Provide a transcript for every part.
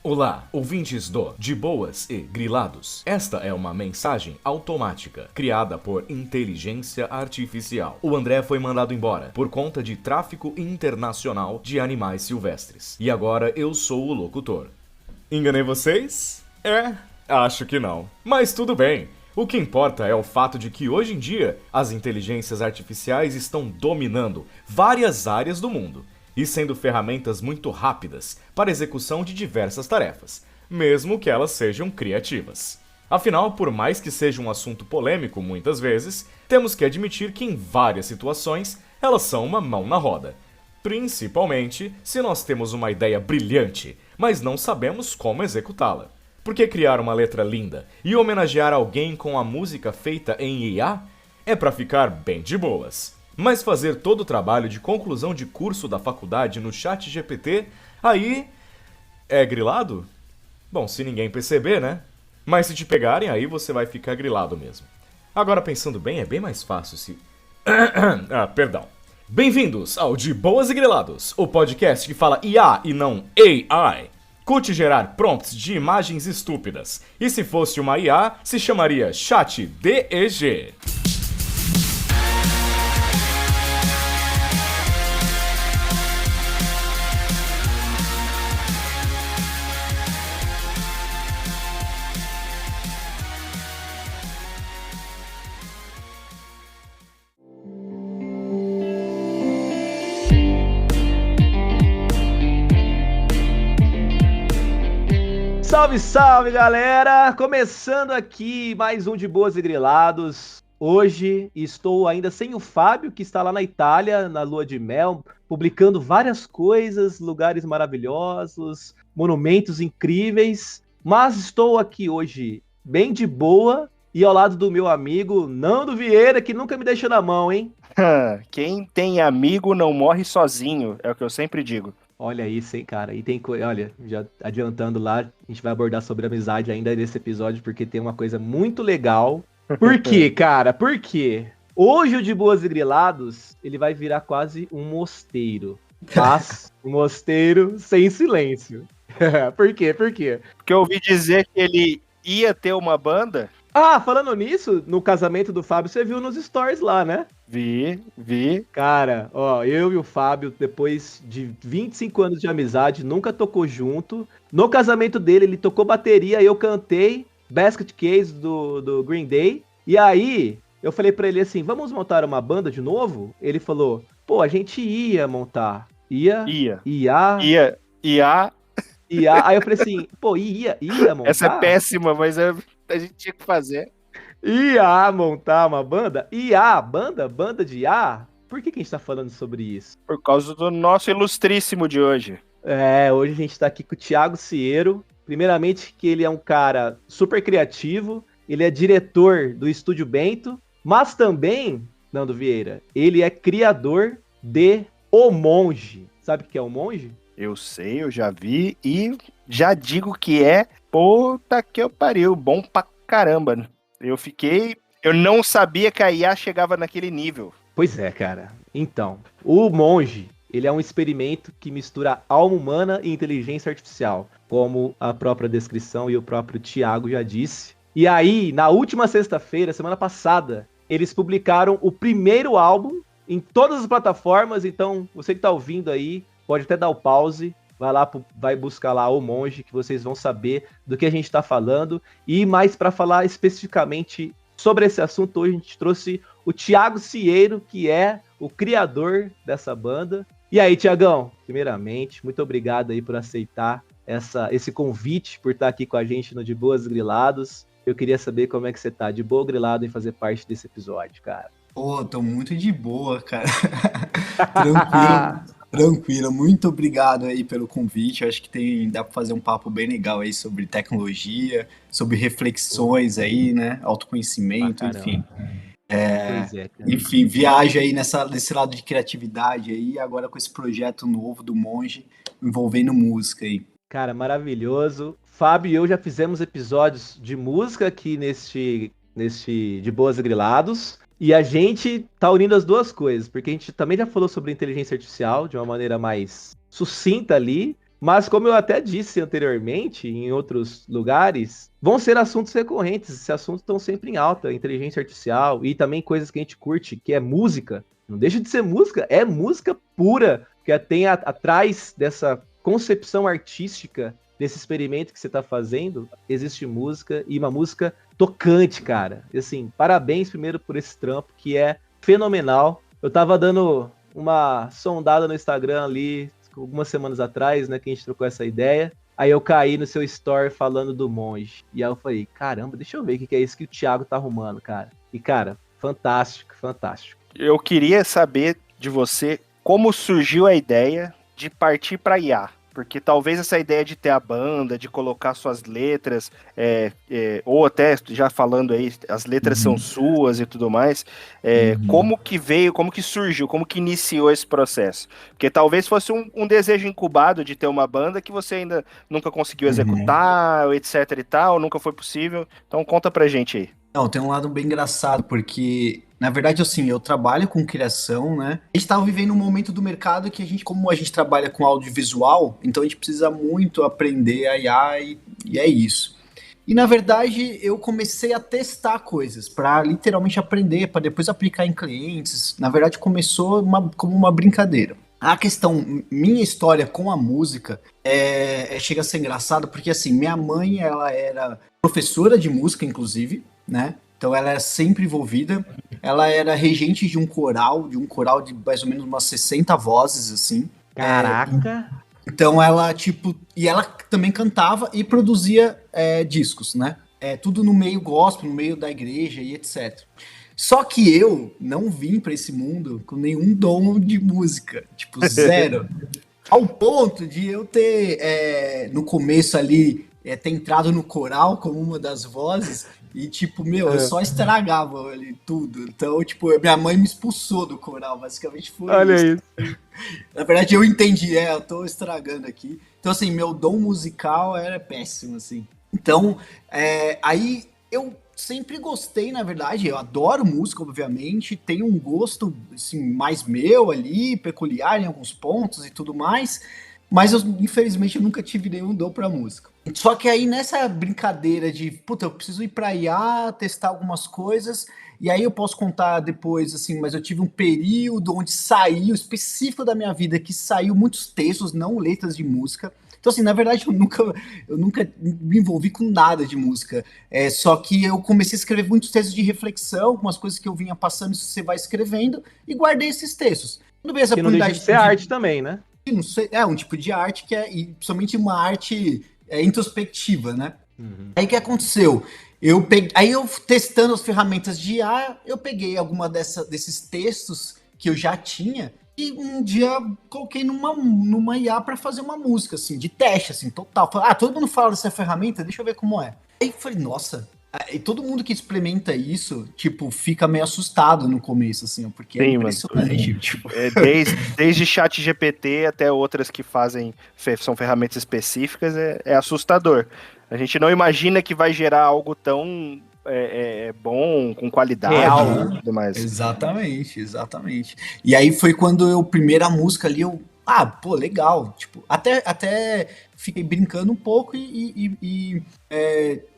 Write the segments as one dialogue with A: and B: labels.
A: Olá, ouvintes do De Boas e Grilados. Esta é uma mensagem automática, criada por inteligência artificial. O André foi mandado embora por conta de tráfico internacional de animais silvestres. E agora eu sou o locutor. Enganei vocês? Acho que não. Mas tudo bem. O que importa é o fato de que hoje em dia as inteligências artificiais estão dominando várias áreas do mundo e sendo ferramentas muito rápidas para a execução de diversas tarefas, mesmo que elas sejam criativas. Afinal, por mais que seja um assunto polêmico muitas vezes, temos que admitir que em várias situações elas são uma mão na roda. Principalmente se nós temos uma ideia brilhante, mas não sabemos como executá-la. Porque criar uma letra linda e homenagear alguém com a música feita em IA é para ficar bem de boas. Mas fazer todo o trabalho de conclusão de curso da faculdade no ChatGPT, aí é grilado? Bom, se ninguém perceber, né? Mas se te pegarem, aí você vai ficar grilado mesmo. Agora, pensando bem, é bem mais fácil se... perdão. Bem-vindos ao De Boas e Grilados, o podcast que fala IA e não AI. Curte gerar prompts de imagens estúpidas. E se fosse uma IA, se chamaria ChatDEG.
B: Salve, salve, galera! Começando aqui mais um De Boas e Grilados. Hoje estou ainda sem o Fábio, que está lá na Itália, na lua de mel, publicando várias coisas, lugares maravilhosos, monumentos incríveis. Mas estou aqui hoje bem de boa e ao lado do meu amigo Nando Vieira, que nunca me deixou na mão, hein?
C: Quem tem amigo não morre sozinho, é o que eu sempre digo.
B: Olha isso, hein, cara. E tem coisa. Olha, já adiantando lá, a gente vai abordar sobre amizade ainda nesse episódio, porque tem uma coisa muito legal. Por quê, cara? Por quê? Hoje o De Boas e Grilados, ele vai virar quase um mosteiro. Mas um mosteiro sem silêncio. Por quê? Por quê?
C: Porque eu ouvi dizer que ele ia ter uma banda.
B: Ah, falando nisso, no casamento do Fábio, você viu nos stories lá, né?
C: Vi.
B: Cara, ó, eu e o Fábio, depois de 25 anos de amizade, nunca tocou junto. No casamento dele, ele tocou bateria, eu cantei Basket Case do Green Day. E aí, eu falei pra ele assim, vamos montar uma banda de novo? Ele falou, pô, a gente ia montar. Ia. Aí eu falei assim, pô, ia montar?
C: Essa é péssima, mas a gente tinha que fazer.
B: Ia montar uma banda? Banda de IA? Por que a gente tá falando sobre isso?
C: Por causa do nosso ilustríssimo de hoje.
B: Hoje a gente tá aqui com o Thiago Cieiro. Primeiramente que ele é um cara super criativo, ele é diretor do Estúdio Bento, mas também, Nando Vieira, ele é criador de O Monge. Sabe o que é O Monge?
C: Eu sei, eu já vi e já digo que é puta que eu pariu, bom pra caramba. Eu não sabia que a IA chegava naquele nível.
B: Pois é, cara. Então, o Monge, ele é um experimento que mistura alma humana e inteligência artificial, como a própria descrição e o próprio Thiago já disse. E aí, na última sexta-feira, semana passada, eles publicaram o primeiro álbum em todas as plataformas, então você que tá ouvindo aí, pode até dar o pause, vai buscar lá O Monge, que vocês vão saber do que a gente tá falando. E mais para falar especificamente sobre esse assunto, hoje a gente trouxe o Thiago Cieiro, que é o criador dessa banda. E aí, Thiagão, primeiramente, muito obrigado aí por aceitar esse convite, por estar aqui com a gente no De Boas Grilados. Eu queria saber como é que você tá, de boa grilado em fazer parte desse episódio, cara.
D: Pô, tô muito de boa, cara. Tranquilo, muito obrigado aí pelo convite. Eu acho que dá para fazer um papo bem legal aí sobre tecnologia, sobre reflexões aí, né? Autoconhecimento, enfim. Enfim, viaja aí nesse lado de criatividade aí, agora com esse projeto novo do Monge envolvendo música aí.
B: Cara, maravilhoso. Fábio e eu já fizemos episódios de música aqui neste De Boas e Grilados. E a gente tá unindo as duas coisas, porque a gente também já falou sobre inteligência artificial de uma maneira mais sucinta ali, Mas como eu até disse anteriormente, em outros lugares, vão ser assuntos recorrentes. Esses assuntos estão sempre em alta, inteligência artificial e também coisas que a gente curte, que é música. Não deixa de ser música, é música pura, que tem atrás dessa concepção artística, desse experimento que você está fazendo, existe música, e uma música tocante, cara. E, assim, parabéns primeiro por esse trampo, que é fenomenal. Eu tava dando uma sondada no Instagram ali, algumas semanas atrás, né, que a gente trocou essa ideia. Aí eu caí no seu story falando do Monge. E aí eu falei, caramba, deixa eu ver o que é isso que o Thiago tá arrumando, cara. E, cara, fantástico, fantástico.
C: Eu queria saber de você como surgiu a ideia de partir para IA. Porque talvez essa ideia de ter a banda, de colocar suas letras, ou até já falando aí, as letras são suas e tudo mais, como que veio, como que surgiu, como que iniciou esse processo? Porque talvez fosse um desejo incubado de ter uma banda que você ainda nunca conseguiu executar, etc e tal, nunca foi possível. Então conta pra gente aí.
D: Não, tem um lado bem engraçado, porque, na verdade, assim, eu trabalho com criação, né? A gente tava vivendo um momento do mercado que como a gente trabalha com audiovisual, então a gente precisa muito aprender a IA e é isso. E, na verdade, eu comecei a testar coisas para literalmente aprender, para depois aplicar em clientes. Na verdade, começou como uma brincadeira. A questão, minha história com a música chega a ser engraçado, porque, assim, minha mãe, ela era professora de música, inclusive, né? Então ela era sempre envolvida. Ela era regente de um coral de mais ou menos umas 60 vozes, assim.
B: Caraca!
D: Então ela, tipo... E ela também cantava e produzia discos, né? Tudo no meio gospel, no meio da igreja e etc. Só que eu não vim para esse mundo com nenhum dom de música. Tipo, zero. Ao ponto de eu ter, no começo ali, ter entrado no coral como uma das vozes... E, tipo, eu só estragava ali tudo. Então, tipo, minha mãe me expulsou do coral, basicamente foi isso.
B: Olha isso.
D: Na verdade, eu entendi, eu tô estragando aqui. Então, assim, meu dom musical era péssimo, assim. Então, aí eu sempre gostei, na verdade, eu adoro música, obviamente, tenho um gosto, assim, mais meu ali, peculiar em alguns pontos e tudo mais, mas infelizmente eu nunca tive nenhum dom pra música. Só que aí nessa brincadeira de, puta, eu preciso ir pra IA, testar algumas coisas, e aí eu posso contar depois, assim, mas eu tive um período onde saiu, específico da minha vida, que saiu muitos textos, não letras de música. Então, assim, na verdade, eu nunca me envolvi com nada de música. Só que eu comecei a escrever muitos textos de reflexão, algumas coisas que eu vinha passando, isso você vai escrevendo, e guardei esses textos. Quando veio essa
B: que não deixa de ser arte também, né?
D: Não sei, um tipo de arte que e principalmente uma arte introspectiva, né? Aí o que aconteceu? Aí eu testando as ferramentas de IA, eu peguei alguma desses textos que eu já tinha e um dia coloquei numa IA para fazer uma música, assim, de teste, assim, total. Falei, todo mundo fala dessa ferramenta, deixa eu ver como é. Aí falei, nossa... E todo mundo que experimenta isso, tipo, fica meio assustado no começo, assim, porque
C: Sim,
D: é impressionante. Tipo...
C: Desde chat GPT até outras que são ferramentas específicas, é assustador. A gente não imagina que vai gerar algo tão bom, com qualidade
D: real,
C: e tudo mais.
D: Exatamente. E aí foi quando primeira música ali, pô, legal. Tipo, até fiquei brincando um pouco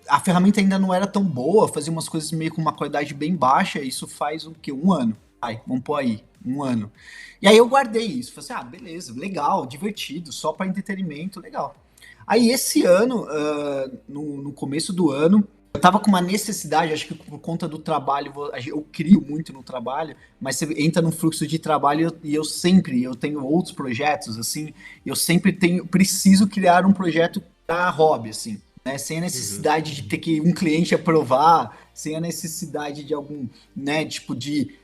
D: a ferramenta ainda não era tão boa, fazia umas coisas meio com uma qualidade bem baixa, isso faz o quê? 1 ano. Vamos pôr aí, 1 ano. E aí eu guardei isso, falei assim, beleza, legal, divertido, só para entretenimento, legal. Aí esse ano, no começo do ano, eu tava com uma necessidade, acho que por conta do trabalho, eu crio muito no trabalho, mas você entra num fluxo de trabalho e eu tenho outros projetos, assim, eu sempre preciso criar um projeto para hobby, assim. Né, sem a necessidade de ter que um cliente aprovar, sem a necessidade de algum, né, tipo de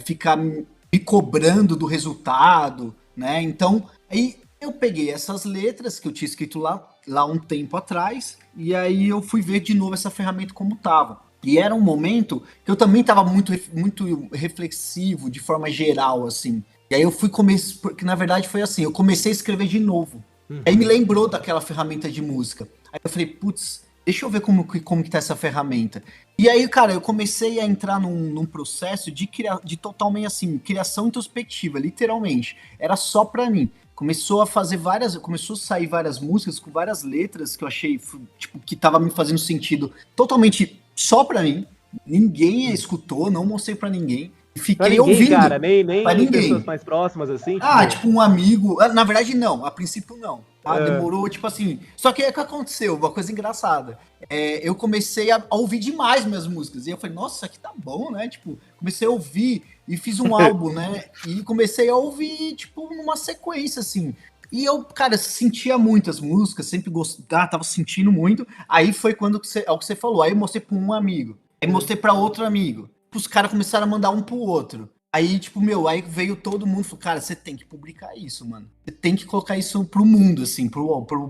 D: ficar me cobrando do resultado, né? Então, aí eu peguei essas letras que eu tinha escrito lá um tempo atrás, e aí eu fui ver de novo essa ferramenta como estava. E era um momento que eu também estava muito, muito reflexivo, de forma geral, assim. E aí eu porque na verdade foi assim, eu comecei a escrever de novo. Aí me lembrou daquela ferramenta de música. Aí eu falei, putz, deixa eu ver como que tá essa ferramenta. E aí, cara, eu comecei a entrar num processo de totalmente assim, criação introspectiva, literalmente. Era só pra mim. começou a sair várias músicas com várias letras que eu achei, tipo, que tava me fazendo sentido totalmente só pra mim. Ninguém escutou, não mostrei pra ninguém. Fiquei ouvindo.
B: Cara, nem
D: pra ninguém.
B: Pessoas mais próximas, assim.
D: Tipo um amigo. Na verdade, não. A princípio, não. Demorou, tipo assim. Só que o que aconteceu? Uma coisa engraçada. Eu comecei a ouvir demais minhas músicas. E eu falei, nossa, isso aqui tá bom, né? Tipo, comecei a ouvir e fiz um álbum, né? E comecei a ouvir, tipo, numa sequência, assim. E eu, cara, sentia muitas músicas, sempre gostava, tava sentindo muito. Aí foi quando é o que você falou. Aí eu mostrei pra um amigo. Aí mostrei pra outro amigo. Os caras começaram a mandar um pro outro. Aí, tipo, aí veio todo mundo e falou, cara, você tem que publicar isso, mano. Você tem que colocar isso pro mundo, assim,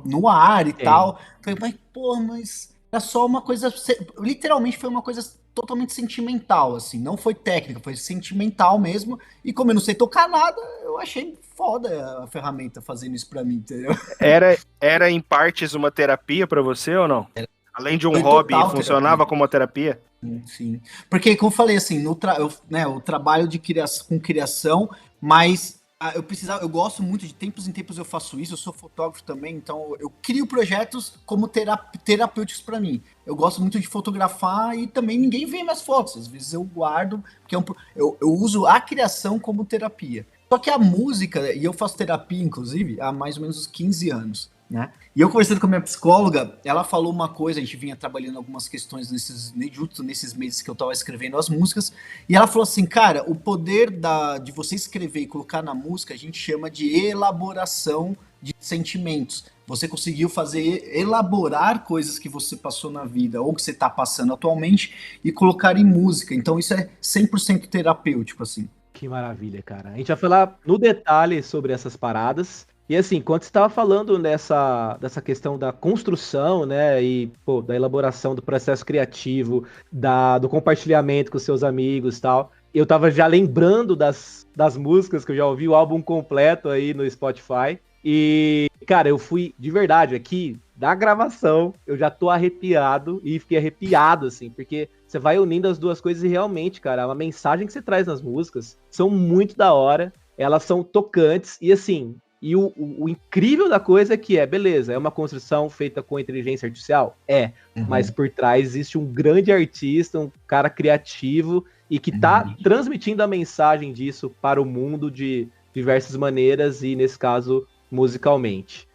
D: no ar e tal. Falei, mas, pô, mas era só uma coisa, literalmente foi uma coisa totalmente sentimental, assim. Não foi técnica, foi sentimental mesmo. E como eu não sei tocar nada, eu achei foda a ferramenta fazendo isso pra mim, entendeu?
C: Era em partes uma terapia pra você ou não? Além de um
D: Foi
C: hobby,
D: total
C: funcionava
D: terapia.
C: como uma terapia?
D: Sim. Porque, como eu falei, assim, eu trabalho com criação, mas eu gosto muito de tempos em tempos eu faço isso, eu sou fotógrafo também, então eu crio projetos como terapêuticos para mim. Eu gosto muito de fotografar e também ninguém vê minhas fotos, às vezes eu guardo, porque eu uso a criação como terapia. Só que a música, e eu faço terapia, inclusive, há mais ou menos uns 15 anos, né? E eu conversando com a minha psicóloga, ela falou uma coisa, a gente vinha trabalhando algumas questões nesses meses que eu tava escrevendo as músicas, e ela falou assim, cara, o poder de você escrever e colocar na música, a gente chama de elaboração de sentimentos. Você conseguiu elaborar coisas que você passou na vida, ou que você tá passando atualmente, e colocar em música. Então isso é 100% terapêutico, assim.
B: Que maravilha, cara. A gente vai falar no detalhe sobre essas paradas. E assim, quando você estava falando dessa questão da construção, né, e pô, da elaboração do processo criativo, do compartilhamento com seus amigos e tal, eu tava já lembrando das músicas que eu já ouvi, o álbum completo aí no Spotify. E, cara, eu fui, de verdade, aqui, da gravação, eu já tô arrepiado e fiquei arrepiado, assim, porque você vai unindo as duas coisas e realmente, cara, a mensagem que você traz nas músicas são muito da hora, elas são tocantes e, assim... E o incrível da coisa é que beleza, é uma construção feita com inteligência artificial? Mas por trás existe um grande artista, um cara criativo e que tá transmitindo a mensagem disso para o mundo de diversas maneiras e, nesse caso, musicalmente.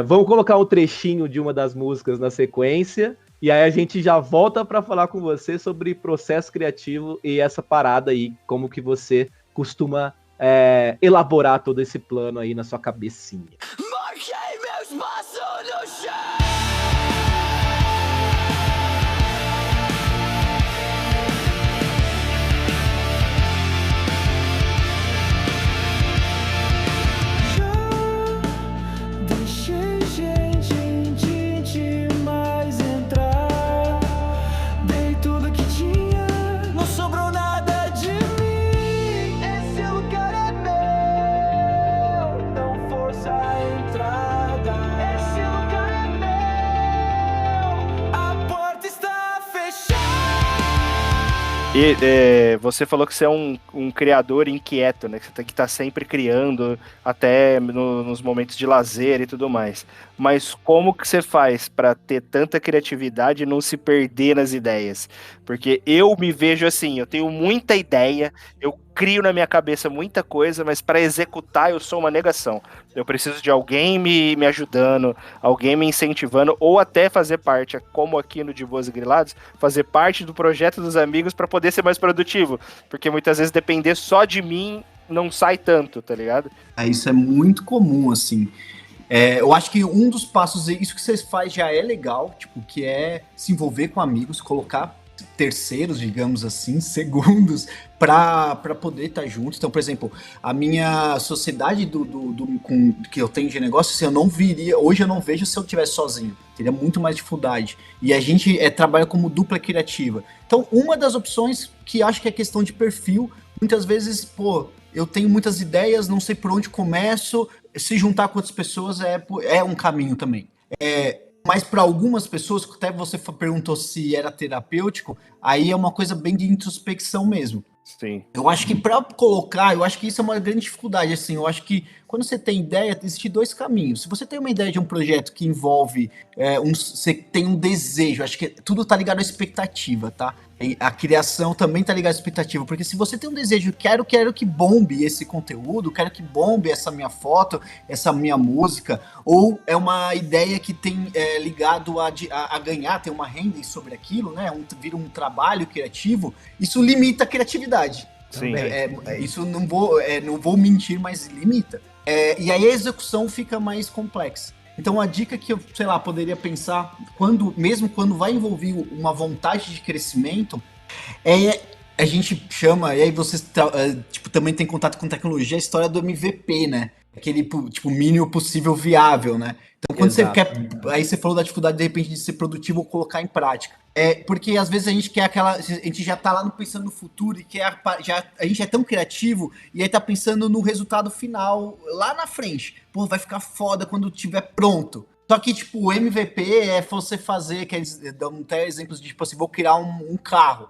B: Vamos colocar um trechinho de uma das músicas na sequência e aí a gente já volta para falar com você sobre processo criativo e essa parada aí, como que você costuma elaborar todo esse plano aí na sua cabecinha. Marquei meus passos no chão.
C: E você falou que você é um criador inquieto, né? Que você tem que estar sempre criando, até nos momentos de lazer e tudo mais. Mas como que você faz para ter tanta criatividade e não se perder nas ideias? Porque eu me vejo assim, eu tenho muita ideia, eu crio na minha cabeça muita coisa, mas para executar eu sou uma negação. Eu preciso de alguém me ajudando, alguém me incentivando, ou até fazer parte, como aqui no De Boas e Grilados, fazer parte do projeto dos amigos para poder ser mais produtivo. Porque muitas vezes depender só de mim não sai tanto, tá ligado?
D: Isso é muito comum, assim. Eu acho que um dos passos, isso que vocês fazem já é legal, tipo, que é se envolver com amigos, colocar terceiros, digamos assim, segundos, para poder estar juntos. Então, por exemplo, a minha sociedade que eu tenho de negócio, assim, eu não viria, hoje eu não vejo se eu estivesse sozinho, teria muito mais dificuldade. E a gente trabalha como dupla criativa. Então, uma das opções que acho que é questão de perfil, muitas vezes, eu tenho muitas ideias, não sei por onde começo, se juntar com outras pessoas é um caminho também. Mas para algumas pessoas, até você perguntou se era terapêutico, aí é uma coisa bem de introspecção mesmo.
C: Sim.
D: Eu acho que para colocar, eu acho que isso é uma grande dificuldade, assim, eu acho que quando você tem ideia, existem dois caminhos. Se você tem uma ideia de um projeto que envolve, você tem um desejo, acho que tudo tá ligado à expectativa, tá? E a criação também tá ligada à expectativa, porque se você tem um desejo, quero que bombe esse conteúdo, quero que bombe essa minha foto, essa minha música, ou é uma ideia que tem ligado a ganhar, tem uma renda sobre aquilo, né? Vira um trabalho criativo, isso limita a criatividade.
C: Sim.
D: Isso não vou mentir, mas limita. E aí a execução fica mais complexa. Então a dica que eu, sei lá, poderia pensar, mesmo quando vai envolver uma vontade de crescimento, a gente chama, e aí vocês também tem contato com tecnologia, a história do MVP, né? Aquele mínimo possível viável, né? Então quando você quer, aí você falou da dificuldade de repente de ser produtivo ou colocar em prática. Porque às vezes a gente quer a gente já tá lá pensando no futuro e a gente é tão criativo e aí tá pensando no resultado final lá na frente. Pô, vai ficar foda quando tiver pronto. Só que, o MVP é você fazer, que eles dão até exemplos de, assim, vou criar um carro.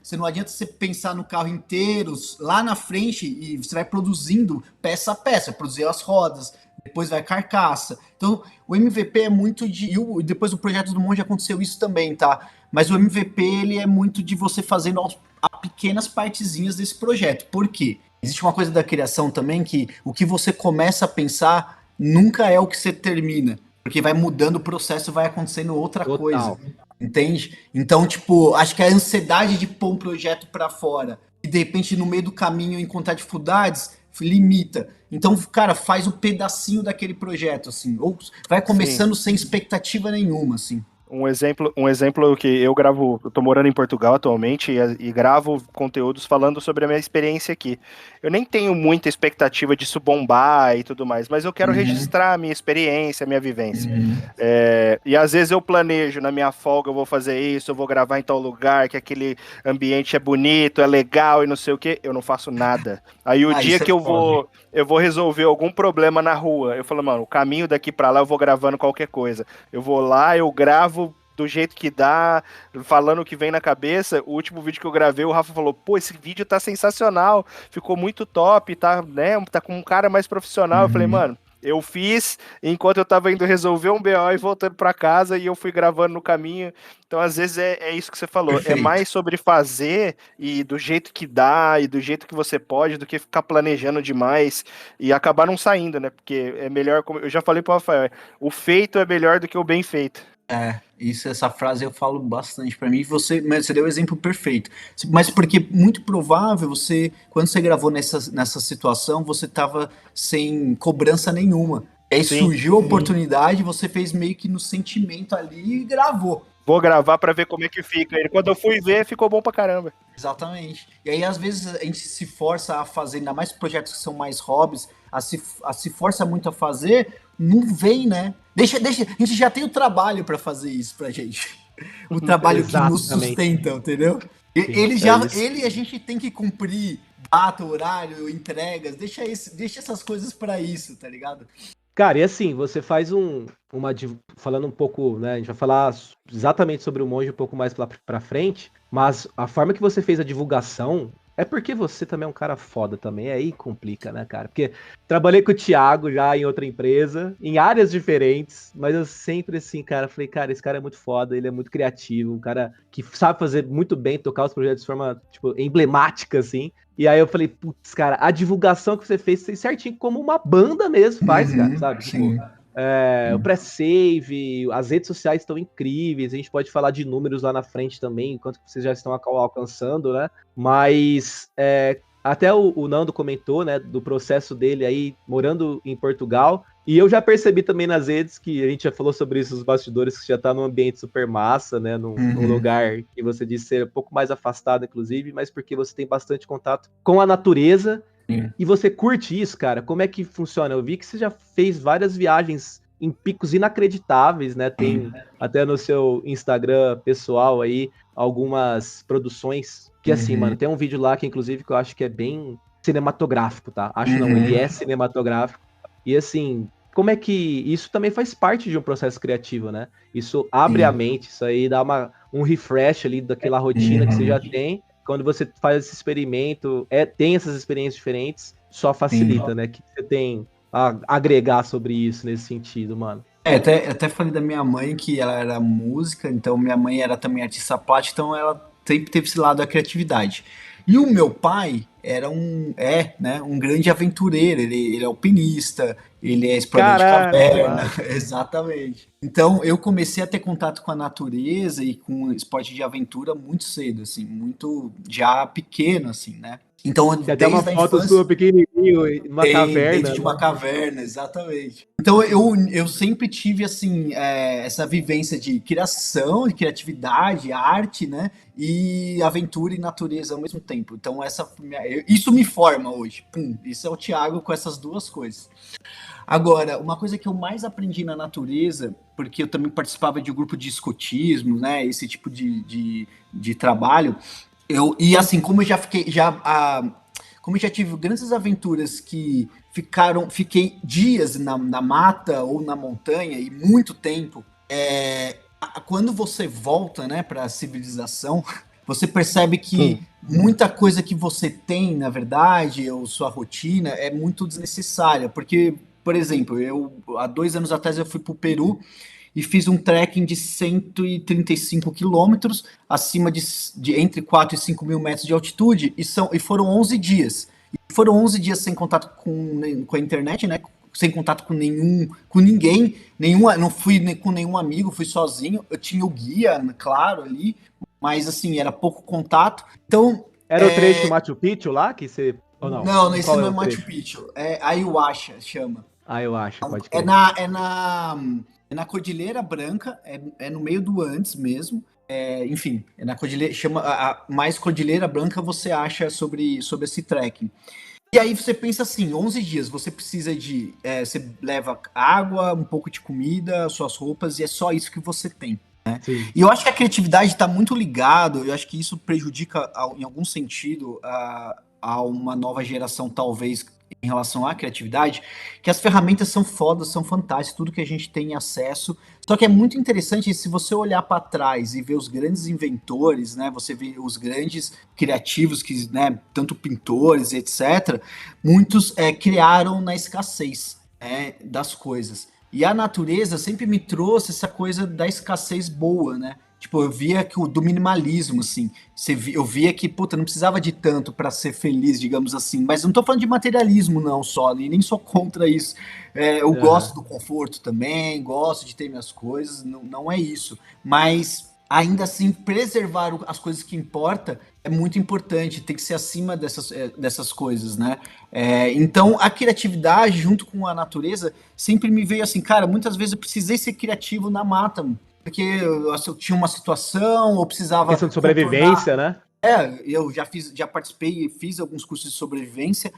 D: Você não adianta você pensar no carro inteiro lá na frente e você vai produzindo peça a peça, produzir as rodas, depois vai carcaça. Então, o MVP é muito e depois do projeto do Monge aconteceu isso também, tá? Mas o MVP, ele é muito de você fazendo pequenas partezinhas desse projeto. Por quê? Existe uma coisa da criação também que o que você começa a pensar nunca é o que você termina. Porque vai mudando o processo, vai acontecendo outra coisa. Entende? Então, acho que a ansiedade de pôr um projeto pra fora e de repente no meio do caminho encontrar dificuldades, limita. Então, cara, faz um pedacinho daquele projeto, assim. Ou vai começando sem expectativa nenhuma, assim.
C: Um exemplo que eu gravo, eu tô morando em Portugal atualmente e gravo conteúdos falando sobre a minha experiência aqui. Eu nem tenho muita expectativa disso bombar e tudo mais, mas eu quero registrar a minha experiência, a minha vivência. E às vezes eu planejo, na minha folga eu vou fazer isso, eu vou gravar em tal lugar, que aquele ambiente é bonito, é legal e não sei o que, eu não faço nada. Aí o dia que eu vou resolver algum problema na rua, eu falo, mano, o caminho daqui pra lá eu vou gravando qualquer coisa. Eu vou lá, eu gravo do jeito que dá, falando o que vem na cabeça. O último vídeo que eu gravei, o Rafa falou, pô, esse vídeo tá sensacional, ficou muito top, tá, né, tá com um cara mais profissional. Eu falei, mano, eu fiz enquanto eu tava indo resolver um BO e voltando pra casa, e eu fui gravando no caminho. Então, às vezes, é isso que você falou. Perfeito. É mais sobre fazer e do jeito que dá e do jeito que você pode, do que ficar planejando demais e acabar não saindo, né? Porque é melhor, como eu já falei pro Rafael, o feito é melhor do que o bem feito.
D: Essa frase eu falo bastante pra mim. Você deu o exemplo perfeito. Mas porque muito provável quando você gravou nessa situação, você tava sem cobrança nenhuma. Aí surgiu a oportunidade, você fez meio que no sentimento ali e gravou.
C: Vou gravar pra ver como é que fica. E quando eu fui ver, ficou bom pra caramba.
D: Exatamente. E aí, às vezes, a gente se força a fazer, ainda mais projetos que são mais hobbies, se força muito a fazer, não vem, né? A gente já tem o trabalho pra fazer isso pra gente. O trabalho que nos sustenta, entendeu? A gente tem que cumprir data, horário, entregas, deixa essas coisas pra isso, tá ligado?
B: Cara, e assim, você faz falando um pouco, né, a gente vai falar exatamente sobre o Monge um pouco mais pra frente, mas a forma que você fez a divulgação é porque você também é um cara foda também, aí complica, né, cara? Porque trabalhei com o Thiago já em outra empresa, em áreas diferentes, mas eu sempre assim, cara, falei, cara, esse cara é muito foda, ele é muito criativo, um cara que sabe fazer muito bem, tocar os projetos de forma, emblemática, assim. E aí eu falei, putz, cara, a divulgação que você fez certinho, como uma banda mesmo faz, cara, sabe?
D: Sim.
B: O pré-save, as redes sociais estão incríveis, a gente pode falar de números lá na frente também, enquanto vocês já estão alcançando, né? Mas até o Nando comentou, né, do processo dele aí, morando em Portugal, e eu já percebi também nas redes, que a gente já falou sobre isso nos bastidores, que já tá num ambiente super massa, né, num lugar que você disse ser um pouco mais afastado, inclusive, mas porque você tem bastante contato com a natureza, e você curte isso, cara? Como é que funciona? Eu vi que você já fez várias viagens em picos inacreditáveis, né? Tem até no seu Instagram pessoal aí algumas produções que, assim, mano, tem um vídeo lá que, inclusive, que eu acho que é bem cinematográfico, tá? Acho não, ele é cinematográfico. E, assim, como é que isso também faz parte de um processo criativo, né? Isso abre a mente, isso aí dá um refresh ali daquela rotina que você já tem. quando você faz esse experimento, tem essas experiências diferentes, só facilita, né? O que você tem a agregar sobre isso nesse sentido, mano?
D: Até falei da minha mãe que ela era música, então minha mãe era também artista plástica, então ela sempre teve esse lado da criatividade. E o meu pai né, um grande aventureiro, ele é alpinista, ele é explorador de caverna, exatamente. Então eu comecei a ter contato com a natureza e com esporte de aventura muito cedo, assim, muito já pequeno, assim, né? Então,
B: tem até uma foto sua pequenininho, uma caverna.
D: Dentro de uma caverna, exatamente. Então, eu sempre tive, assim, essa vivência de criação, de criatividade, arte, né? E aventura e natureza ao mesmo tempo. Então, isso me forma hoje. Isso é o Thiago com essas duas coisas. Agora, uma coisa que eu mais aprendi na natureza, porque eu também participava de um grupo de escotismo, né? Esse tipo de trabalho. E assim, como eu já como eu já tive grandes aventuras que fiquei dias na mata ou na montanha e muito tempo, quando você volta, né, para a civilização, você percebe que muita coisa que você tem, na verdade, ou sua rotina, é muito desnecessária, porque, por exemplo, há 2 anos atrás eu fui para o Peru e fiz um trekking de 135 quilômetros, acima de entre 4 e 5 mil metros de altitude, e foram 11 dias. E foram 11 dias sem contato com a internet, né? Sem contato com ninguém, não fui com nenhum amigo, fui sozinho. Eu tinha o guia, claro, ali, mas assim, era pouco contato. Então.
B: Era o trecho Machu Picchu lá que você. Ou não?
D: Não, esse não é Machu Picchu, é Ayahuasca, chama.
B: Ayahuasca, pode crer.
D: É na Cordilheira Branca, no meio do Andes mesmo. Enfim, é na Cordilheira, mais Cordilheira Branca você acha sobre esse trekking. E aí você pensa assim, 11 dias, você precisa você leva água, um pouco de comida, suas roupas, e é só isso que você tem. Né? E eu acho que a criatividade está muito ligado, eu acho que isso prejudica, em algum sentido, a uma nova geração, talvez, em relação à criatividade, que as ferramentas são fodas, são fantásticas, tudo que a gente tem acesso. Só que é muito interessante se você olhar para trás e ver os grandes inventores, né? Você vê os grandes criativos, né, tanto pintores, etc. Muitos criaram na escassez das coisas. E a natureza sempre me trouxe essa coisa da escassez boa, né? Tipo, eu via do minimalismo, assim. Eu via que, puta, não precisava de tanto para ser feliz, digamos assim. Mas não tô falando de materialismo, não, só. E nem sou contra isso. Eu gosto do conforto também, gosto de ter minhas coisas. Não é isso. Mas, ainda assim, preservar as coisas que importam é muito importante. Tem que ser acima dessas coisas, né? Então, a criatividade, junto com a natureza, sempre me veio assim, cara, muitas vezes eu precisei ser criativo na mata, porque eu tinha uma situação, ou precisava...
B: Questão de sobrevivência, né?
D: Eu já participei e fiz alguns cursos de sobrevivência,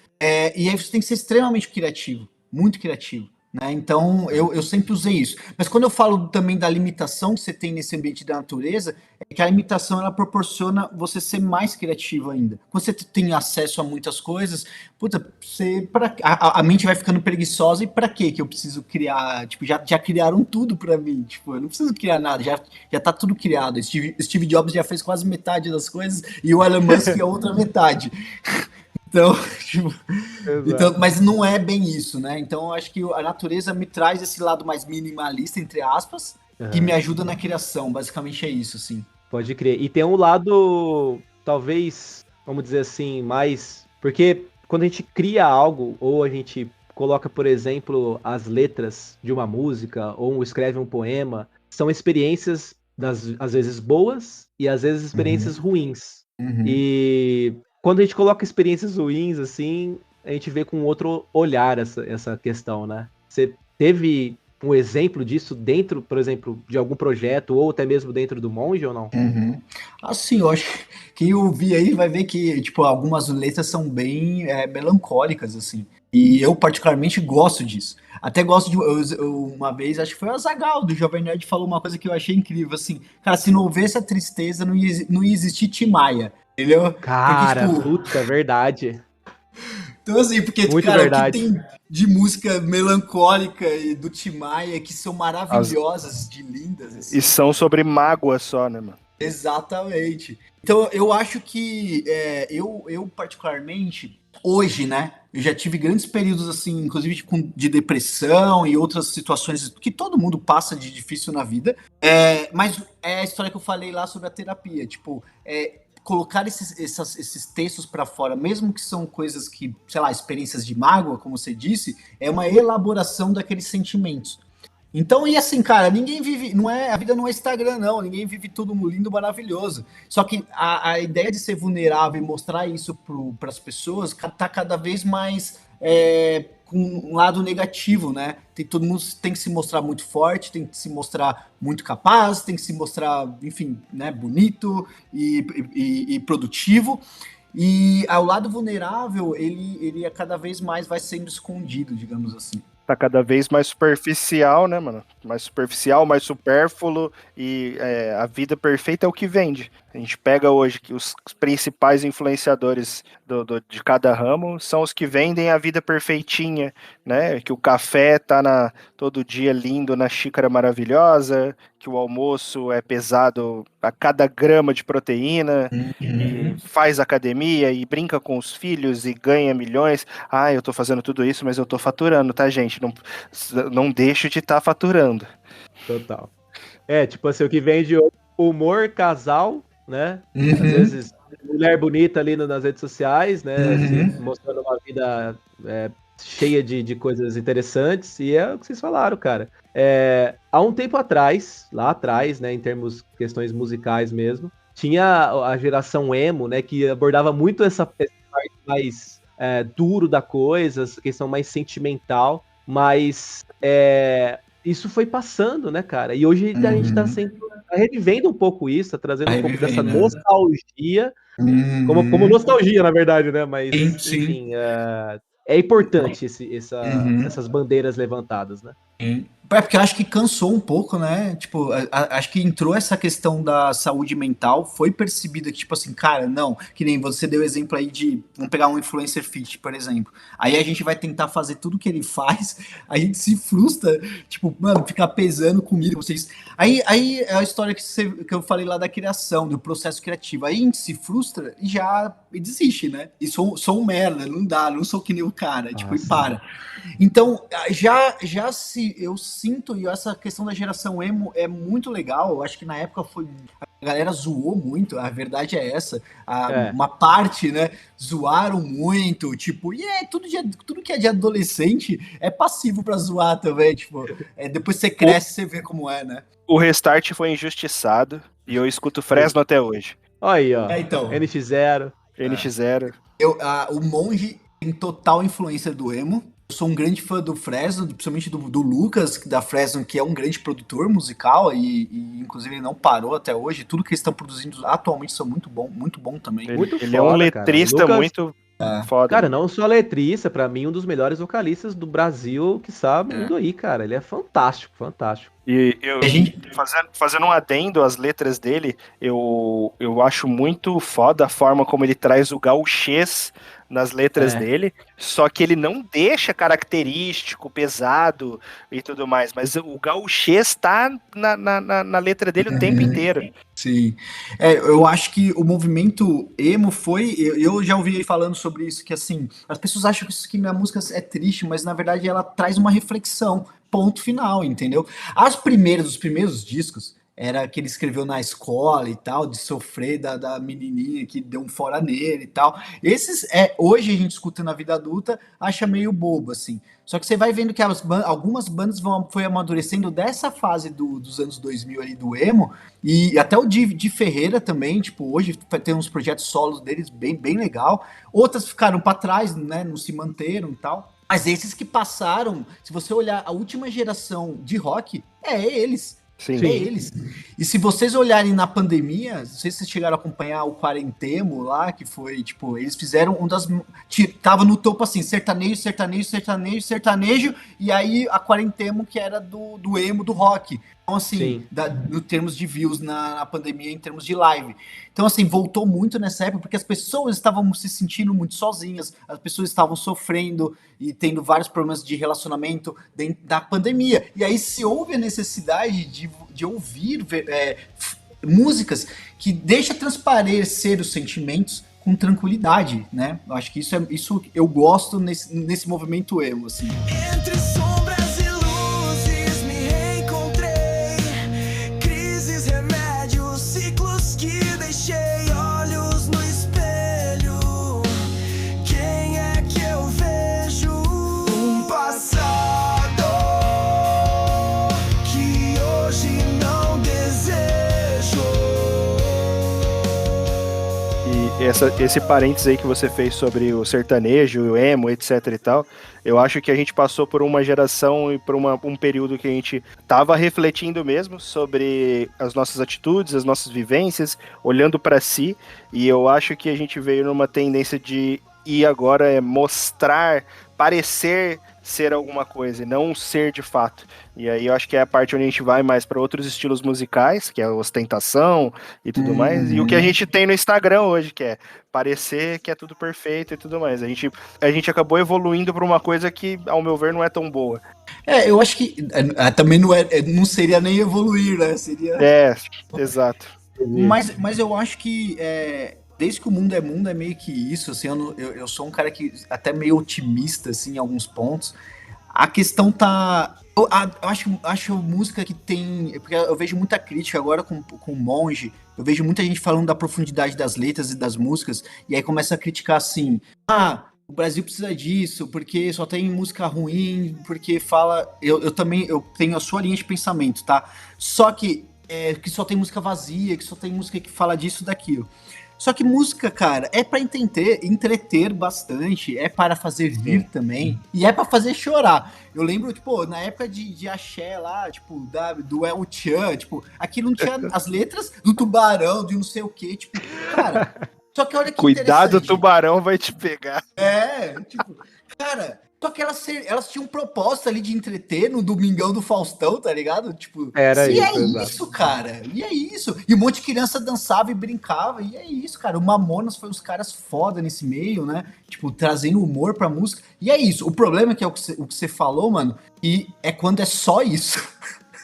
D: e aí você tem que ser extremamente criativo, muito criativo, né? Então, eu sempre usei isso. Mas quando eu falo também da limitação que você tem nesse ambiente da natureza, é que a limitação, ela proporciona você ser mais criativo ainda. Quando você tem acesso a muitas coisas, puta, a mente vai ficando preguiçosa, e pra quê que eu preciso criar? Tipo, já criaram tudo pra mim, tipo, eu não preciso criar nada, já tá tudo criado. Steve Jobs já fez quase metade das coisas, e o Elon Musk a outra metade. Então, mas não é bem isso, né? Então, eu acho que a natureza me traz esse lado mais minimalista, entre aspas, que me ajuda na criação. Basicamente é isso, assim.
B: Pode crer. E tem um lado, talvez, vamos dizer assim, mais... Porque quando a gente cria algo, ou a gente coloca, por exemplo, as letras de uma música, ou escreve um poema, são experiências, às vezes, boas e às vezes experiências ruins. E... quando a gente coloca experiências ruins, assim, a gente vê com outro olhar essa questão, né? Você teve um exemplo disso dentro, por exemplo, de algum projeto, ou até mesmo dentro do Monge, ou não?
D: Assim, eu acho que quem ouvir aí vai ver que, tipo, algumas letras são bem melancólicas, assim. E eu, particularmente, gosto disso. Até gosto de... uma vez, acho que foi o Azaghal, do Jovem Nerd, falou uma coisa que eu achei incrível, assim. Cara, se não houvesse a tristeza, não ia existir Tim Maia. Entendeu?
B: Cara, porque, tipo... puta, verdade.
D: Então, assim, porque,
B: muito
D: cara,
B: verdade.
D: o que tem de música melancólica e do Tim Maia, que são maravilhosas, de lindas. Assim.
C: E são sobre mágoa só, né, mano?
D: Exatamente. Então, eu acho que eu particularmente, hoje, né, eu já tive grandes períodos, assim, inclusive de depressão e outras situações que todo mundo passa de difícil na vida. Mas é a história que eu falei lá sobre a terapia. Tipo, colocar esses textos para fora, mesmo que são coisas que, sei lá, experiências de mágoa, como você disse, é uma elaboração daqueles sentimentos. Então, e assim, cara, ninguém vive, a vida não é Instagram, não, ninguém vive tudo lindo, maravilhoso. Só que a ideia de ser vulnerável e mostrar isso para as pessoas tá cada vez mais com um lado negativo, né? Todo mundo tem que se mostrar muito forte, tem que se mostrar muito capaz, tem que se mostrar, enfim, né, bonito e produtivo. E ao lado vulnerável, ele cada vez mais vai sendo escondido, digamos assim.
C: Tá cada vez mais superficial, né, mano? Mais superficial, mais supérfluo, e a vida perfeita é o que vende. A gente pega hoje que os principais influenciadores de cada ramo são os que vendem a vida perfeitinha, né? Que o café tá todo dia lindo na xícara maravilhosa, que o almoço é pesado a cada grama de proteína, e faz academia e brinca com os filhos e ganha milhões. Eu tô fazendo tudo isso, mas eu tô faturando, tá, gente? Não deixo de estar faturando.
B: Total. Tipo assim, o que vende humor, casal, né? Às vezes, mulher bonita ali nas redes sociais, né? Assim, mostrando uma vida cheia de coisas interessantes, e é o que vocês falaram, cara. Há um tempo atrás, lá atrás, né, em termos questões musicais mesmo, tinha a geração emo, né, que abordava muito essa parte mais duro da coisa, essa questão mais sentimental, mas isso foi passando, né, cara? E hoje a gente tá sempre revivendo um pouco isso, tá trazendo um pouco dessa nostalgia, como nostalgia, na verdade, né? Mas, enfim, é importante essas bandeiras levantadas, né?
D: Porque eu acho que cansou um pouco, né? Tipo, acho que entrou essa questão da saúde mental, foi percebida que, tipo assim, cara, não, que nem você deu exemplo aí vamos pegar um influencer fit, por exemplo. Aí a gente vai tentar fazer tudo que ele faz, a gente se frustra, tipo, mano, ficar pesando comida, vocês. Aí é a história que eu falei lá da criação, do processo criativo. Aí a gente se frustra e desiste, né? E sou um merda, não dá, não sou que nem o cara, tipo, e para. Então, eu sinto, e essa questão da geração emo é muito legal. Eu acho que na época a galera zoou muito, a verdade é essa. Uma parte, né, zoaram muito, tipo, tudo que é de adolescente é passivo pra zoar também, tipo, depois você cresce, você vê como é, né?
C: O Restart foi injustiçado e eu escuto Fresno até hoje.
B: Olha aí, ó.
D: Então,
B: NX0.
C: NX0.
D: O Monge tem total influência do emo. Eu sou um grande fã do Fresno, principalmente do Lucas, da Fresno, que é um grande produtor musical e inclusive ele não parou até hoje. Tudo que eles estão produzindo atualmente são muito bom também.
C: Ele é um letrista Lucas, muito foda.
B: Cara, não só letrista, pra mim um dos melhores vocalistas do Brasil, que sabe mundo aí, cara. Ele é fantástico.
C: E fazendo um adendo às letras dele, eu acho muito foda a forma como ele traz o gauchês nas letras dele, só que ele não deixa característico, pesado e tudo mais, mas o gauchês tá na letra dele o tempo inteiro.
D: Sim. Eu acho que o movimento emo eu já ouvi ele falando sobre isso, que assim, as pessoas acham que minha música é triste, mas na verdade ela traz uma reflexão, ponto final, entendeu? Os primeiros discos, era que ele escreveu na escola e tal, de sofrer da menininha que deu um fora nele e tal. Esses, hoje a gente escuta na vida adulta, acha meio bobo, assim. Só que você vai vendo que algumas bandas foi amadurecendo dessa fase dos anos 2000 ali, do emo, e até o Di Ferreira também, tipo, hoje tem uns projetos solos deles bem, bem legal. Outras ficaram para trás, né, não se manteram e tal. Mas esses que passaram, se você olhar a última geração de rock, eles.
C: Sim.
D: Eles. E se vocês olharem na pandemia, não sei se vocês chegaram a acompanhar o Quarentemo lá, que foi, tipo, eles fizeram tava no topo assim, sertanejo, e aí a Quarentemo que era do emo, do rock. Então, assim, no termos de views na pandemia, em termos de live. Então, assim, voltou muito nessa época, porque as pessoas estavam se sentindo muito sozinhas, as pessoas estavam sofrendo e tendo vários problemas de relacionamento dentro da pandemia. E aí se houve a necessidade de ouvir músicas que deixa transparecer os sentimentos com tranquilidade, né? Eu acho que isso eu gosto nesse movimento emo, assim.
E: Entre sombras e luzes me reencontrei, crises, remédios, ciclos que deixei, olhos no espelho. Quem é que eu vejo? Um passado que hoje não desejo.
C: E esse parênteses aí que você fez sobre o sertanejo, o emo, etc e tal, eu acho que a gente passou por uma geração e por um período que a gente tava refletindo mesmo sobre as nossas atitudes, as nossas vivências, olhando para si, e eu acho que a gente veio numa tendência de ir agora mostrar, parecer ser alguma coisa e não ser de fato. E aí eu acho que é a parte onde a gente vai mais para outros estilos musicais, que é a ostentação e tudo mais, e o que a gente tem no Instagram hoje, que é parecer que é tudo perfeito e tudo mais. A gente acabou evoluindo para uma coisa que, ao meu ver, não é tão boa.
D: Eu acho que também não seria nem evoluir, né? Seria...
C: Exato.
D: Mas eu acho que desde que o mundo é meio que isso, assim, eu sou um cara que até meio otimista, assim, em alguns pontos. A questão tá... Eu acho música que tem... Porque eu vejo muita crítica agora com o Monge, eu vejo muita gente falando da profundidade das letras e das músicas, e aí começa a criticar assim, o Brasil precisa disso, porque só tem música ruim, porque fala... Eu tenho a sua linha de pensamento, tá? Só que só tem música vazia, que só tem música que fala disso, daquilo. Só que música, cara, é pra entreter bastante, é para fazer rir também, e é pra fazer chorar. Eu lembro, tipo, na época de axé lá, tipo, do El Chan, tipo, aqui não tinha as letras do Tubarão, de não sei o quê, tipo, cara... Só que olha que
C: cuidado, o tubarão vai te pegar.
D: Tipo, cara... Só que elas tinham proposta ali de entreter no Domingão do Faustão, tá ligado? Tipo,
B: Era
D: e
B: isso,
D: é isso, cara. E é isso. E um monte de criança dançava e brincava. E é isso, cara. O Mamonas foi os caras foda nesse meio, né? Tipo, trazendo humor pra música. E é isso. O problema é que é o que você falou, mano. E é quando é só isso.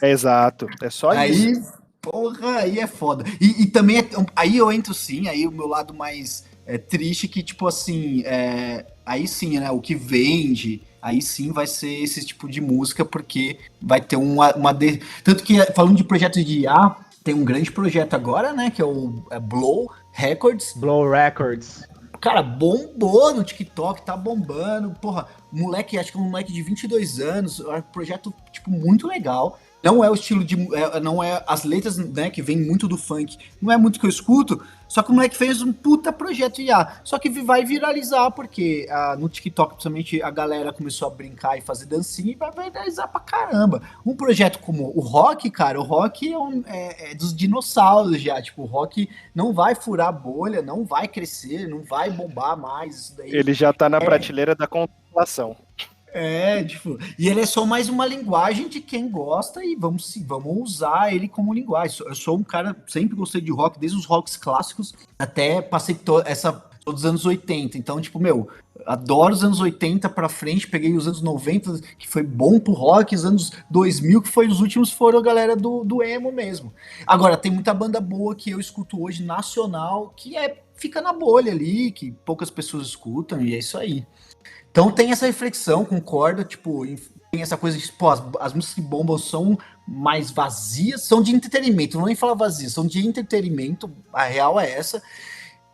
C: Exato. É só
D: aí,
C: isso.
D: Porra, aí é foda. E também, aí eu entro sim, aí o meu lado mais triste que, tipo assim, aí sim, né, o que vende, aí sim vai ser esse tipo de música, porque vai ter Tanto que, falando de projeto de IA, tem um grande projeto agora, né, que é o Blow Records.
B: Blow Records.
D: Cara, bombou no TikTok, tá bombando, porra, moleque, acho que é um moleque de 22 anos, é um projeto, tipo, muito legal. Não é o estilo de... não é as letras, né, que vem muito do funk. Não é muito que eu escuto, só que o moleque fez um puta projeto IA. Só que vai viralizar, porque no TikTok, principalmente, a galera começou a brincar e fazer dancinha e vai viralizar pra caramba. Um projeto como o Rock, cara, o Rock é dos dinossauros já. Tipo, o Rock não vai furar bolha, não vai crescer, não vai bombar mais. Isso daí.
C: Ele já tá na prateleira da contemplação.
D: Tipo, e ele é só mais uma linguagem de quem gosta e vamos usar ele como linguagem. Eu sou um cara, sempre gostei de rock, desde os rocks clássicos até passei todos os anos 80. Então, tipo, adoro os anos 80 pra frente, peguei os anos 90, que foi bom pro rock, os anos 2000, que foi os últimos, foram a galera do emo mesmo. Agora, tem muita banda boa que eu escuto hoje, nacional, que fica na bolha ali, que poucas pessoas escutam, e é isso aí. Então tem essa reflexão, concordo, tipo, tem essa coisa de, tipo, as músicas que bombam são mais vazias, são de entretenimento, não nem falar vazias, são de entretenimento, a real é essa.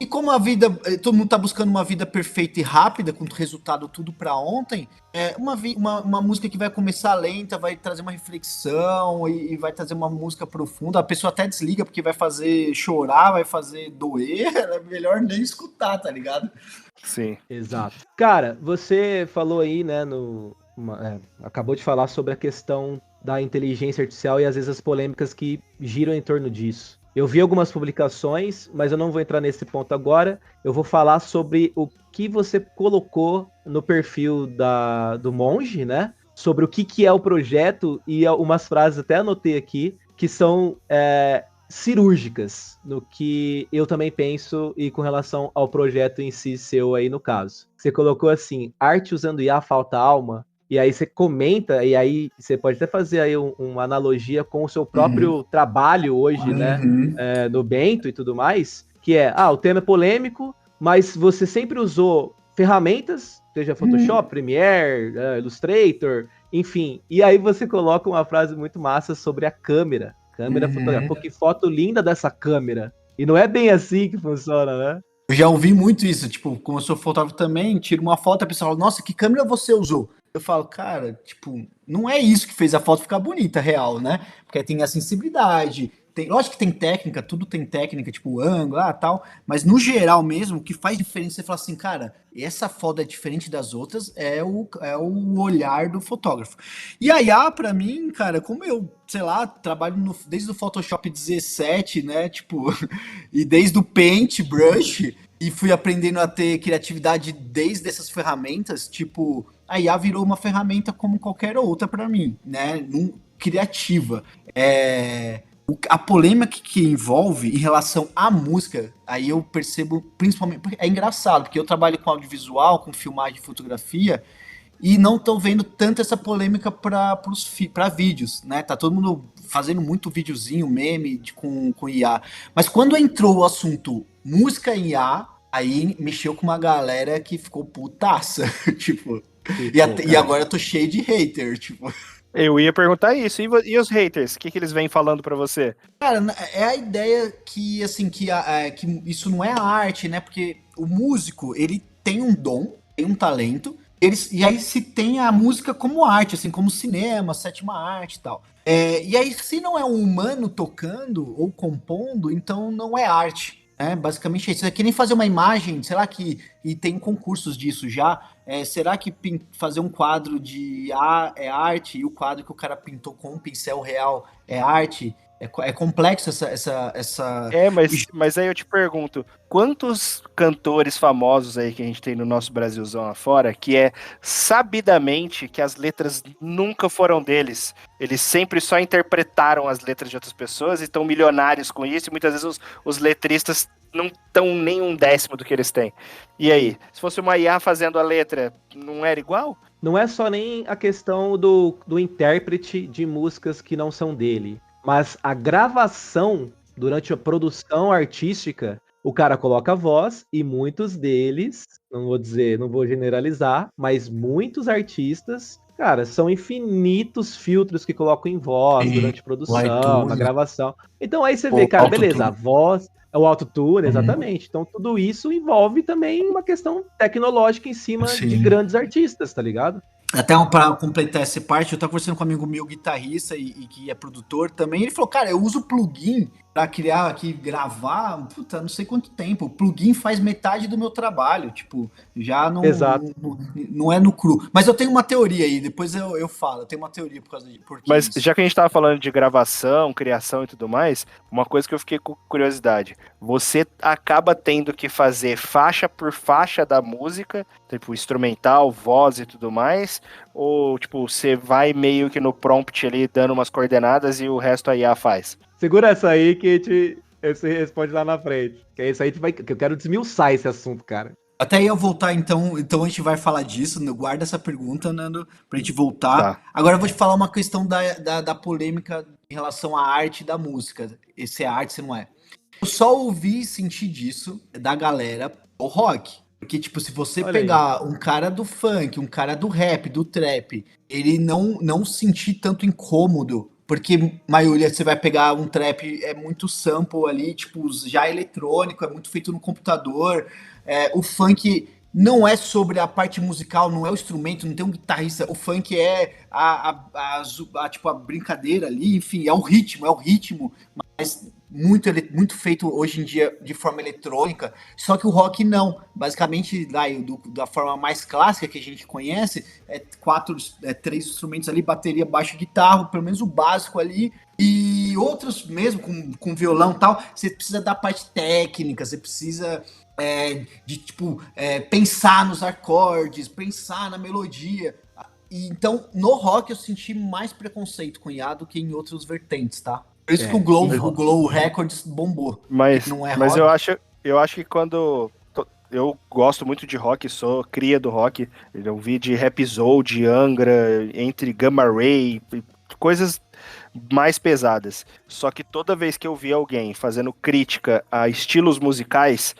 D: E como a vida, todo mundo tá buscando uma vida perfeita e rápida, com resultado tudo pra ontem, uma música que vai começar lenta, vai trazer uma reflexão e vai trazer uma música profunda, a pessoa até desliga porque vai fazer chorar, vai fazer doer, é melhor nem escutar, tá ligado?
C: Sim.
B: Exato. Cara, você falou aí, né, acabou de falar sobre a questão da inteligência artificial e às vezes as polêmicas que giram em torno disso. Eu vi algumas publicações, mas eu não vou entrar nesse ponto agora. Eu vou falar sobre o que você colocou no perfil do Monge, né? Sobre o que é o projeto e umas frases até anotei aqui que são cirúrgicas no que eu também penso e com relação ao projeto em si seu aí no caso. Você colocou assim, arte usando IA falta alma? e aí você comenta, e aí você pode até fazer aí uma analogia com o seu próprio trabalho hoje, né, no Bento e tudo mais, que é, o tema é polêmico, mas você sempre usou ferramentas, seja Photoshop, Premiere, Illustrator, enfim, e aí você coloca uma frase muito massa sobre a câmera fotográfica. Pô, que foto linda dessa câmera. E não é bem assim que funciona, né?
D: Eu já ouvi muito isso, tipo, como eu sou fotógrafo também, tiro uma foto, a pessoa fala, nossa, que câmera você usou? Eu falo, cara, tipo, não é isso que fez a foto ficar bonita, real, né? Porque tem a sensibilidade, lógico que tem técnica, tudo tem técnica, tipo, o ângulo, tal, mas no geral mesmo, o que faz diferença, você fala assim, cara, essa foto é diferente das outras, é o olhar do fotógrafo. E a IA, pra mim, cara, como eu, sei lá, trabalho desde o Photoshop 17, né, tipo, e desde o Paint, Brush, e fui aprendendo a ter criatividade desde essas ferramentas, tipo, a IA virou uma ferramenta como qualquer outra pra mim, né, criativa. A polêmica que envolve em relação à música, aí eu percebo principalmente, é engraçado, porque eu trabalho com audiovisual, com filmagem e fotografia, e não tô vendo tanto essa polêmica para vídeos, né? Tá todo mundo fazendo muito videozinho, meme com IA. Mas quando entrou o assunto música em IA, aí mexeu com uma galera que ficou putaça, tipo, e agora eu tô cheio de hater, tipo...
C: Eu ia perguntar isso. E os haters? O que eles vêm falando pra você?
D: Cara, é a ideia que, assim, que isso não é arte, né? Porque o músico, ele tem um dom, tem um talento, e aí se tem a música como arte, assim, como cinema, sétima arte e tal. E aí, se não é um humano tocando ou compondo, então não é arte. Basicamente é isso. É que nem fazer uma imagem, sei lá, e tem concursos disso já. Será que fazer um quadro de é arte e o quadro que o cara pintou com um pincel real é arte? É complexo essa...
C: Mas aí eu te pergunto, quantos cantores famosos aí que a gente tem no nosso Brasilzão afora, que é sabidamente que as letras nunca foram deles, eles sempre só interpretaram as letras de outras pessoas e estão milionários com isso, e muitas vezes os letristas não estão nem um décimo do que eles têm. E aí, se fosse uma IA fazendo a letra, não era igual?
B: Não é só nem a questão do intérprete de músicas que não são dele, mas a gravação durante a produção artística, o cara coloca a voz e muitos deles, não vou generalizar, mas muitos artistas, cara, são infinitos filtros que colocam em voz durante a produção, na gravação. Então aí você vê, cara, beleza, a voz, o autotune, exatamente. Então tudo isso envolve também uma questão tecnológica em cima de grandes artistas, tá ligado?
D: Até para completar essa parte, eu tava conversando com um amigo meu, guitarrista e que é produtor também. Ele falou, cara, eu uso plugin pra criar aqui, gravar, puta, não sei quanto tempo. O plugin faz metade do meu trabalho, tipo, já não, não é no cru. Mas eu tenho uma teoria aí, depois eu falo, eu tenho uma teoria por causa de...
C: Mas já que a gente tava falando de gravação, criação e tudo mais, uma coisa que eu fiquei com curiosidade, você acaba tendo que fazer faixa por faixa da música, tipo, instrumental, voz e tudo mais, ou, tipo, você vai meio que no prompt ali, dando umas coordenadas e o resto a IA faz?
B: Segura essa aí que você responde lá na frente. Que é isso aí que eu quero desmiuçar esse assunto, cara.
D: Até ia voltar, então a gente vai falar disso, guarda essa pergunta, Nando, pra gente voltar.
C: Tá.
D: Agora eu vou te falar uma questão da polêmica em relação à arte da música. Se é arte, se não é. Eu só ouvi sentir disso da galera do rock. Porque, tipo, se você pegar um cara do funk, um cara do rap, do trap, ele não sentir tanto incômodo, porque maioria você vai pegar um trap, é muito sample ali, tipo, já eletrônico, é muito feito no computador. O funk não é sobre a parte musical, não é o instrumento, não tem um guitarrista. O funk é tipo, a brincadeira ali, enfim, é o ritmo, mas muito feito hoje em dia de forma eletrônica, só que o rock não. Basicamente, da forma mais clássica que a gente conhece, três instrumentos ali, bateria, baixo, guitarra, pelo menos o básico ali, e outros mesmo com violão e tal. Você precisa da parte técnica, você precisa pensar nos acordes, pensar na melodia. E, então, no rock eu senti mais preconceito com IA do que em outras vertentes, tá? Por isso que o Glow Records bombou.
C: Mas
D: não é
C: rock.
D: Eu
C: acho que quando... eu gosto muito de rock, sou cria do rock. Eu vi de Rhapsody, Angra, entre Gamma Ray, coisas mais pesadas. Só que toda vez que eu vi alguém fazendo crítica a estilos musicais,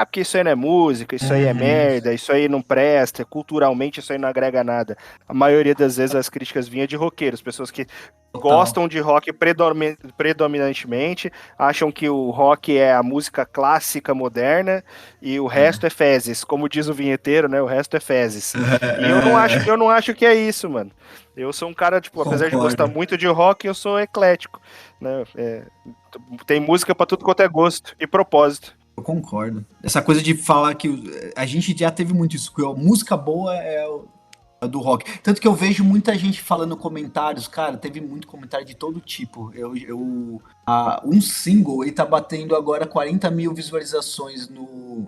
C: porque isso aí não é música, isso aí é merda, isso aí não presta, culturalmente isso aí não agrega nada. A maioria das vezes as críticas vinham de roqueiros, pessoas que gostam de rock predominantemente, acham que o rock é a música clássica moderna e o resto é fezes, como diz o vinheteiro, né? O resto é fezes. E eu não acho que é isso, mano. Eu sou um cara, tipo, apesar de gostar muito de rock, eu sou eclético, né? Tem música pra tudo quanto é gosto e propósito.
D: Eu concordo. Essa coisa de falar que a gente já teve muito isso, que a música boa é do rock. Tanto que eu vejo muita gente falando comentários, cara, teve muito comentário de todo tipo. Um single, ele tá batendo agora 40 mil visualizações no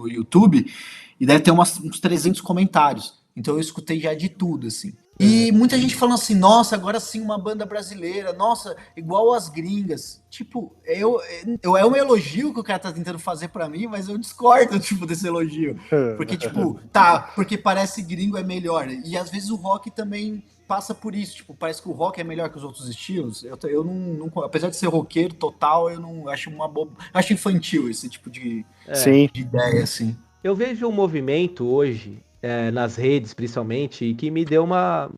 D: YouTube e deve ter uns 300 comentários. Então eu escutei já de tudo, assim. E muita gente falando assim, nossa, agora sim uma banda brasileira, nossa, igual as gringas. Tipo, é um elogio que o cara tá tentando fazer pra mim, mas eu discordo, tipo, desse elogio. Porque, tipo, porque parece gringo é melhor. E às vezes o rock também passa por isso, tipo, parece que o rock é melhor que os outros estilos. Eu não apesar de ser roqueiro total, eu não acho acho infantil esse tipo de ideia, assim.
B: Eu vejo um movimento hoje, nas redes principalmente, e que me deu uma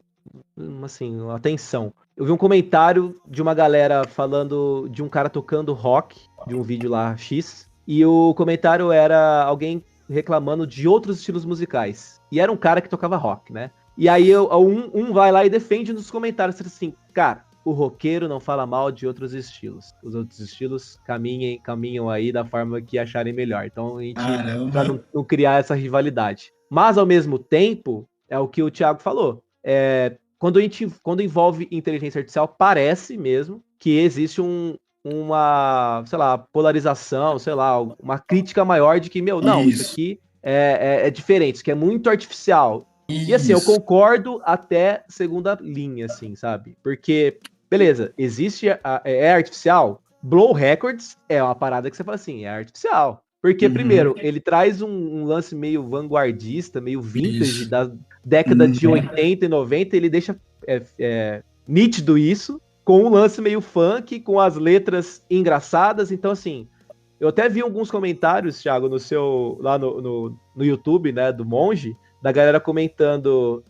B: atenção. Eu vi um comentário de uma galera falando de um cara tocando rock, de um vídeo lá X, e o comentário era alguém reclamando de outros estilos musicais. E era um cara que tocava rock, né? E aí um vai lá e defende nos comentários assim, cara, o roqueiro não fala mal de outros estilos. Os outros estilos caminham aí da forma que acharem melhor. Então a gente, pra não criar essa rivalidade. Mas, ao mesmo tempo, é o que o Thiago falou. Quando envolve inteligência artificial, parece mesmo que existe uma, sei lá, polarização, sei lá, uma crítica maior de que, isso aqui é diferente, isso aqui é muito artificial. E assim, eu concordo até segunda linha, assim, sabe? Porque, beleza, é artificial? Blow Records é uma parada que você fala assim, é artificial. Porque, primeiro, ele traz um lance meio vanguardista, meio vintage da década de 80 e 90, ele deixa nítido isso, com um lance meio funk, com as letras engraçadas. Então, assim, eu até vi alguns comentários, Thiago, lá no YouTube, né, do Monge, da galera comentando,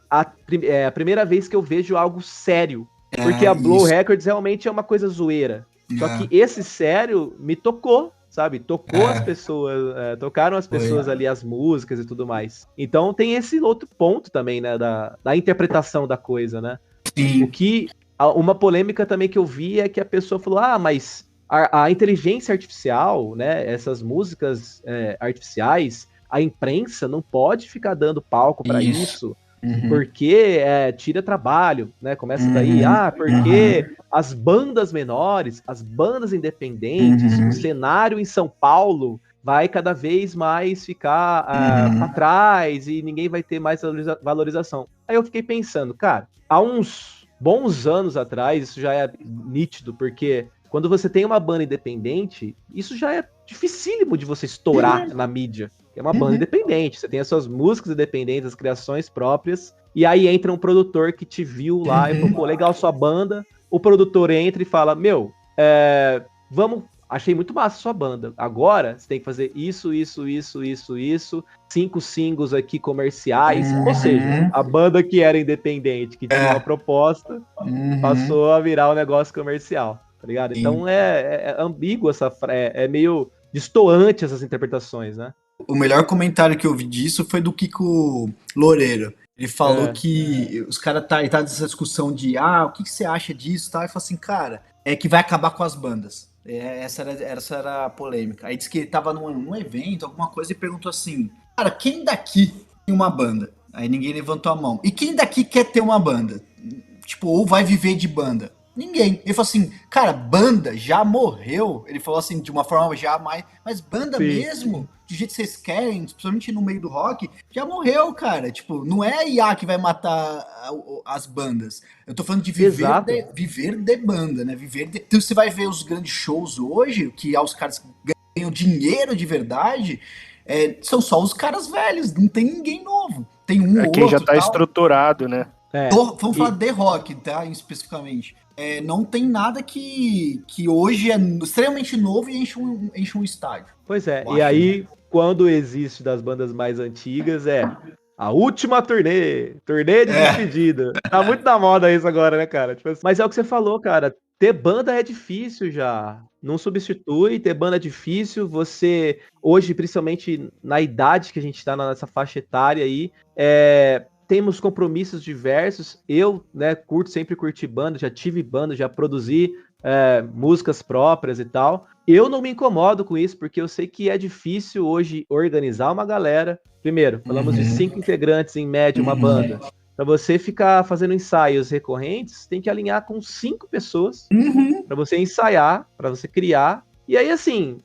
B: a primeira vez que eu vejo algo sério, porque a Blow Records realmente é uma coisa zoeira. Só que esse sério me tocou, sabe? Tocou as pessoas, tocaram as pessoas ali as músicas e tudo mais. Então tem esse outro ponto também, né, da interpretação da coisa, né? Sim. Uma polêmica também que eu vi é que a pessoa falou, mas a inteligência artificial, né, essas músicas artificiais, a imprensa não pode ficar dando palco para isso. Porque tira trabalho, né? Começa daí, porque as bandas menores, as bandas independentes, o cenário em São Paulo vai cada vez mais ficar para trás e ninguém vai ter mais valorização. Aí eu fiquei pensando, cara, há uns bons anos atrás, isso já é nítido, porque quando você tem uma banda independente, isso já é dificílimo de você estourar na mídia. É uma banda independente, você tem as suas músicas independentes, as criações próprias, e aí entra um produtor que te viu lá e falou, pô, legal sua banda, o produtor entra e fala, achei muito massa a sua banda, agora você tem que fazer isso, 5 singles aqui comerciais, ou seja, a banda que era independente, que tinha uma proposta, passou a virar um negócio comercial, tá ligado? Então é ambíguo é meio destoante essas interpretações, né?
D: O melhor comentário que eu vi disso foi do Kiko Loureiro. Ele falou que os caras tá nessa discussão de o que você acha disso, tá? E falou assim, cara, é que vai acabar com as bandas. Essa era a polêmica. Aí disse que ele tava num evento, alguma coisa, e perguntou assim, cara, quem daqui tem uma banda? Aí ninguém levantou a mão. E quem daqui quer ter uma banda? Tipo, ou vai viver de banda? Ninguém. Ele falou assim, cara, banda já morreu. Ele falou assim, de uma forma jamais. Mas banda mesmo, do jeito que vocês querem, principalmente no meio do rock, já morreu, cara. Tipo, não é a IA que vai matar as bandas. Eu tô falando de viver de banda, né? Então você vai ver os grandes shows hoje, que os caras ganham ganham dinheiro de verdade, são só os caras velhos, não tem ninguém novo. Tem um ou
C: Quem
D: outro,
C: já tá estruturado, né?
D: Vamos falar de rock, tá? Especificamente. Não tem nada que hoje é extremamente novo e enche um estádio.
B: Pois é,
D: Eu
B: e
D: acho,
B: aí, quando existe das bandas mais antigas, a última turnê de despedida. Tá muito na moda isso agora, né, cara? Tipo assim, mas é o que você falou, cara. Ter banda é difícil já. Não substitui, ter banda é difícil. Você, hoje, principalmente na idade que a gente tá nessa faixa etária aí, temos compromissos diversos. Eu, né, sempre curti banda, já tive banda, já produzi músicas próprias e tal. Eu não me incomodo com isso, porque eu sei que é difícil hoje organizar uma galera. Primeiro, falamos de 5 integrantes em média, uma banda. Para você ficar fazendo ensaios recorrentes, tem que alinhar com 5 pessoas para você ensaiar, para você criar. E aí, assim,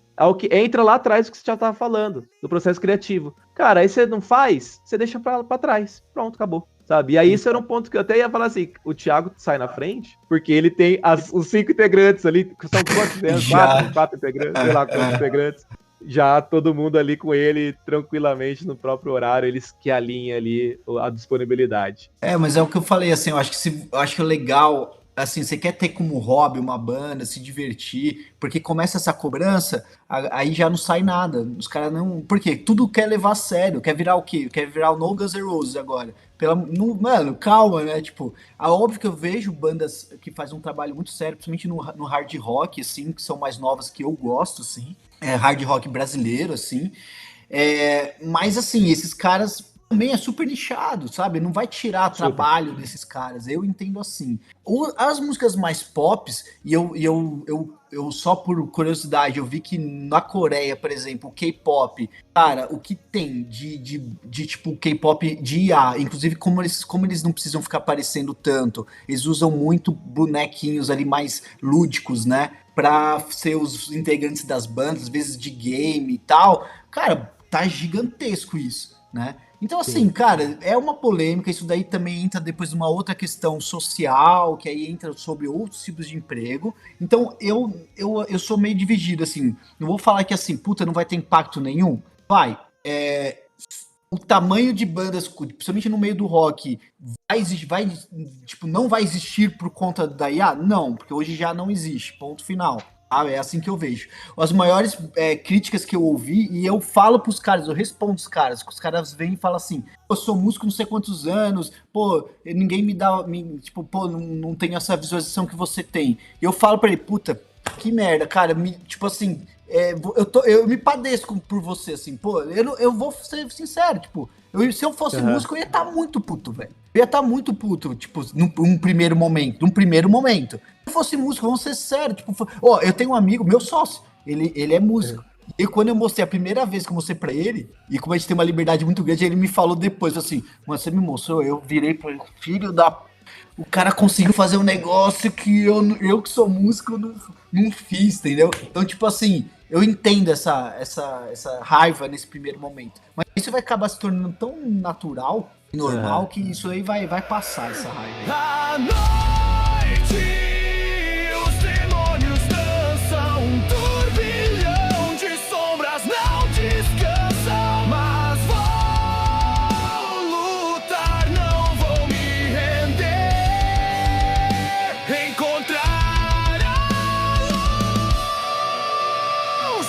B: entra lá atrás do que você já tava falando, do processo criativo. Cara, aí você não faz, você deixa pra trás. Pronto, acabou. Sabe? E aí isso era um ponto que eu até ia falar assim, o Thiago sai na frente, porque ele tem os 5 integrantes ali, que são quantos? Né? 4 integrantes, sei lá quantos integrantes. Já todo mundo ali com ele, tranquilamente, no próprio horário, eles que alinham ali a disponibilidade.
D: Mas é o que eu falei, assim, eu acho que é legal, assim, você quer ter como hobby uma banda, se divertir, porque começa essa cobrança, aí já não sai nada. Os caras não. Por quê? Tudo quer levar a sério. Quer virar o quê? Quer virar o No Guns N' Roses agora. Mano, calma, né? Tipo, óbvio que eu vejo bandas que fazem um trabalho muito sério, principalmente no hard rock, assim, que são mais novas que eu gosto, assim. Hard rock brasileiro, assim. Mas, assim, esses caras também é super nichado, sabe? Não vai tirar trabalho desses caras. Eu entendo assim. As músicas mais pops, e eu só por curiosidade, eu vi que na Coreia, por exemplo, o K-pop, cara, o que tem de tipo K-pop de IA, inclusive como eles não precisam ficar aparecendo tanto, eles usam muito bonequinhos ali mais lúdicos, né? Pra ser os integrantes das bandas, às vezes de game e tal. Cara, tá gigantesco isso, né? Então, assim, sim, cara, é uma polêmica, isso daí também entra depois numa outra questão social, que aí entra sobre outros tipos de emprego. Então, eu sou meio dividido, assim, não vou falar que, assim, puta, não vai ter impacto nenhum. Vai, o tamanho de bandas, principalmente no meio do rock, não vai existir por conta da IA? Não, porque hoje já não existe, ponto final. É assim que eu vejo. As maiores críticas que eu ouvi, e eu falo pros caras, eu respondo os caras vêm e falam assim, eu sou músico não sei quantos anos, pô, ninguém me dá, tipo, pô, não tem essa visualização que você tem. E eu falo pra ele, puta, que merda, cara, tipo assim, eu me padeço por você, assim, pô, eu vou ser sincero, tipo, se eu fosse músico, eu ia estar muito puto, velho. Eu ia estar muito puto, tipo, num primeiro momento. Se eu fosse músico, vamos ser sérios, tipo, eu tenho um amigo, meu sócio, ele é músico. E quando eu mostrei a primeira vez que eu mostrei pra ele, e como a gente tem uma liberdade muito grande, ele me falou depois, assim, mano, você me mostrou, eu virei pra ele, filho da... O cara conseguiu fazer um negócio que eu que sou músico não fiz, entendeu? Então, tipo assim, eu entendo essa raiva nesse primeiro momento. Mas isso vai acabar se tornando tão natural e normal que isso aí vai passar, essa raiva aí.
E: À noite, os demônios dançam, um turbilhão de sombras não descansam. Mas vou lutar, não vou me render, encontrar a luz.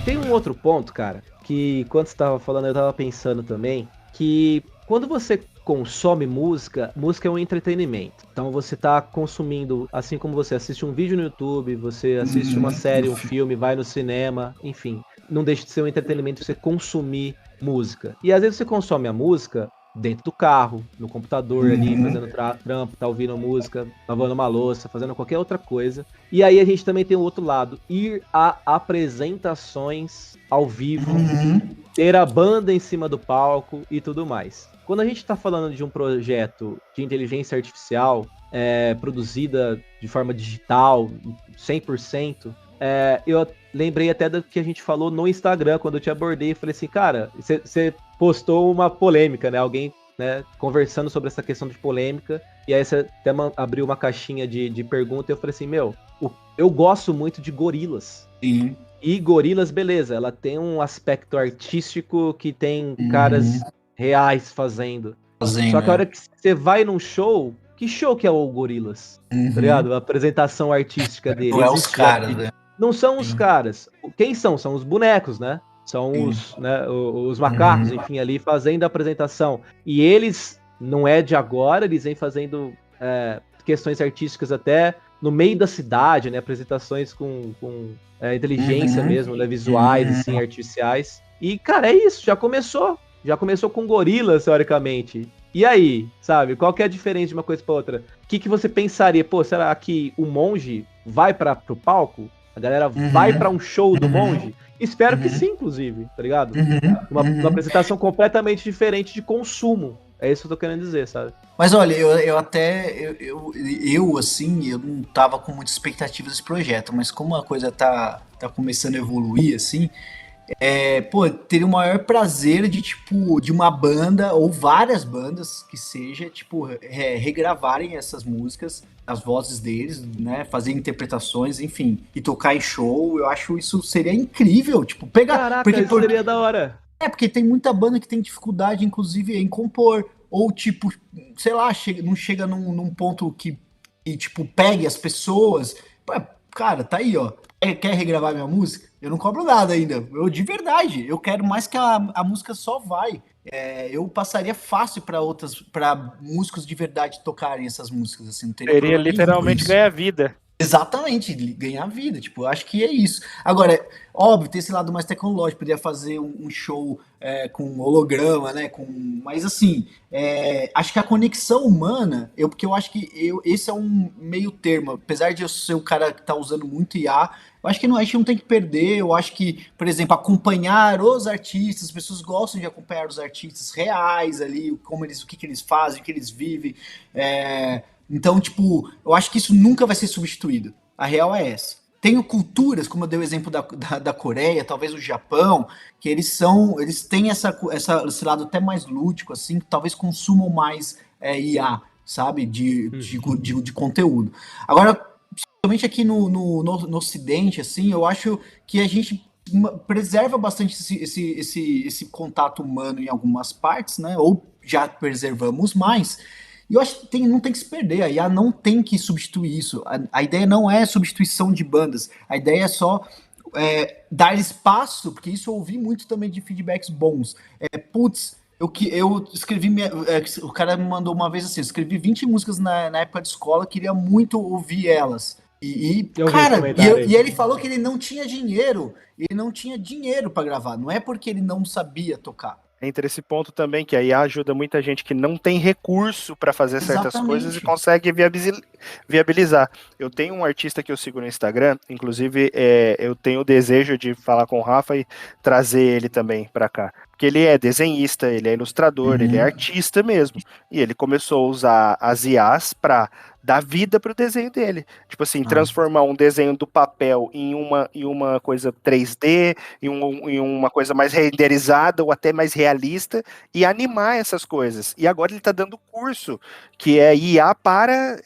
B: Tem um outro ponto, cara, que quando você tava falando, eu tava pensando também, que quando você consome música é um entretenimento. Então você tá consumindo, assim como você assiste um vídeo no YouTube, você assiste uma série, um filme, vai no cinema, enfim. Não deixa de ser um entretenimento você consumir música. E às vezes você consome a música dentro do carro, no computador ali, fazendo trampo, tá ouvindo música, lavando uma louça, fazendo qualquer outra coisa. E aí a gente também tem o outro lado, ir a apresentações ao vivo, ter a banda em cima do palco e tudo mais. Quando a gente está falando de um projeto de inteligência artificial produzida de forma digital, 100%, eu lembrei até do que a gente falou no Instagram, quando eu te abordei e falei assim, cara, você postou uma polêmica, né? Alguém, né, conversando sobre essa questão de polêmica, e aí você até abriu uma caixinha de pergunta e eu falei assim, eu gosto muito de gorilas.
D: Sim.
B: E Gorillaz, beleza, ela tem um aspecto artístico que tem caras reais fazendo. Só que a hora que você vai num show, que show que é o Gorillaz? Tá ligado? A apresentação artística dele.
D: Não é os
B: Existe
D: caras,
B: aqui.
D: né?
B: Não são os caras. Quem são? São os bonecos, né? São os, né, os macacos, enfim, ali fazendo a apresentação. E eles, não é de agora, eles vêm fazendo questões artísticas até no meio da cidade, né? Apresentações com inteligência mesmo, né? Visuais, assim, artificiais. E, cara, é isso, já começou. Já começou com Gorillaz, teoricamente. E aí, sabe? Qual que é a diferença de uma coisa pra outra? O que você pensaria? Pô, será que o Monge vai pro palco? A galera vai pra um show do Monge? Espero que sim, inclusive, tá ligado? Uma apresentação completamente diferente de consumo. É isso que eu tô querendo dizer, sabe?
D: Mas olha, eu até, assim, eu não tava com muitas expectativas desse projeto, mas como a coisa tá começando a evoluir, assim, teria o maior prazer de, tipo, de uma banda, ou várias bandas, que seja, tipo, regravarem essas músicas, as vozes deles, né, fazer interpretações, enfim, e tocar em show. Eu acho isso seria incrível, tipo, pegar...
B: Caraca, isso seria da hora.
D: Porque tem muita banda que tem dificuldade, inclusive, em compor, ou, tipo, sei lá, não chega num ponto que, tipo, pegue as pessoas. Cara, tá aí, ó. Quer regravar minha música? Eu não cobro nada ainda. Eu, de verdade, eu quero mais que a música só vai. Eu passaria fácil para músicos de verdade tocarem essas músicas, assim, não teria
C: Seria
D: problema
C: literalmente
D: nenhum.
C: ganhar vida.
D: Exatamente, ganhar vida, tipo, eu acho que é isso. Agora, óbvio, tem esse lado mais tecnológico, poderia fazer um show com holograma, né, mas assim, acho que a conexão humana, porque eu acho que esse é um meio termo, apesar de eu ser o cara que tá usando muito IA, eu acho que a gente não tem que perder. Eu acho que, por exemplo, acompanhar os artistas, as pessoas gostam de acompanhar os artistas reais ali, o que eles fazem, o que eles vivem, então, tipo, eu acho que isso nunca vai ser substituído. A real é essa. Tenho culturas, como eu dei o exemplo da Coreia, talvez o Japão, que eles têm esse lado até mais lúdico, assim, que talvez consumam mais IA, sabe, de conteúdo. Agora, principalmente aqui no Ocidente, assim, eu acho que a gente preserva bastante esse contato humano em algumas partes, né, ou já preservamos mais. E eu acho que não tem que se perder, a IA não tem que substituir isso. A ideia não é substituição de bandas, a ideia é só dar espaço, porque isso eu ouvi muito também de feedbacks bons. Eu escrevi, o cara me mandou uma vez assim, eu escrevi 20 músicas na época de escola, queria muito ouvir elas. E ele falou que ele não tinha dinheiro para gravar, não é porque ele não sabia tocar.
C: Entre esse ponto também, que a IA ajuda muita gente que não tem recurso para fazer certas coisas e consegue viabilizar. Eu tenho um artista que eu sigo no Instagram, inclusive eu tenho o desejo de falar com o Rafa e trazer ele também para cá. Porque ele é desenhista, ele é ilustrador, ele é artista mesmo. E ele começou a usar as IAs para dar vida pro desenho dele. Tipo assim, transformar um desenho do papel em uma coisa 3D, em uma coisa mais renderizada ou até mais realista, e animar essas coisas. E agora ele tá dando curso, que é IA para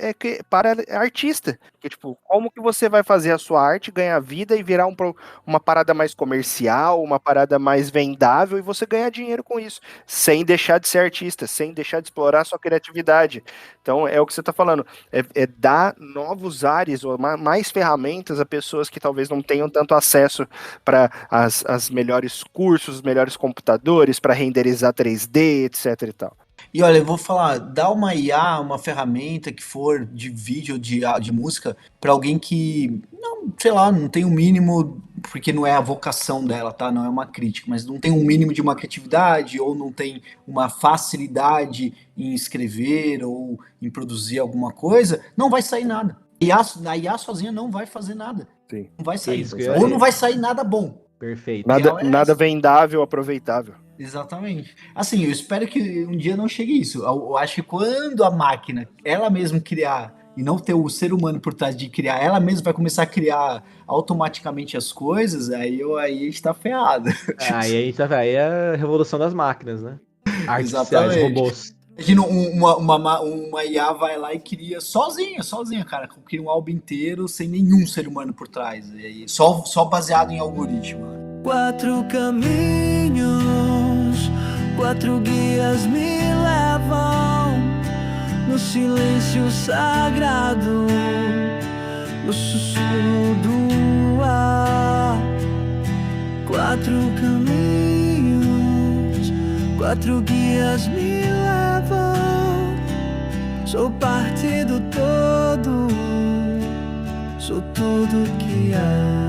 C: artista. Que, tipo, como que você vai fazer a sua arte ganhar vida e virar uma parada mais comercial, uma parada mais vendável, e você ganhar dinheiro com isso, sem deixar de ser artista, sem deixar de explorar a sua criatividade. Então, é o que você tá falando. Dar novos ares ou mais ferramentas a pessoas que talvez não tenham tanto acesso para as melhores cursos, os melhores computadores para renderizar 3D, etc e tal.
D: E olha, eu vou falar, dá uma IA, uma ferramenta que for de vídeo, de música, para alguém que, não, sei lá, não tem o mínimo, porque não é a vocação dela, tá? Não é uma crítica, mas não tem um mínimo de uma criatividade, ou não tem uma facilidade em escrever, ou em produzir alguma coisa, não vai sair nada. A IA sozinha não vai fazer nada.
C: Sim.
D: Não vai sair.
B: Isso,
D: ou não vai sair nada bom.
B: Perfeito.
C: Nada vendável, aproveitável.
D: Exatamente. Assim, eu espero que um dia não chegue isso. Eu acho que quando a máquina, ela mesma criar, e não ter o ser humano por trás de criar, ela mesma vai começar a criar automaticamente as coisas, aí a gente tá ferrado.
B: Aí é a revolução das máquinas, né? Artificiais,
D: Exatamente.
B: robôs.
D: Imagina uma IA vai lá e cria sozinha, cara. Cria um álbum inteiro sem nenhum ser humano por trás. E aí, só baseado em algoritmo. Né?
E: 4 caminhos, 4 guias me levam no silêncio sagrado, no sussurro do ar. 4 caminhos, 4 guias me levam. Sou parte do todo, sou tudo que há.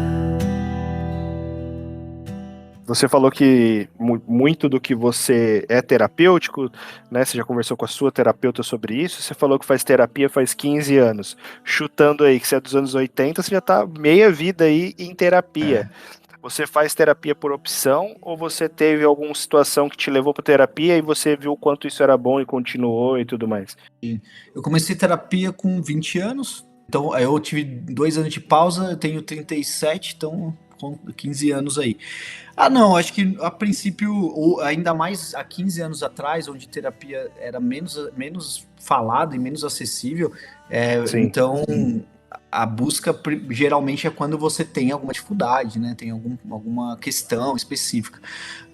C: Você falou que muito do que você é terapêutico, né? Você já conversou com a sua terapeuta sobre isso. Você falou que faz terapia faz 15 anos. Chutando aí que você é dos anos 80, você já tá meia vida aí em terapia. Você faz terapia por opção ou você teve alguma situação que te levou para terapia e você viu o quanto isso era bom e continuou e tudo mais?
D: Eu comecei terapia com 20 anos, então eu tive 2 anos de pausa, eu tenho 37, então com 15 anos aí. Não, acho que a princípio, ou ainda mais há 15 anos atrás, onde terapia era menos falada e menos acessível, então a busca geralmente é quando você tem alguma dificuldade, né? Tem alguma questão específica.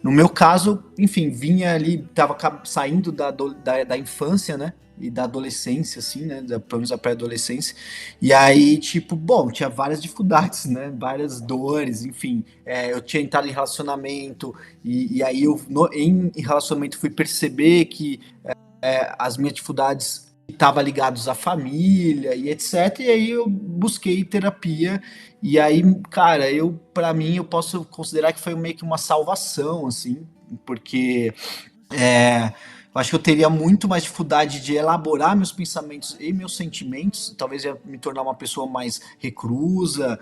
D: No meu caso, enfim, vinha ali, tava saindo da infância, né? E da adolescência, assim, né? Pelo menos da pré-adolescência. E aí, tipo, tinha várias dificuldades, né? Várias dores, enfim. Eu tinha entrado em relacionamento, e aí em relacionamento fui perceber que as minhas dificuldades estavam ligados à família e etc. E aí eu busquei terapia. E aí, cara, pra mim, eu posso considerar que foi meio que uma salvação, assim, porque eu acho que eu teria muito mais dificuldade de elaborar meus pensamentos e meus sentimentos, talvez ia me tornar uma pessoa mais reclusa,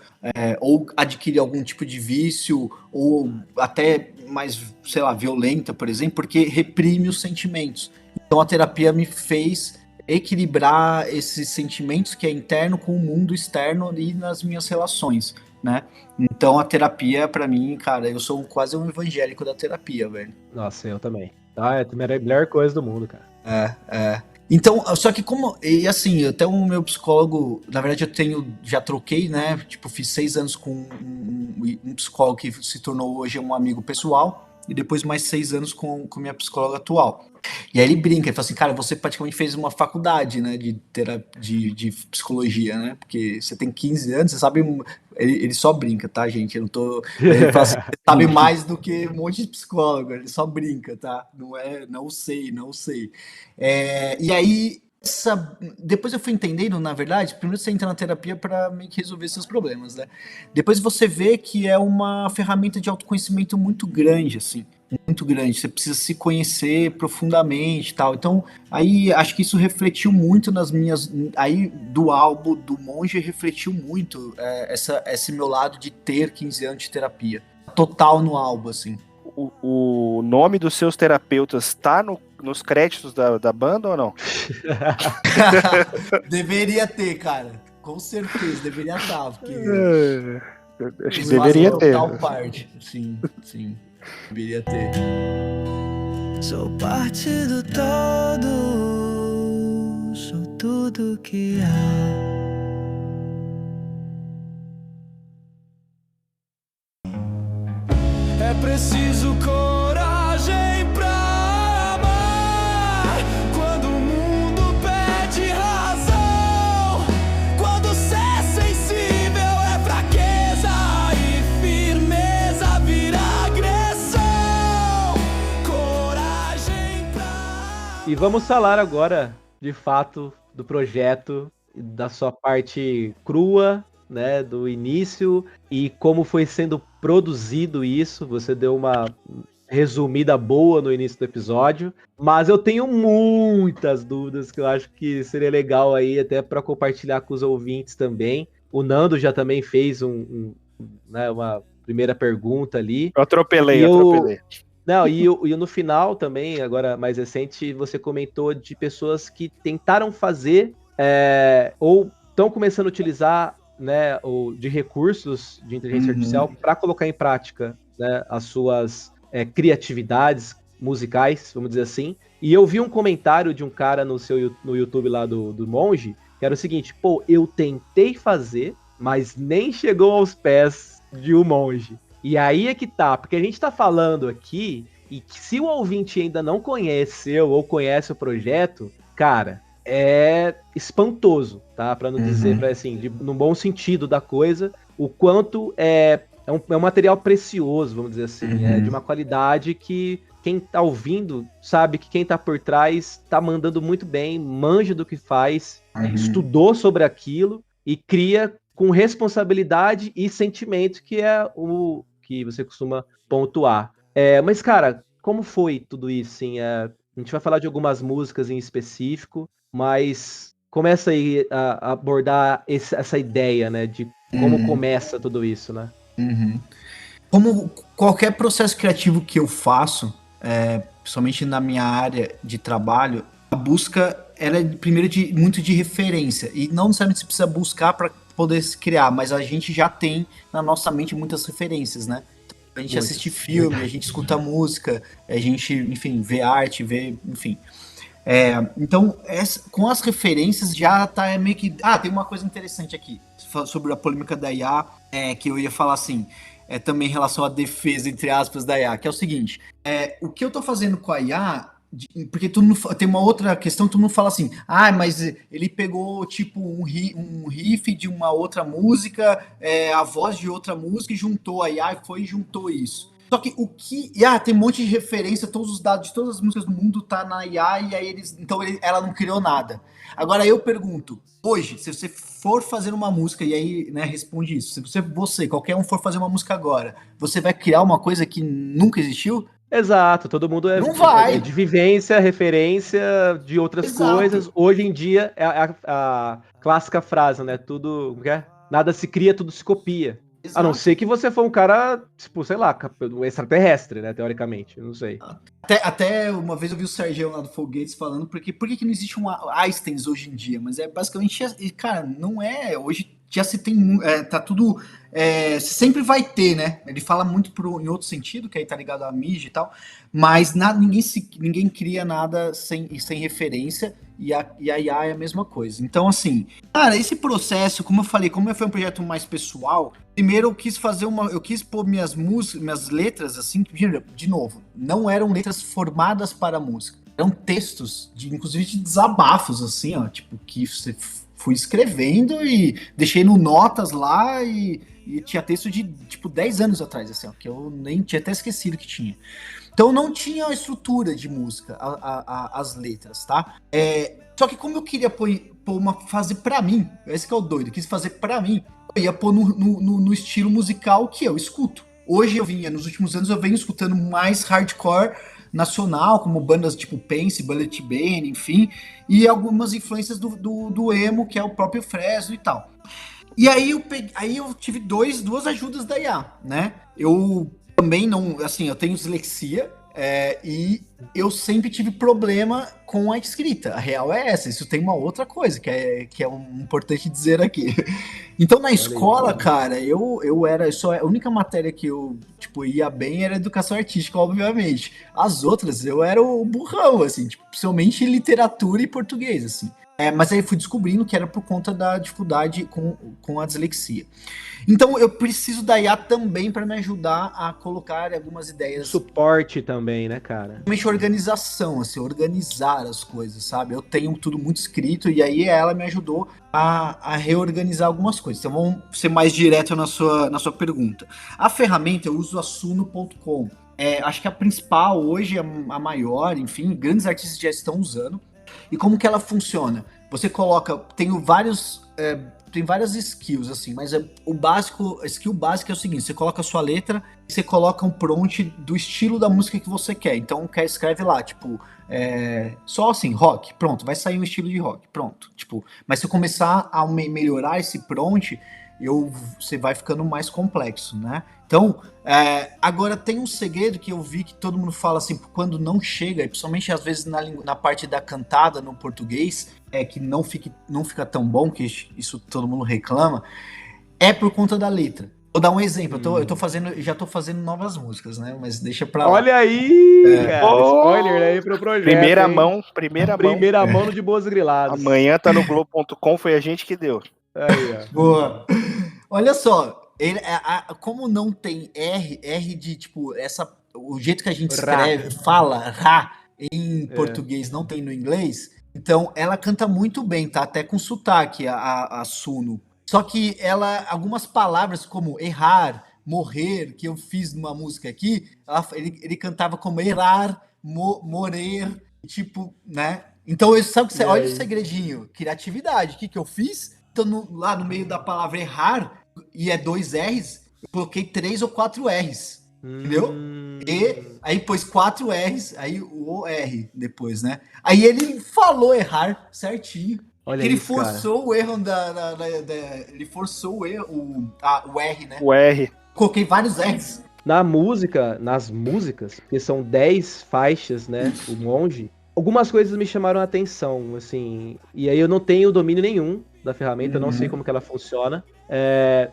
D: ou adquirir algum tipo de vício, ou até mais, sei lá, violenta, por exemplo, porque reprime os sentimentos. Então a terapia me fez equilibrar esses sentimentos que é interno com o mundo externo e nas minhas relações, né? Então a terapia, pra mim, cara, eu sou quase um evangélico da terapia, velho.
B: Nossa, eu também. É a melhor coisa do mundo, cara.
D: Então, só que e assim, até o meu psicólogo, na verdade já troquei, né? Tipo, fiz 6 anos com um psicólogo que se tornou hoje um amigo pessoal, e depois mais 6 anos com minha psicóloga atual. E aí ele brinca, ele fala assim, cara, você praticamente fez uma faculdade, né, de psicologia, né, porque você tem 15 anos, você sabe, ele só brinca, tá, gente, eu não tô, ele fala assim, você sabe mais do que um monte de psicólogo, ele só brinca, tá, não sei. E aí, depois eu fui entendendo, na verdade, primeiro você entra na terapia para meio que resolver seus problemas, né, depois você vê que é uma ferramenta de autoconhecimento muito grande, assim, muito grande, você precisa se conhecer profundamente e tal, então aí acho que isso refletiu muito nas minhas, aí do álbum do Monge refletiu muito esse meu lado de ter 15 anos de terapia, total no álbum, assim.
C: O nome dos seus terapeutas tá nos créditos da banda ou não?
D: Deveria ter, cara, com certeza, deveria estar, porque
C: acho que deveria ter.
D: Total parte, sim. Deveria ter.
E: Sou parte do todo, sou tudo que há. É preciso coragem pra amar, quando o mundo pede razão, quando ser sensível é fraqueza e firmeza vira agressão. Coragem pra...
B: E vamos falar agora, de fato, do projeto, da sua parte crua, né, do início e como foi sendo produzido isso. Você deu uma resumida boa no início do episódio, mas eu tenho muitas dúvidas que eu acho que seria legal aí até para compartilhar com os ouvintes também. O Nando já também fez né, uma primeira pergunta ali.
C: Eu atropelei.
B: Não, e no final também, agora mais recente, você comentou de pessoas que tentaram fazer ou estão começando a utilizar, né, de recursos de inteligência artificial para colocar em prática, né, as suas criatividades, musicais, vamos dizer assim. E eu vi um comentário de um cara no YouTube lá do Monge, que era o seguinte: pô, eu tentei fazer, mas nem chegou aos pés de O Monge. E aí é que tá, porque a gente tá falando aqui, e que se o ouvinte ainda não conheceu ou conhece o projeto, cara, é espantoso, tá? Pra não dizer, no bom sentido da coisa, o quanto é um material precioso, vamos dizer assim, é de uma qualidade que quem tá ouvindo sabe que quem tá por trás tá mandando muito bem, manja do que faz, estudou sobre aquilo e cria com responsabilidade e sentimento, que é o que você costuma pontuar. Mas, cara, como foi tudo isso? Assim, a gente vai falar de algumas músicas em específico, mas começa aí a abordar essa ideia, né, de como começa tudo isso, né?
D: Como qualquer processo criativo que eu faço, principalmente na minha área de trabalho, a busca ela é primeiro muito de referência, e não necessariamente você precisa buscar para poder se criar, mas a gente já tem na nossa mente muitas referências, né? A gente assiste filme, a gente escuta música, a gente, enfim, vê arte, enfim. Então, com as referências já tá meio que... tem uma coisa interessante aqui, sobre a polêmica da IA, que eu ia falar assim, também em relação à defesa, entre aspas, da IA, que é o seguinte, o que eu tô fazendo com a IA, porque tem uma outra questão, todo mundo fala assim, mas ele pegou tipo um riff de uma outra música, a voz de outra música e juntou a IA e juntou isso. Só que tem um monte de referência, todos os dados de todas as músicas do mundo tá na IA, e aí ela não criou nada. Agora eu pergunto, hoje, se você for fazer uma música, e aí, né, responde isso, se você, qualquer um for fazer uma música agora, você vai criar uma coisa que nunca existiu?
B: Exato, todo mundo
D: não vai.
B: De vivência, referência de outras coisas. Hoje em dia é a clássica frase, né? Tudo. Nada se cria, tudo se copia. Exato. A não ser que você for um cara, tipo, sei lá, um extraterrestre, né? Teoricamente, eu não sei.
D: Até uma vez eu vi o Sérgio lá do Foguetes falando por que não existe um Einstein hoje em dia, mas basicamente, cara, não é. Hoje já se tem, tá tudo, sempre vai ter, né? Ele fala muito em outro sentido, que aí tá ligado à mídia e tal, mas ninguém cria nada sem referência, e a IA é a mesma coisa. Então, assim, cara, esse processo, como eu falei, como foi um projeto mais pessoal, primeiro eu quis pôr minhas letras, assim, de novo, não eram letras formadas para música, eram textos, inclusive de desabafos, assim, ó, tipo, que você fui escrevendo e deixei no Notas lá, e tinha texto de, tipo, 10 anos atrás, assim, ó, que eu nem tinha até esquecido que tinha. Então não tinha a estrutura de música, as letras, tá? Só que como eu queria pôr fazer pra mim, esse que é o doido, quis fazer pra mim, eu ia pôr no estilo musical que eu escuto. Hoje nos últimos anos eu venho escutando mais hardcore nacional, como bandas tipo Pense, Bullet Bane, enfim, e algumas influências do emo, que é o próprio Fresno e tal. E aí eu tive duas ajudas da IA, né? Eu também não, assim, eu tenho dislexia, e eu sempre tive problema com a escrita. A real é essa. Isso tem uma outra coisa que é importante dizer aqui. Então na escola, cara, a única matéria que eu, tipo, ia bem era educação artística, obviamente. As outras eu era o burrão, assim, tipo, principalmente literatura e português, assim. Mas aí fui descobrindo que era por conta da dificuldade com a dislexia. Então eu preciso da IA também para me ajudar a colocar algumas ideias.
B: Suporte também, né, cara?
D: Realmente organização, assim, organizar as coisas, sabe? Eu tenho tudo muito escrito, e aí ela me ajudou a reorganizar algumas coisas. Então vamos ser mais direto na sua pergunta. A ferramenta eu uso a Suno.com. Acho que a principal hoje, a maior, enfim, grandes artistas já estão usando. E como que ela funciona? Você coloca, tem várias skills, assim, mas a skill básica é o seguinte: você coloca a sua letra e você coloca um prompt do estilo da música que você quer. Então, escreve lá, tipo, só assim, rock, pronto, vai sair um estilo de rock, pronto. Tipo, mas se eu começar a melhorar esse prompt, você vai ficando mais complexo, né? Então, agora tem um segredo que eu vi que todo mundo fala assim, quando não chega, e principalmente às vezes na parte da cantada no português, que não fica tão bom, que isso todo mundo reclama, por conta da letra. Vou dar um exemplo. Eu tô fazendo, já tô fazendo novas músicas, né? Mas deixa pra lá.
B: Olha aí, cara.
C: Oh!
B: Spoiler aí pro projeto.
C: Primeira
B: hein?
C: mão.
B: Primeira mão no De Boas Griladas.
C: Amanhã tá no Globo.com, foi a gente que deu.
B: Aí, ó.
D: Boa. Olha só, como não tem R de tipo, o jeito que a gente escreve, fala, Rá, em português não tem no inglês, então ela canta muito bem, tá? Até com sotaque, a Suno. Só que algumas palavras como errar, morrer, que eu fiz numa música aqui, ele cantava como errar, morer, tipo, né? Então, sabe que olha o segredinho, criatividade. O que eu fiz? Então, lá no meio da palavra errar, e é 2 R's, eu coloquei 3 ou 4 R's, entendeu? E aí pôs 4 R's, aí o R depois, né? Aí ele falou errar certinho.
B: Olha
D: ele
B: isso,
D: forçou
B: cara.
D: o erro ele forçou o erro, o R, né?
C: O R.
D: Coloquei vários R's.
B: Nas músicas, que são 10 faixas, né? O Monge, algumas coisas me chamaram a atenção, assim. E aí eu não tenho domínio nenhum da ferramenta, eu não sei como que ela funciona.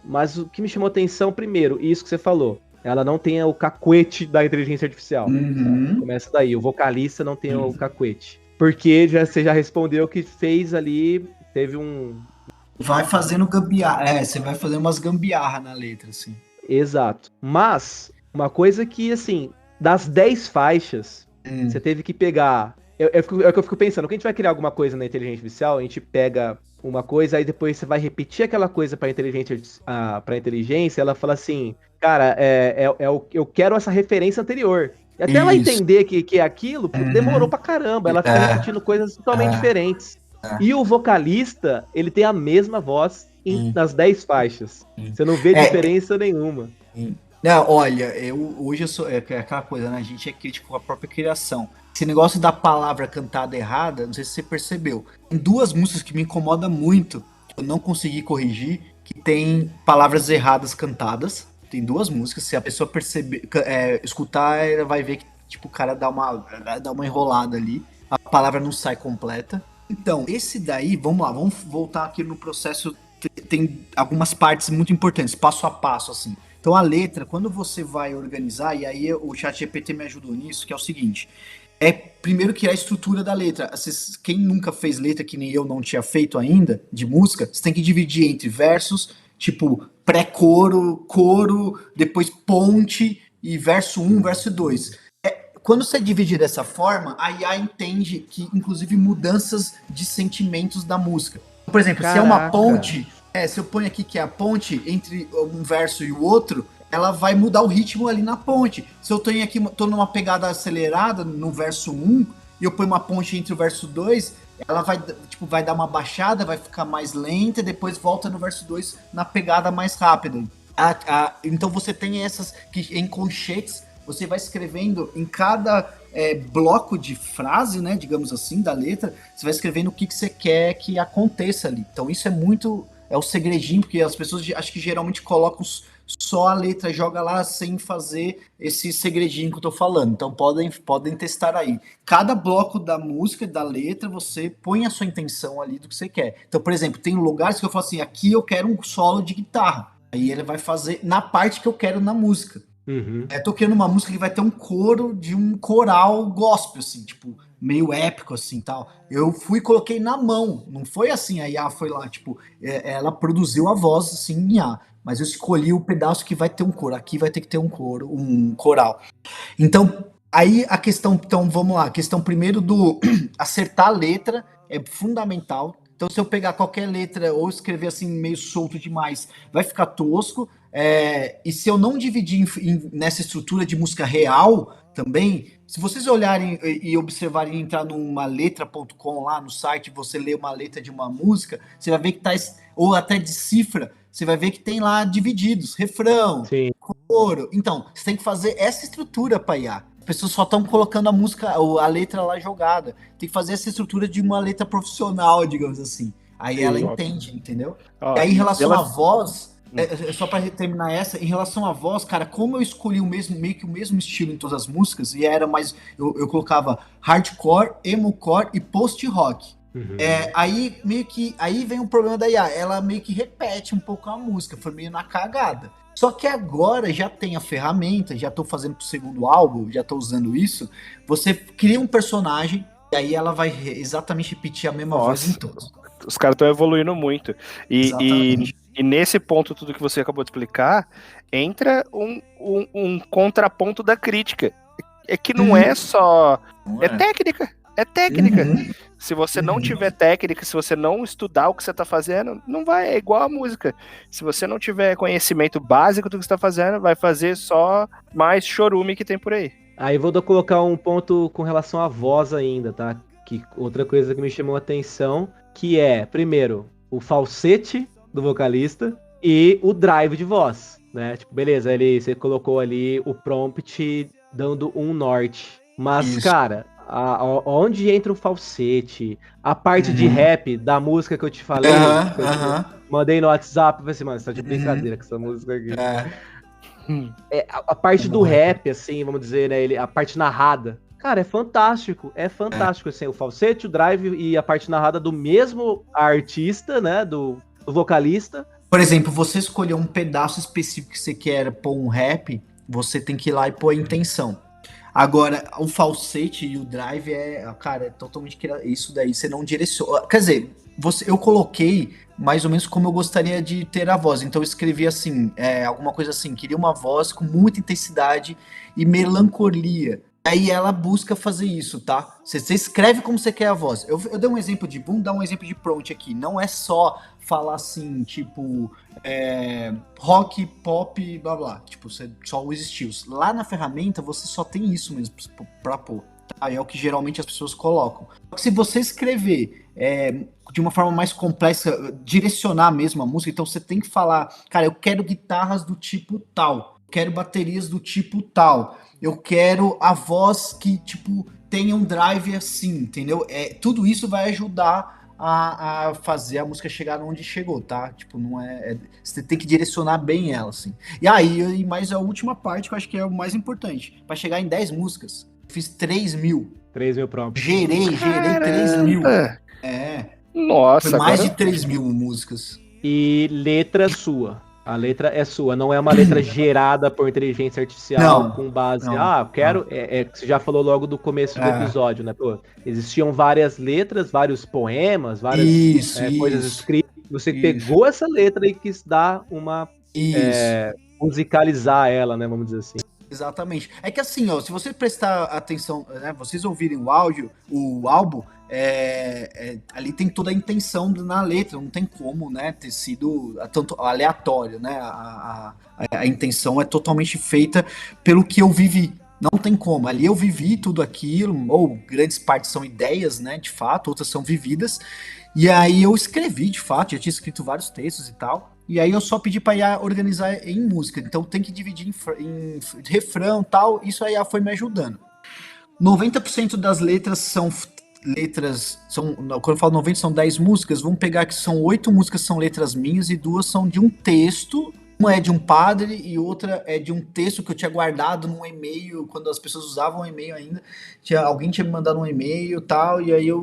B: Mas o que me chamou a atenção, primeiro, isso que você falou. Ela não tem o cacuete da inteligência artificial. Começa daí, o vocalista não tem o cacuete. Porque você já respondeu que fez ali, teve um...
D: Vai fazendo gambiarra. Você vai fazendo umas gambiarra na letra, assim.
B: Exato. Mas, uma coisa que, assim, das 10 faixas, você teve que pegar... É o que eu fico pensando, quando a gente vai criar alguma coisa na inteligência artificial, a gente pega uma coisa, aí depois você vai repetir aquela coisa pra inteligência, ela fala assim, cara, eu quero essa referência anterior. E até ela entender que é aquilo, demorou pra caramba. Ela fica repetindo coisas totalmente diferentes. E o vocalista, ele tem a mesma voz nas 10 faixas. Você não vê diferença nenhuma.
D: Não, olha, hoje eu sou. É aquela coisa, né? A gente é crítico com a própria criação. Esse negócio da palavra cantada errada, não sei se você percebeu. Tem 2 músicas que me incomodam muito, que eu não consegui corrigir, que tem palavras erradas cantadas. Tem 2 músicas, se a pessoa escutar, ela vai ver que tipo, o cara dá uma enrolada ali, a palavra não sai completa. Então, esse daí, vamos lá, vamos voltar aqui no processo, tem algumas partes muito importantes, passo a passo, assim. Então, a letra, quando você vai organizar, e aí o ChatGPT me ajudou nisso, que é o seguinte, primeiro criar a estrutura da letra. Quem nunca fez letra, que nem eu não tinha feito ainda, de música, você tem que dividir entre versos, tipo, pré-coro, coro, depois ponte, e verso 1, verso 2. Quando você divide dessa forma, a IA entende que, inclusive, mudanças de sentimentos da música. Por exemplo, se é uma ponte, se eu ponho aqui que é a ponte entre um verso e o outro, ela vai mudar o ritmo ali na ponte. Se eu tô numa pegada acelerada no verso 1, e eu ponho uma ponte entre o verso 2, ela vai dar uma baixada, vai ficar mais lenta, e depois volta no verso 2 na pegada mais rápida. Então você tem essas que em colchetes, você vai escrevendo em cada bloco de frase, né, digamos assim, da letra, você vai escrevendo o que você quer que aconteça ali. Então isso é o segredinho, porque as pessoas acho que geralmente colocam só a letra, joga lá sem fazer esse segredinho que eu tô falando. Então podem testar aí. Cada bloco da música, da letra, você põe a sua intenção ali do que você quer. Então, por exemplo, tem lugares que eu falo assim, aqui eu quero um solo de guitarra. Aí ele vai fazer na parte que eu quero na música. Tô querendo uma música que vai ter um coro de um coral gospel, assim, tipo, meio épico, assim, tal. Eu fui e coloquei na mão, não foi assim, a IA foi lá, tipo, ela produziu a voz, assim, em IA, mas eu escolhi o pedaço que vai ter um coro, aqui vai ter que ter um coro, um coral. Então, aí a questão, então, vamos lá, a questão primeiro do acertar a letra é fundamental. Então, se eu pegar qualquer letra ou escrever assim meio solto demais, vai ficar tosco. E se eu não dividir nessa estrutura de música real também, se vocês olharem e observarem, entrar numa letra.com lá no site, você lê uma letra de uma música, você vai ver que tá, ou até de cifra, você vai ver que tem lá divididos, refrão, coro. Então, você tem que fazer essa estrutura para IA. As pessoas só estão colocando a música, a letra lá jogada. Tem que fazer essa estrutura de uma letra profissional, digamos assim. Aí ela entende, entendeu? E aí, em relação à voz, só para terminar essa, em relação à voz, cara, como eu escolhi meio que o mesmo estilo em todas as músicas, e era mais, eu colocava hardcore, emocore e post-rock.
B: Uhum.
D: Aí vem o problema da IA, ela meio que repete um pouco a música, foi meio na cagada. Só que agora já tem a ferramenta, já tô fazendo pro segundo álbum, já tô usando isso. Você cria um personagem e aí ela vai exatamente repetir a mesma voz em todos.
C: Os caras estão evoluindo muito.
D: Exatamente.
C: E nesse ponto, tudo que você acabou de explicar, entra um contraponto da crítica. É que não é só.
D: Não
C: É técnica. É técnica.
D: Uhum.
C: Se você não tiver técnica, se você não estudar o que você tá fazendo, não vai. É igual a música. Se você não tiver conhecimento básico do que você tá fazendo, vai fazer só mais chorume que tem por aí.
B: Aí vou colocar um ponto com relação à voz ainda, tá? Que outra coisa que me chamou a atenção, que é, primeiro, o falsete do vocalista e o drive de voz, né? Tipo, beleza, você colocou ali o prompt dando um norte. Mas,
D: Isso.
B: cara, onde entra o falsete, a parte de rap da música que eu te falei, que eu mandei no WhatsApp, eu falei assim, mano, você tá de brincadeira com essa música aqui. A parte do rap, assim, vamos dizer, né? A parte narrada. Cara, é fantástico. Assim, o falsete, o drive e a parte narrada do mesmo artista, né? Do vocalista.
D: Por exemplo, você escolher um pedaço específico que você quer pôr um rap, você tem que ir lá e pôr a intenção. Agora, o falsete e o drive cara, é totalmente isso daí, você não direciona. Quer dizer, eu coloquei mais ou menos como eu gostaria de ter a voz. Então eu escrevi assim, alguma coisa assim, queria uma voz com muita intensidade e melancolia. Aí ela busca fazer isso, tá? Você escreve como você quer a voz. Eu dei um exemplo vamos dar um exemplo de prompt aqui. Não é só falar assim, tipo, rock, pop, blá blá. Tipo, você só os estilos. Lá na ferramenta você só tem isso mesmo pra pôr. Tá? É o que geralmente as pessoas colocam. Se você escrever de uma forma mais complexa, direcionar mesmo a música, então você tem que falar, cara, eu quero guitarras do tipo tal, eu quero baterias do tipo tal, eu quero a voz que, tipo, tenha um drive assim, entendeu? Tudo isso vai ajudar a fazer a música chegar onde chegou, tá? Tipo, não você tem que direcionar bem ela, assim. E aí, mais a última parte, que eu acho que é o mais importante, para chegar em 10 músicas. Fiz 3.000.
B: 3.000 prompts.
D: Gerei 3.000.
C: Nossa,
D: Foi mais
C: agora...
D: de 3.000 músicas.
B: E letra sua. A letra é sua, não é uma letra gerada por inteligência artificial
D: Não,
B: com base.
D: não,
B: Quero. Você já falou logo do começo do episódio, né? Pô, existiam várias letras, vários poemas, várias coisas escritas. Você pegou essa letra e quis dar uma. Musicalizar ela, né? Vamos dizer assim.
D: Exatamente. É que assim, ó, se você prestar atenção, né, vocês ouvirem o álbum, ali tem toda a intenção na letra, não tem como, né, ter sido tanto aleatório, né, a intenção é totalmente feita pelo que eu vivi, não tem como, ali eu vivi tudo aquilo, ou grandes partes são ideias, né, de fato, outras são vividas, e aí eu escrevi, de fato, já tinha escrito vários textos e tal. E aí eu só pedi pra IA organizar em música. Então tem que dividir em refrão e tal. Isso aí foi me ajudando. 90% das letras são... Quando eu falo 90, são 10 músicas. Vamos pegar que são 8 músicas são letras minhas e 2 são de um texto. Uma é de um padre e outra é de um texto que eu tinha guardado num e-mail, quando as pessoas usavam o e-mail ainda. Alguém tinha me mandado um e-mail e tal, e aí eu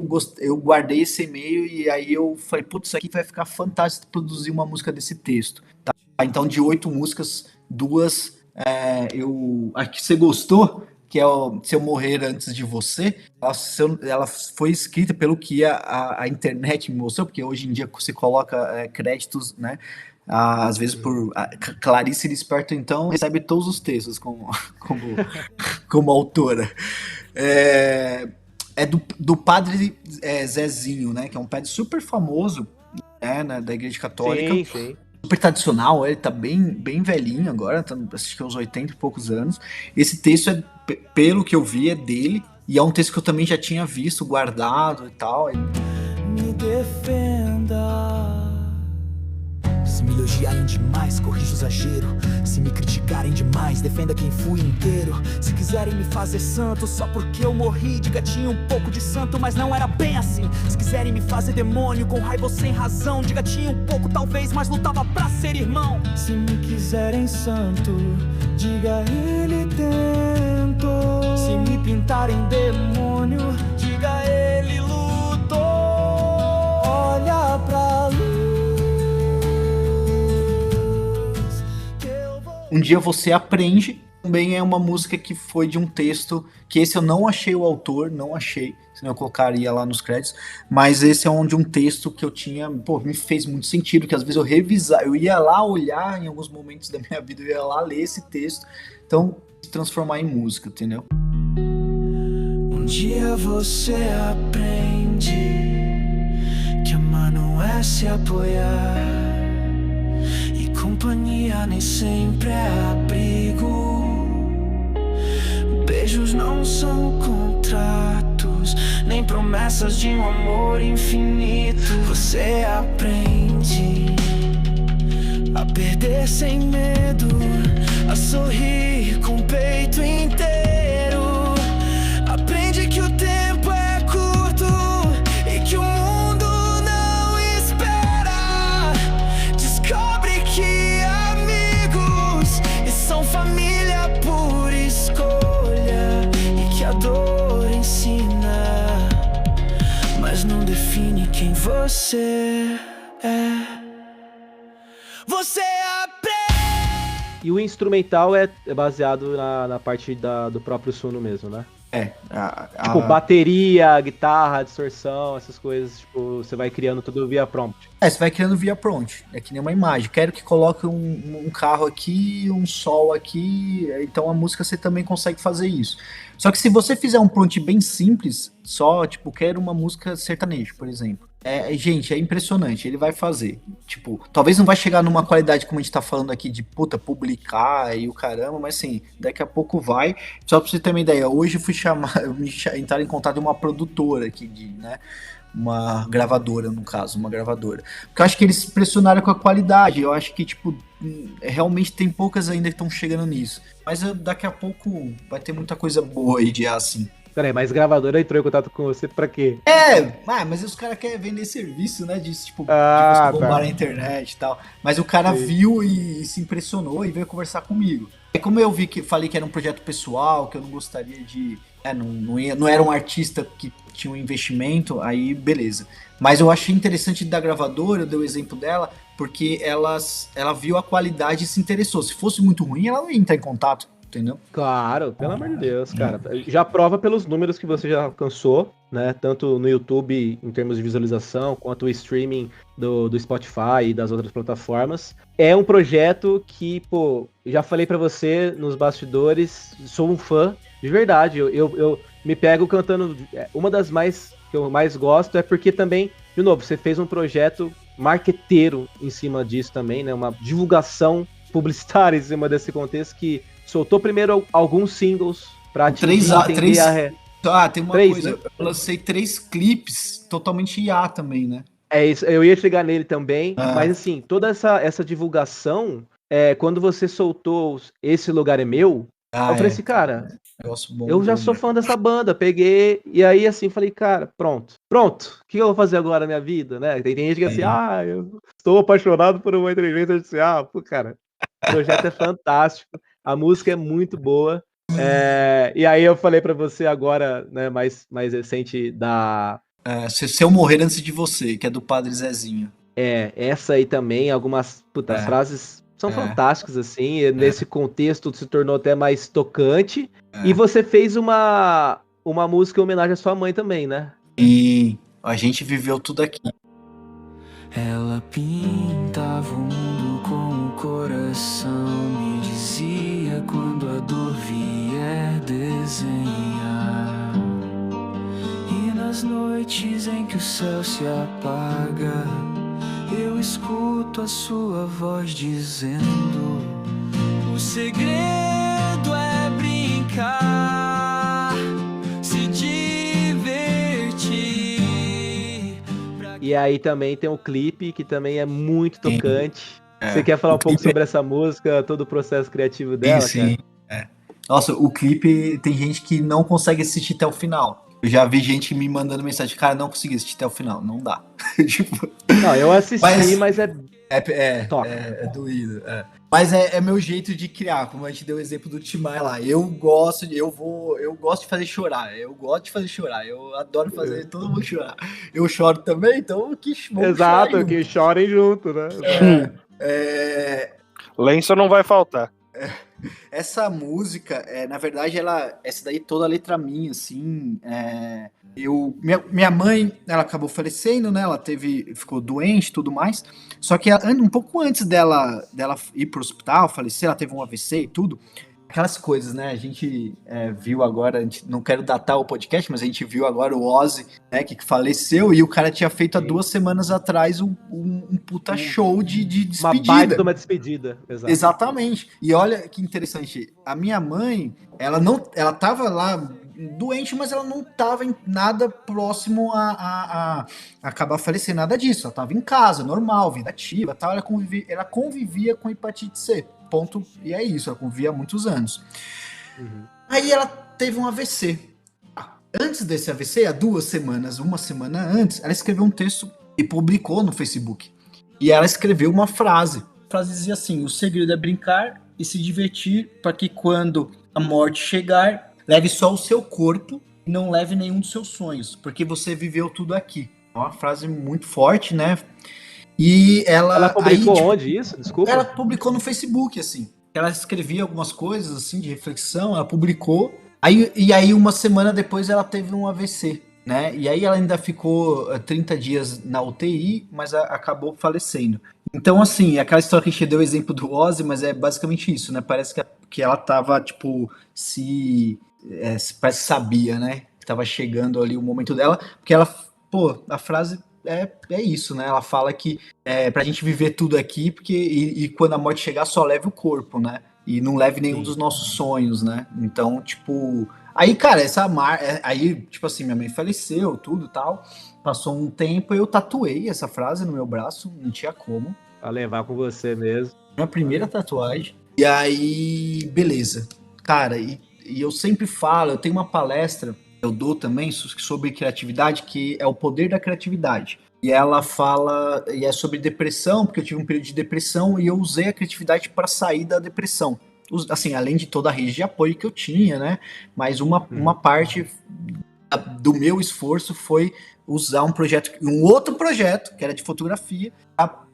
D: guardei esse e-mail e aí eu falei, putz, isso aqui vai ficar fantástico produzir uma música desse texto. Tá? Então de 8 músicas, 2 acho que você gostou, que é o Se Eu Morrer Antes de Você. Ela foi escrita pelo que a internet me mostrou, porque hoje em dia você coloca créditos, né? Às vezes por Clarice Lispector, então, recebe todos os textos como autora. É do padre Zezinho, né? Que é um padre super famoso, né, da Igreja Católica.
B: Sim.
D: Super tradicional, ele tá bem velhinho agora, acho que uns 80 e poucos anos. Esse texto, pelo que eu vi, é dele. E é um texto que eu também já tinha visto, guardado e tal.
E: Me defenda. Se me elogiarem demais, corrija o exagero. Se me criticarem demais, defenda quem fui inteiro. Se quiserem me fazer santo só porque eu morri, diga tinha um pouco de santo, mas não era bem assim. Se quiserem me fazer demônio com raiva ou sem razão, diga tinha um pouco talvez, mas lutava pra ser irmão. Se me quiserem santo, diga ele tentou. Se me pintarem demônio, diga ele lutou. olha pra luz.
D: Um Dia Você Aprende também é uma música que foi de um texto, que esse eu não achei o autor, não achei, senão eu colocaria lá nos créditos, mas esse é onde um texto que eu tinha, pô, me fez muito sentido, que às vezes eu ia lá olhar em alguns momentos da minha vida, eu ia lá ler esse texto, então se transformar em música, entendeu?
E: Um dia você aprende que amar não é se apoiar, e companhia nem sempre é abrigo. Beijos não são contratos, nem promessas de um amor infinito. Você aprende a perder sem medo, a sorrir com o peito inteiro. Aprende que o tempo é curto e que o mundo não espera. Descobre que amigos são família por escolha, e que a dor ensina, mas não define quem você é. Você aprende.
B: E o instrumental é baseado na parte do próprio Suno mesmo, né? Tipo, bateria, guitarra, distorção, essas coisas, tipo, você vai criando tudo via prompt.
D: Você vai criando via prompt, é que nem uma imagem. Quero que coloque um carro aqui, um sol aqui, então a música você também consegue fazer isso. Só que se você fizer um prompt bem simples, só, tipo, quero uma música sertaneja, por exemplo. Gente, é impressionante, ele vai fazer. Tipo, talvez não vai chegar numa qualidade como a gente tá falando aqui de publicar e o caramba, mas assim, daqui a pouco vai. Só pra você ter uma ideia, hoje eu fui entrar em contato com uma produtora aqui, né? Uma gravadora, no caso, uma gravadora. Porque eu acho que eles pressionaram com a qualidade, eu acho que, tipo, realmente tem poucas ainda que estão chegando nisso. Mas daqui a pouco vai ter muita coisa boa aí de assim.
B: Peraí, mas gravadora entrou em contato com você pra quê?
D: Mas os caras querem vender serviço, né? De você bombar na internet e tal. Mas o cara viu e se impressionou e veio conversar comigo. É como eu falei que era um projeto pessoal, que eu não gostaria de... não era um artista que tinha um investimento, aí beleza. Mas eu achei interessante da gravadora, eu dei o exemplo dela, porque ela viu a qualidade e se interessou. Se fosse muito ruim, ela não ia entrar em contato. Entendeu?
B: Claro, pelo amor de Deus, cara. Já prova pelos números que você já alcançou, né? Tanto no YouTube, em termos de visualização, quanto o streaming do Spotify e das outras plataformas. É um projeto que, pô, já falei pra você nos bastidores, sou um fã, de verdade. Eu me pego cantando. Uma das mais que eu mais gosto é porque também, de novo, você fez um projeto marqueteiro em cima disso também, né? Uma divulgação publicitária em cima desse contexto que soltou primeiro alguns singles pra
D: tem uma coisa, né? Eu lancei 3 clipes totalmente IA também, né?
B: É isso, eu ia chegar nele também, mas assim, toda essa divulgação, quando você soltou Esse Lugar é Meu, eu falei assim, cara, eu já sou fã dessa banda, peguei, e aí assim, falei, cara, pronto, o que eu vou fazer agora na minha vida, né? Tem gente que assim, eu estou apaixonado por uma inteligência artificial, pô, cara, o projeto é fantástico. A música é muito boa. E aí eu falei pra você agora, né, mais recente da...
D: Se Eu Morrer Antes de Você, que é do Padre Zezinho.
B: Essa aí também, algumas as frases são fantásticas, assim, e nesse contexto se tornou até mais tocante. E você fez uma música em homenagem à sua mãe também, né?
D: E a gente viveu tudo aqui.
E: Ela pintava o mundo com o coração, me dizia quando a dor vier desenhar. E nas noites em que o céu se apaga, eu escuto a sua voz dizendo: o segredo é brincar, se divertir.
B: E aí também tem um clipe que também é muito tocante. Você quer falar um pouco sobre essa música, todo o processo criativo dela?
D: Sim. Nossa, o clipe tem gente que não consegue assistir até o final. Eu já vi gente me mandando mensagem, cara, não consegui assistir até o final, não dá.
B: Não, eu assisti, mas Toca.
D: É doído. Mas é meu jeito de criar, como a gente deu o exemplo do Tim Maia lá. Eu gosto de fazer chorar. Eu adoro fazer todo mundo chorar. Eu choro também, então
B: Exato, que chorem junto, né?
C: Lenço não vai faltar.
D: Essa música, na verdade, essa daí toda a letra minha, assim, minha mãe, ela acabou falecendo, né? Ela ficou doente e tudo mais. Só que um pouco antes dela ir pro hospital, falecer, ela teve um AVC e tudo. Aquelas coisas, né? A gente viu agora, não quero datar o podcast, mas a gente viu agora o Ozzy, né? Que faleceu e o cara tinha feito há 2 semanas atrás um puta show de despedida.
B: Uma baita de uma despedida. Exato.
D: Exatamente. E olha que interessante, a minha mãe, ela tava lá doente, mas ela não tava em nada próximo a acabar falecendo, nada disso. Ela tava em casa, normal, vida ativa, tal. Ela convivia com hepatite C. Ponto. E é isso, ela convivia há muitos anos. Aí ela teve um AVC. Antes desse AVC, há 2 semanas, uma semana antes, ela escreveu um texto e publicou no Facebook. E ela escreveu uma frase. A frase dizia assim: o segredo é brincar e se divertir para que quando a morte chegar, leve só o seu corpo e não leve nenhum dos seus sonhos, porque você viveu tudo aqui. É uma frase muito forte, né? E ela
B: publicou onde isso? Desculpa.
D: Ela publicou no Facebook, assim. Ela escrevia algumas coisas, assim, de reflexão, ela publicou. E aí, uma semana depois, ela teve um AVC, né? E aí ela ainda ficou 30 dias na UTI, mas acabou falecendo. Então, assim, aquela história que a gente deu o exemplo do Ozzy, mas é basicamente isso, né? Parece que ela tava, tipo, parece que sabia, né? Que tava chegando ali o momento dela, porque ela, a frase é isso, né? Ela fala que pra gente viver tudo aqui, porque e quando a morte chegar, só leve o corpo, né? E não leve nenhum dos nossos sonhos, né? Então, tipo... Aí, cara, aí, tipo assim, minha mãe faleceu, tudo e tal. Passou um tempo, eu tatuei essa frase no meu braço, não tinha como.
B: Pra levar com você mesmo.
D: Minha primeira tatuagem. E aí, beleza. Cara, e eu sempre falo, eu tenho uma palestra, eu dou também, sobre criatividade, que é o poder da criatividade. E ela fala, e é sobre depressão, porque eu tive um período de depressão e eu usei a criatividade para sair da depressão. Assim, além de toda a rede de apoio que eu tinha, né? Mas uma parte do meu esforço foi usar um outro projeto, que era de fotografia,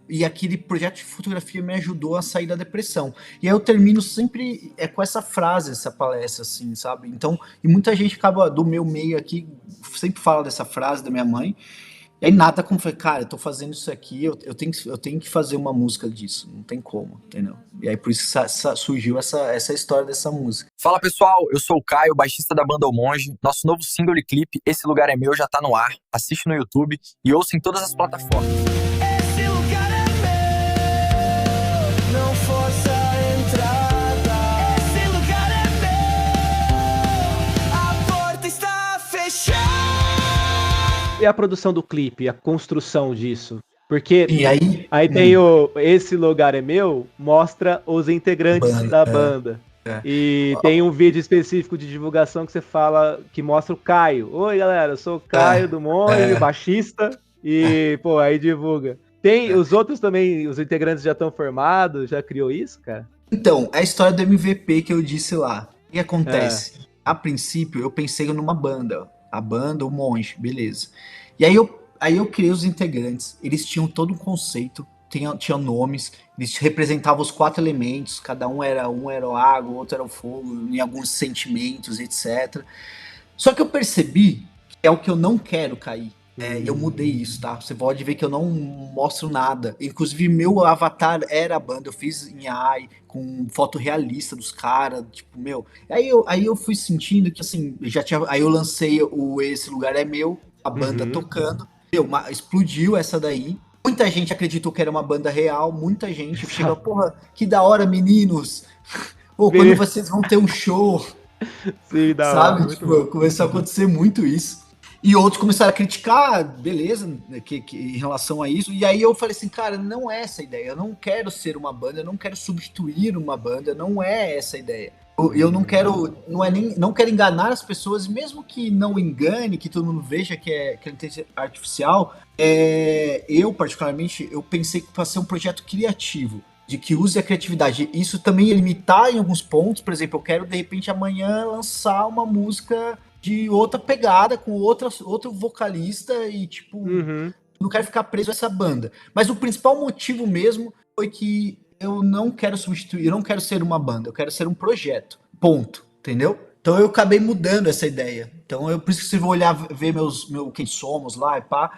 D: e aquele projeto de fotografia me ajudou a sair da depressão. E aí eu termino sempre com essa frase, essa palestra, assim, sabe? Então, e muita gente acaba, do meu meio aqui, sempre fala dessa frase da minha mãe. E aí nada como foi, cara, eu tô fazendo isso aqui, eu tenho que fazer uma música disso, não tem como, entendeu? E aí por isso surgiu essa história dessa música.
F: Fala pessoal, eu sou o Caio, baixista da banda O Monge. Nosso novo single e clipe, Esse Lugar é Meu, já tá no ar. Assiste no YouTube e ouça em todas as plataformas.
E: Esse lugar é meu, não força a entrada. Esse lugar é meu, a porta está fechada.
B: E a produção do clipe, a construção disso? Porque
D: E
B: aí tem Esse Lugar é Meu, mostra os integrantes da banda. E tem um vídeo específico de divulgação que você fala, que mostra o Caio. Oi, galera, eu sou o Caio do Monge, baixista. E, aí divulga. Tem os outros também, os integrantes já estão formados, já criou isso, cara?
D: Então, é a história do MVP que eu disse lá. O que acontece? A princípio, eu pensei numa banda. A banda, o Monge, beleza. E aí eu criei os integrantes. Eles tinham todo um conceito, tinham nomes, eles representavam os 4 elementos, cada um era a água, o outro era o fogo, em alguns sentimentos, etc. Só que eu percebi que é o que eu não quero cair. Eu mudei isso, tá? Você pode ver que eu não mostro nada. Inclusive, meu avatar era a banda. Eu fiz em AI, com foto realista dos caras, tipo, meu. Aí eu fui sentindo que, assim, aí eu lancei Esse Lugar é Meu, a banda tocando. Explodiu essa daí. Muita gente acreditou que era uma banda real. Muita gente chega, porra, que da hora, meninos. Pô, quando vocês vão ter um show?
B: Sim, da
D: sabe?
B: hora.
D: Tipo, começou a acontecer muito isso. E outros começaram a criticar, beleza, que em relação a isso. E aí eu falei assim, cara, não é essa a ideia. Eu não quero ser uma banda, eu não quero substituir uma banda, não é essa a ideia. Eu não quero, não quero enganar as pessoas, mesmo que não engane, que todo mundo veja que é inteligência artificial. Eu, particularmente, eu pensei que para ser um projeto criativo, de que use a criatividade. Isso também ia limitar em alguns pontos. Por exemplo, eu quero, de repente, amanhã lançar uma música de outra pegada, com outro vocalista e, tipo, não quero ficar preso a essa banda. Mas o principal motivo mesmo foi que eu não quero substituir, eu não quero ser uma banda, eu quero ser um projeto. Ponto. Entendeu? Então eu acabei mudando essa ideia. Então por isso que você vai olhar, ver quem somos lá e pá.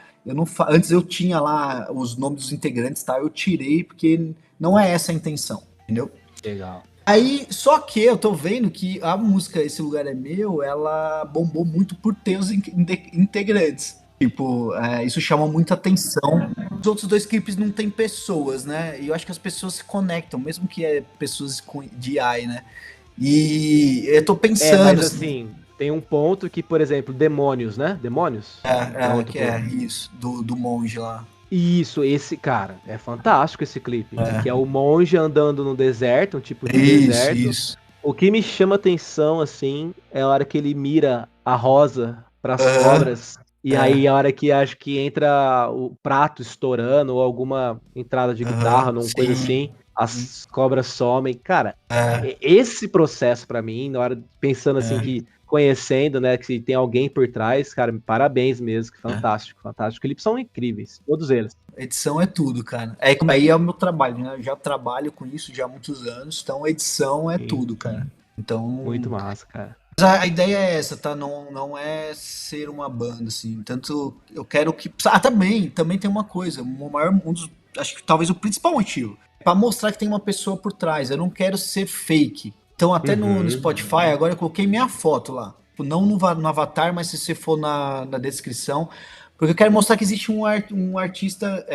D: Antes eu tinha lá os nomes dos integrantes, tá? Eu tirei porque não é essa a intenção, entendeu?
B: Legal.
D: Aí, só que eu tô vendo que a música Esse Lugar É Meu, ela bombou muito por ter os integrantes. Tipo, isso chama muita atenção. Os outros dois clipes não tem pessoas, né? E eu acho que as pessoas se conectam, mesmo que pessoas de AI, né? E eu tô pensando...
B: mas assim, tem um ponto que, por exemplo, Demônios, né? Demônios?
D: Isso, do monge lá.
B: Isso, esse, cara, é fantástico esse clipe. Que é o monge andando no deserto, um tipo de deserto. Isso. O que me chama atenção, assim, é a hora que ele mira a rosa pras cobras. E aí, a hora que acho que entra o prato estourando, ou alguma entrada de guitarra, numa coisa assim, as cobras somem. Cara, esse processo pra mim, na hora pensando assim, que conhecendo, né, que tem alguém por trás, cara, parabéns mesmo, que fantástico, fantástico. Eles são incríveis, todos eles.
D: Edição é tudo, cara. Aí é o meu trabalho, né? Eu já trabalho com isso já há muitos anos, então edição é tudo, cara. Então...
B: Muito massa, cara.
D: Mas a ideia é essa, tá? Não é ser uma banda, assim. Tanto eu quero que... também tem uma coisa. Acho que talvez o principal motivo. Pra mostrar que tem uma pessoa por trás. Eu não quero ser fake. Então até no Spotify, agora eu coloquei minha foto lá. Não no avatar, mas se você for na descrição. Porque eu quero mostrar que existe um artista...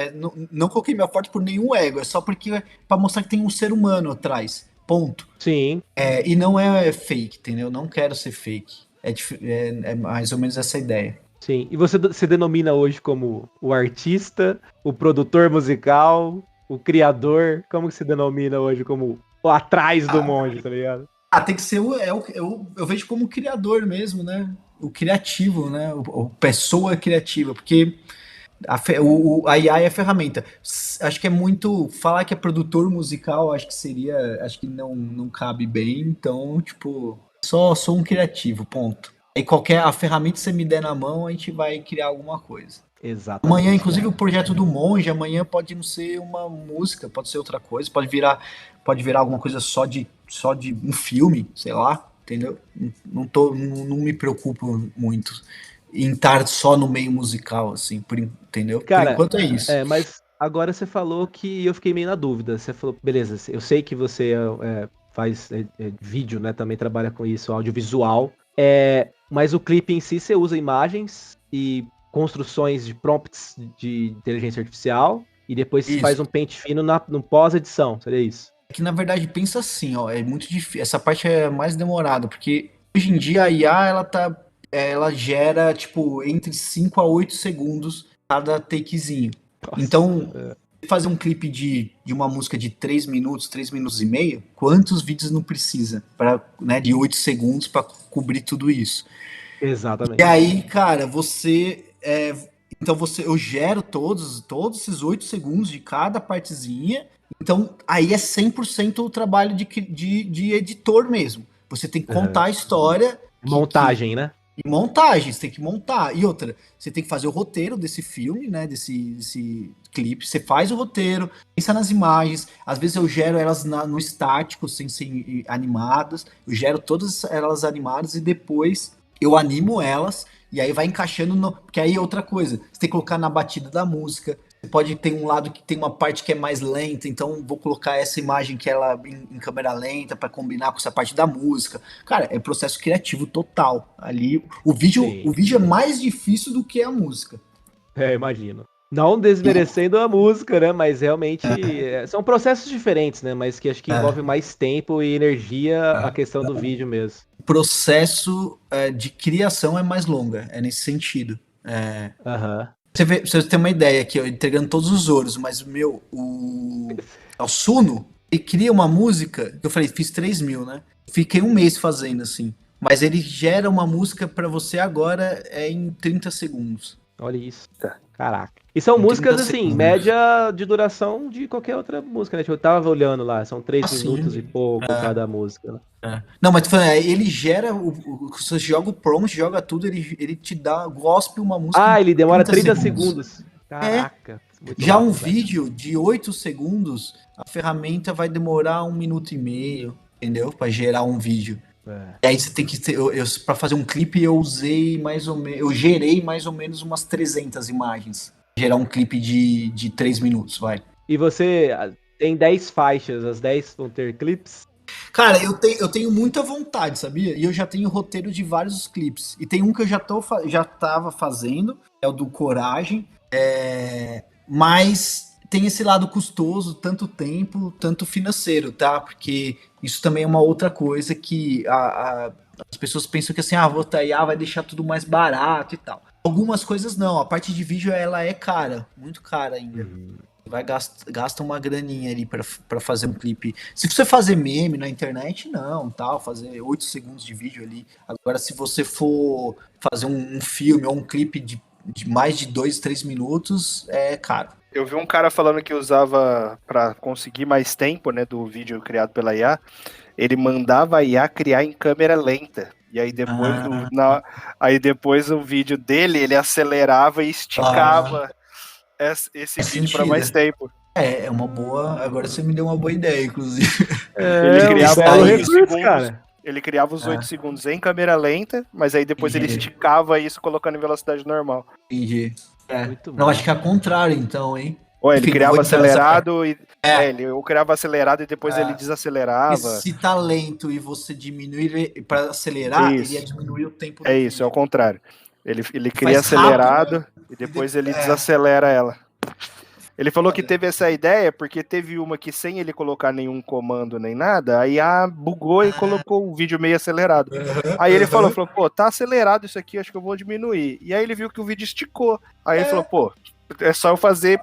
D: não coloquei minha foto por nenhum ego. É só porque pra mostrar que tem um ser humano atrás. Ponto.
B: Sim.
D: E não é fake, entendeu? Não quero ser fake. É mais ou menos essa ideia.
B: Sim. E você se denomina hoje como o artista, o produtor musical, o criador? Como que se denomina hoje como o atrás do monge, tá ligado?
D: Tem que ser eu vejo como criador mesmo, né? O criativo, né? O pessoa criativa, porque... A IA é a ferramenta. Acho que é muito... Falar que é produtor musical, acho que não cabe bem. Então, tipo... Sou um criativo, ponto. Aí a ferramenta que você me der na mão, a gente vai criar alguma coisa.
B: Exatamente.
D: Amanhã, inclusive, o projeto do monge, amanhã pode não ser uma música, pode ser outra coisa. Pode virar alguma coisa só de um filme, sei lá. Entendeu? Não me preocupo muito em estar só no meio musical, assim, entendeu?
B: Cara,
D: por enquanto é isso.
B: Mas agora você falou que eu fiquei meio na dúvida. Você falou, beleza, eu sei que você faz vídeo, né? Também trabalha com isso, audiovisual. Mas o clipe em si, você usa imagens e construções de prompts de inteligência artificial e depois você faz um pente fino no pós-edição, seria isso?
D: Que na verdade pensa assim, ó, é muito difícil. Essa parte é mais demorada, porque hoje em dia a IA, ela gera, tipo, entre 5 a 8 segundos cada takezinho.
B: Nossa,
D: então, fazer um clipe de uma música de 3 minutos e meio, quantos vídeos não precisa de 8 segundos para cobrir tudo isso?
B: Exatamente.
D: E aí, cara, eu gero todos esses 8 segundos de cada partezinha. Então, aí é 100% o trabalho de editor mesmo. Você tem que contar a história.
B: Montagem, né?
D: E montagem, você tem que montar. E outra, você tem que fazer o roteiro desse filme, né? Desse clipe. Você faz o roteiro, pensa nas imagens. Às vezes eu gero elas no estático, sem ser animadas. Eu gero todas elas animadas e depois eu animo elas. E aí vai encaixando porque aí é outra coisa. Você tem que colocar na batida da música. Você pode ter um lado que tem uma parte que é mais lenta, então vou colocar essa imagem que ela em câmera lenta para combinar com essa parte da música. Cara, é processo criativo total. Ali o vídeo é mais difícil do que a música.
B: Imagino. Não desmerecendo a música, né? Mas realmente são processos diferentes, né? Mas que acho que envolve mais tempo e energia a questão do vídeo mesmo.
D: O processo de criação é mais longa, é nesse sentido. Você tem uma ideia aqui, ó, entregando todos os ouros, mas o Suno, ele cria uma música, que eu falei, fiz 3.000, né? Fiquei um mês fazendo, assim. Mas ele gera uma música pra você agora em 30 segundos.
B: Olha isso. Caraca. E são
D: Em
B: músicas,
D: 30
B: assim,
D: segundos.
B: média de duração de qualquer outra música, né? Tipo, eu tava olhando lá, são 3
D: Sim.
B: minutos e pouco cada música, né?
D: Não, mas tô falando, ele gera, você joga o prompt, joga tudo, ele te dá, gospe uma música.
B: Ah, ele demora 30
D: segundos.
B: segundos. Caraca. Muito
D: Já
B: rápido,
D: um
B: velho.
D: vídeo de 8 segundos, a ferramenta vai demorar 1 minuto e meio, entendeu? Pra gerar um vídeo. E aí você tem que ter, pra fazer um clipe eu gerei mais ou menos umas 300 imagens. Gerar um clipe de 3 minutos, vai.
B: E você tem 10 faixas, as 10 vão ter clipes?
D: Cara, eu tenho muita vontade, sabia? E eu já tenho roteiro de vários clipes. E tem um que eu já tava fazendo, é o do Coragem. Mas tem esse lado custoso, tanto tempo, tanto financeiro, tá? Porque isso também é uma outra coisa que as pessoas pensam que assim, vou IA, vai deixar tudo mais barato e tal. Algumas coisas não, a parte de vídeo ela é cara, muito cara ainda. Vai gasta uma graninha ali pra fazer um clipe. Se você fazer meme na internet, não, tal, fazer 8 segundos de vídeo ali. Agora, se você for fazer um filme ou um clipe de mais de 2, 3 minutos, é caro.
C: Eu vi um cara falando que usava, para conseguir mais tempo, né, do vídeo criado pela IA, ele mandava a IA criar em câmera lenta. E aí depois o vídeo dele, ele acelerava e esticava esse vídeo para mais tempo.
D: É uma boa. Agora você me deu uma boa ideia, inclusive.
C: Ele criava
B: belo
C: 8
B: recurso,
C: segundos.
B: cara.
C: Ele criava os 8 segundos em câmera lenta, mas aí depois ele esticava isso colocando em velocidade normal.
D: Entendi.
B: Muito
D: Não,
B: bom.
D: acho que é ao contrário, então, hein?
C: Ou ele
D: Enfim,
C: criava
D: vou entrar nessa
C: acelerado e. Eu criava acelerado e depois ele
D: E
C: desacelerava.
D: se tá lento e você diminuir para acelerar,
C: Isso.
D: ele ia diminuir o tempo do
C: É isso, é o
D: vídeo.
C: contrário. Ele cria
D: Faz
C: acelerado
D: rápido,
C: e depois ele desacelera ela. Ele falou que teve essa ideia porque teve uma que sem ele colocar nenhum comando nem nada, a IA bugou e colocou o vídeo meio acelerado. Aí ele falou, pô, tá acelerado isso aqui, acho que eu vou diminuir. E aí ele viu que o vídeo esticou. Aí ele falou, pô, é só eu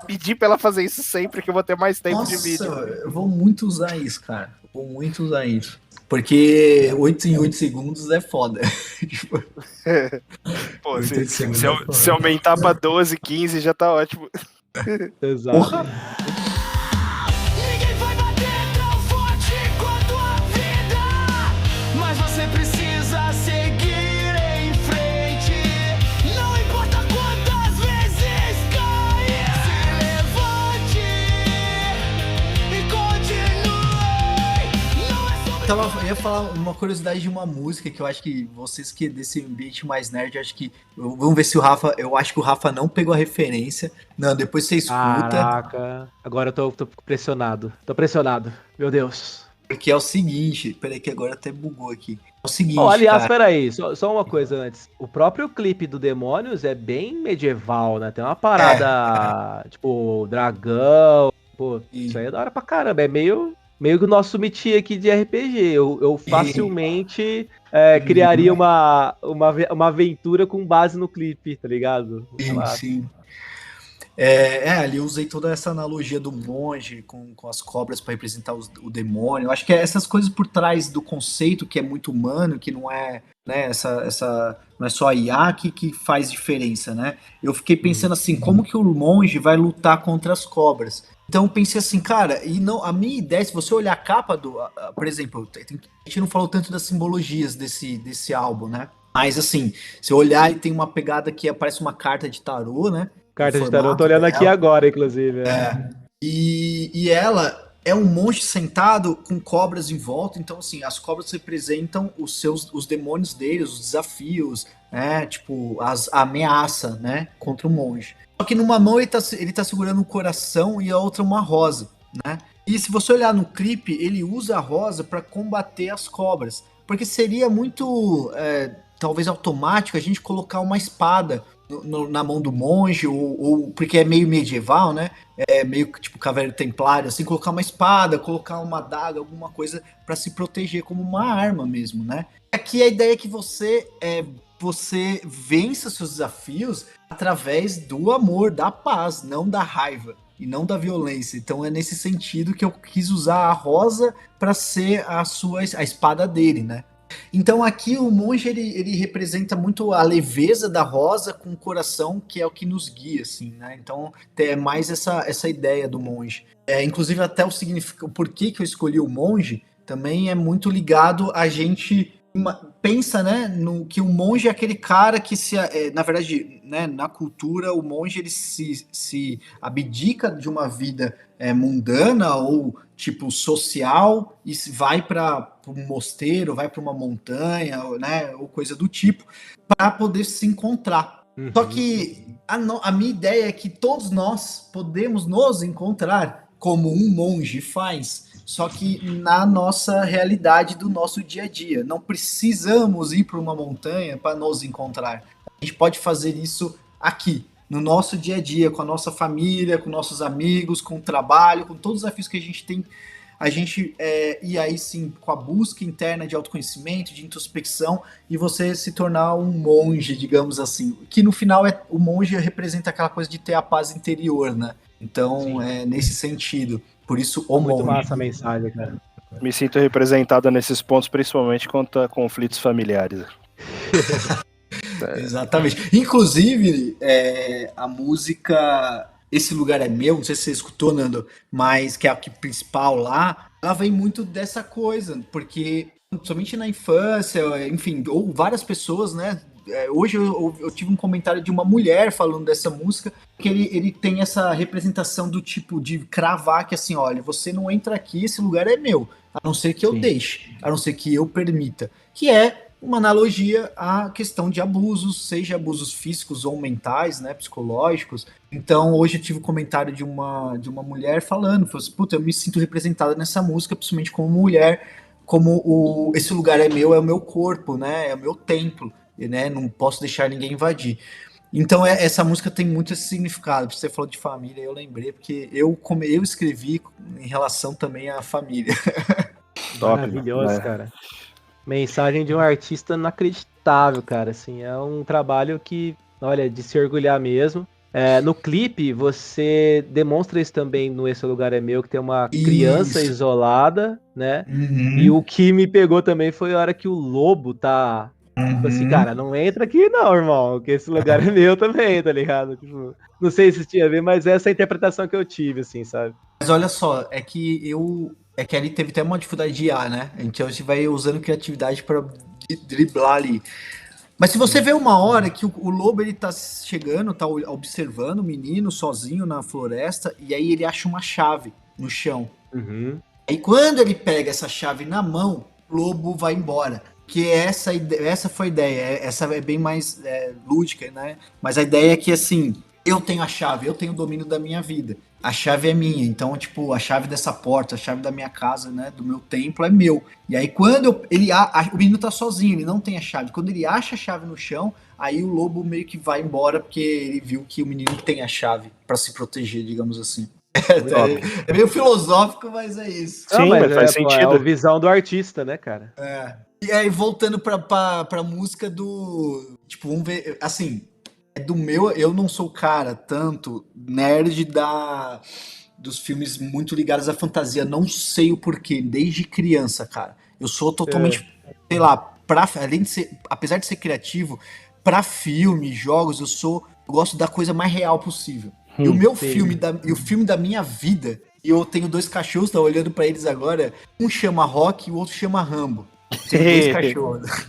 C: pedir pra ela fazer isso sempre que eu vou ter mais tempo de vídeo.
D: Eu vou muito usar isso, cara. Vou muito usar isso. Porque 8 em 8 segundos é foda. Tipo,
C: Pô,
D: 8 em 8 segundos é foda.
C: se aumentar pra 12, 15 já tá ótimo.
B: Exato.
D: Porra!
E: Ninguém vai bater tão forte quanto a vida, mas você precisa seguir em frente. Não importa quantas vezes cair, se levante e continue. Não é sobre...
D: Eu ia falar uma curiosidade de uma música que eu acho que vocês que é desse ambiente mais nerd, eu acho que. Vamos ver se o Rafa. Eu acho que o Rafa não pegou a referência. Não, depois você escuta.
B: Caraca. Agora eu tô pressionado. Tô pressionado. Meu Deus.
D: Porque é o seguinte. Peraí, que agora até bugou aqui. É o seguinte.
B: Aliás,
D: cara,
B: peraí, só uma coisa antes. O próprio clipe do Demônios é bem medieval, né? Tem uma parada, tipo, dragão. Pô, isso aí é da hora pra caramba. É meio que o nosso meti aqui de RPG. Eu facilmente criaria uma aventura com base no clipe, tá ligado?
D: Sim. Ali eu usei toda essa analogia do monge com as cobras para representar o demônio. Eu acho que é essas coisas por trás do conceito que é muito humano, que não é, né, essa não é só a IA que faz diferença, né? Eu fiquei pensando assim, como que o monge vai lutar contra as cobras? Então eu pensei assim, cara, a minha ideia, se você olhar a capa por exemplo, a gente não falou tanto das simbologias desse álbum, né? Mas assim, se eu olhar, ele tem uma pegada que parece uma carta de tarô, né?
B: Carta de tarô, eu tô olhando aqui agora, inclusive.
D: E ela é um monge sentado com cobras em volta, então assim, as cobras representam os demônios deles, os desafios, né? Tipo, a ameaça, né? Contra o monge. Só que numa mão ele tá segurando um coração e a outra uma rosa, né? E se você olhar no clipe, ele usa a rosa para combater as cobras. Porque seria muito, talvez automático, a gente colocar uma espada na mão do monge, ou porque é meio medieval, né? É meio tipo Cavaleiro Templário, assim, colocar uma espada, colocar uma adaga, alguma coisa para se proteger como uma arma mesmo, né? Aqui a ideia é que você vença seus desafios através do amor, da paz, não da raiva, e não da violência. Então é nesse sentido que eu quis usar a rosa para ser a espada dele, né? Então aqui o monge ele representa muito a leveza da rosa com o coração, que é o que nos guia, assim, né? Então é mais essa ideia do monge. Inclusive até o porquê que eu escolhi o monge também é muito ligado a gente pensa, né, no que o monge é aquele cara que na verdade, né, na cultura o monge ele se abdica de uma vida mundana ou tipo social e vai para um mosteiro, vai para uma montanha, né, ou coisa do tipo, para poder se encontrar. Só que a minha ideia é que todos nós podemos nos encontrar como um monge faz, só que na nossa realidade do nosso dia a dia. Não precisamos ir para uma montanha para nos encontrar. A gente pode fazer isso aqui, no nosso dia a dia, com a nossa família, com nossos amigos, com o trabalho, com todos os desafios que a gente tem. E aí sim, com a busca interna de autoconhecimento, de introspecção, e você se tornar um monge, digamos assim. Que no final o monge representa aquela coisa de ter a paz interior, né? Então, nesse sentido. Por isso, o
B: Muito
D: monge.
B: massa a mensagem, cara.
C: Me sinto representada nesses pontos, principalmente quanto a conflitos familiares.
D: Exatamente. Inclusive, a música Esse Lugar é Meu, não sei se você escutou, Nando, mas que é a principal lá, ela vem muito dessa coisa, porque somente na infância, enfim, ou várias pessoas, né? Hoje eu tive um comentário de uma mulher falando dessa música, que ele tem essa representação do tipo de cravar que assim, olha, você não entra aqui, esse lugar é meu, a não ser que eu deixe, a não ser que eu permita, que é uma analogia à questão de abusos, seja abusos físicos ou mentais, né, psicológicos. Então hoje eu tive um comentário de uma mulher falando, assim, puta, eu me sinto representada nessa música, principalmente como mulher, como esse lugar é o meu corpo, né, é o meu templo, né, não posso deixar ninguém invadir. Então essa música tem muito esse significado. Você falou de família, eu lembrei, porque eu escrevi em relação também à família.
C: Top,
B: Maravilhoso,
C: né?
B: cara. Mensagem de um artista inacreditável, cara. Assim, é um trabalho que, olha, de se orgulhar mesmo. No clipe, você demonstra isso também no Esse Lugar é Meu, que tem uma criança isolada, né?
D: Uhum.
B: E o que me pegou também foi a hora que o lobo tá... Tipo assim, cara, não entra aqui não, irmão, que esse lugar é meu também, tá ligado? Tipo, não sei se tinha a ver, mas essa é a interpretação que eu tive, assim, sabe?
D: Mas olha só, é que ali teve até uma dificuldade de IA, né? Então a gente vai usando criatividade para driblar ali. Mas se você vê uma hora que o lobo ele tá chegando, tá observando o menino sozinho na floresta, e aí ele acha uma chave no chão.
B: Uhum.
D: Aí quando ele pega essa chave na mão, o lobo vai embora. Que essa foi a ideia, essa é bem mais lúdica, né? Mas a ideia é que, assim, eu tenho a chave, eu tenho o domínio da minha vida. A chave é minha, então, tipo, a chave dessa porta, a chave da minha casa, né, do meu templo é meu. E aí quando o menino tá sozinho, ele não tem a chave. Quando ele acha a chave no chão, aí o lobo meio que vai embora porque ele viu que o menino tem a chave pra se proteger, digamos assim. É meio filosófico, mas é isso.
C: Sim, mas faz sentido.
B: É a visão do artista, né, cara?
D: E aí, voltando pra música do... Tipo, vamos ver... Assim, do meu... Eu não sou cara tanto nerd dos filmes muito ligados à fantasia. Não sei o porquê. Desde criança, cara. Eu sou totalmente... Sei lá, além de ser... Apesar de ser criativo, pra filme, jogos, eu gosto da coisa mais real possível. E o meu filme, o filme da minha vida... E eu tenho 2 cachorros, tá olhando pra eles agora. Um chama Rock e o outro chama Rambo. Tem 2 cachorros.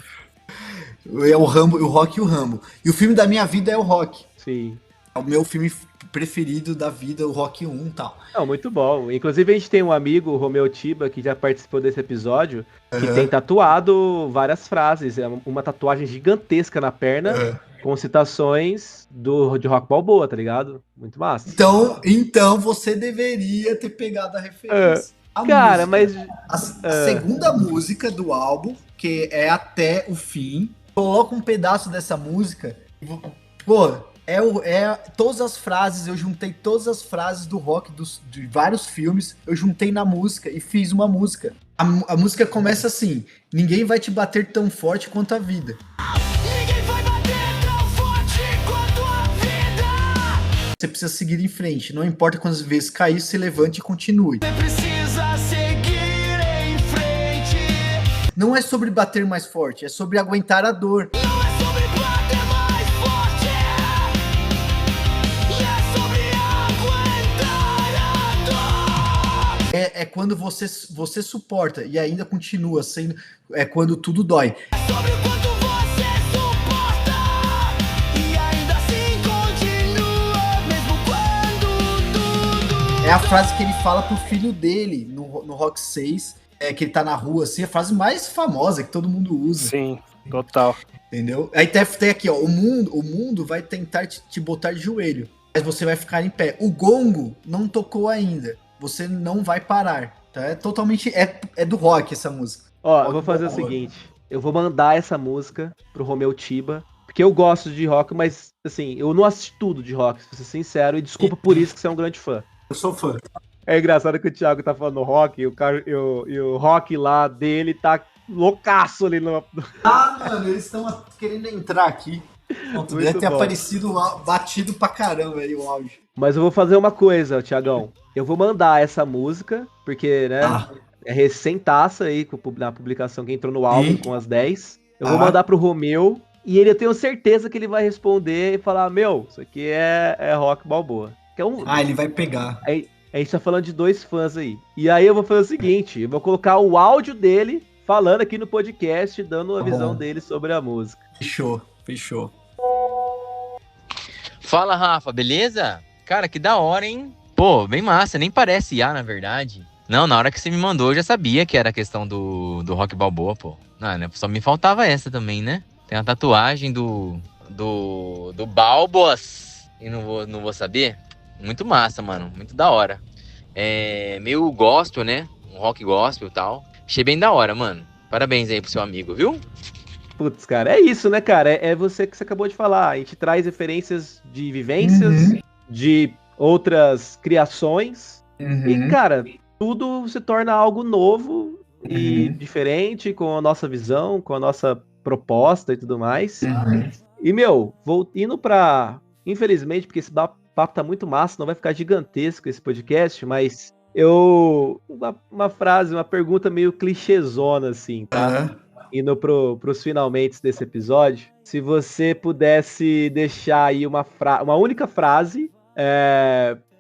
D: É o Rambo, o Rock e o Rambo. E o filme da minha vida é o Rock.
B: Sim.
D: É o meu filme preferido da vida, o Rock 1 e tal.
B: Não, muito bom. Inclusive, a gente tem um amigo, o Romeu Tiba, que já participou desse episódio, que tem tatuado várias frases. É uma tatuagem gigantesca na perna, com citações de Rock Balboa, tá ligado? Muito massa.
D: Então você deveria ter pegado a referência.
B: Cara, mas...
D: A segunda música do álbum, que é Até o Fim, coloca um pedaço dessa música. Pô, todas as frases, eu juntei todas as frases do Rock de vários filmes, eu juntei na música e fiz uma música. A música começa assim: ninguém vai te bater tão forte quanto a vida. você precisa seguir em frente. Não importa quantas vezes cair, se levante e continue.
E: Você precisa seguir em frente.
D: Não é sobre bater mais forte, é sobre aguentar a dor.
E: Não é sobre bater mais forte. E é sobre aguentar a dor.
D: É quando você suporta e ainda continua sendo. É quando tudo dói.
E: É sobre o quanto você suporta. E ainda assim continua, mesmo quando tudo.
D: É a frase que ele fala pro filho dele no Rock 6, que ele tá na rua, assim, a frase mais famosa que todo mundo usa.
C: Sim, total.
D: Entendeu? Aí tem aqui, ó, o mundo vai tentar te botar de joelho, mas você vai ficar em pé. O gongo não tocou ainda, você não vai parar, tá? É totalmente, é do rock essa música.
B: Ó, eu vou fazer o seguinte, eu vou mandar essa música pro Romeu Tiba, porque eu gosto de rock, mas, assim, eu não assisti tudo de rock, pra ser sincero, e desculpa por isso que você é um grande fã.
D: Eu sou fã.
B: É engraçado que o Thiago tá falando rock, e o rock lá dele tá loucaço ali no...
D: Mano, eles estão querendo entrar aqui. Pronto,
B: Muito
D: deve ter
B: bom.
D: aparecido batido pra caramba aí o áudio.
B: Mas eu vou fazer uma coisa, Thiagão. Eu vou mandar essa música, porque, né, é recém-taça aí na publicação que entrou no álbum com as 10. Eu vou mandar pro Romeu, e eu tenho certeza que ele vai responder e falar, meu, isso aqui é rock balboa. Que é
D: ele vai pegar.
B: A gente tá falando de 2 fãs aí. E aí eu vou fazer o seguinte, eu vou colocar o áudio dele falando aqui no podcast, dando a visão dele sobre a música.
D: Fechou.
G: Fala, Rafa, beleza? Cara, que da hora, hein? Pô, bem massa, nem parece IA, na verdade. Não, na hora que você me mandou, eu já sabia que era a questão do rock balboa, pô. Não, né? Só me faltava essa também, né? Tem a tatuagem do Balboas e não vou saber. Muito massa, mano, muito da hora. É meio gospel, né? Um rock gospel e tal. Achei bem da hora, mano. Parabéns aí pro seu amigo, viu?
B: Putz, cara, é isso, né, cara? É você que você acabou de falar. A gente traz referências de vivências, de outras criações. E, cara, tudo se torna algo novo e diferente, com a nossa visão, com a nossa proposta e tudo mais. E, meu, vou indo pra... Infelizmente, porque esse papo tá muito massa, não vai ficar gigantesco esse podcast, mas uma frase, uma pergunta meio clichêzona, assim, tá? Indo pros finalmente desse episódio. Se você pudesse deixar aí uma única frase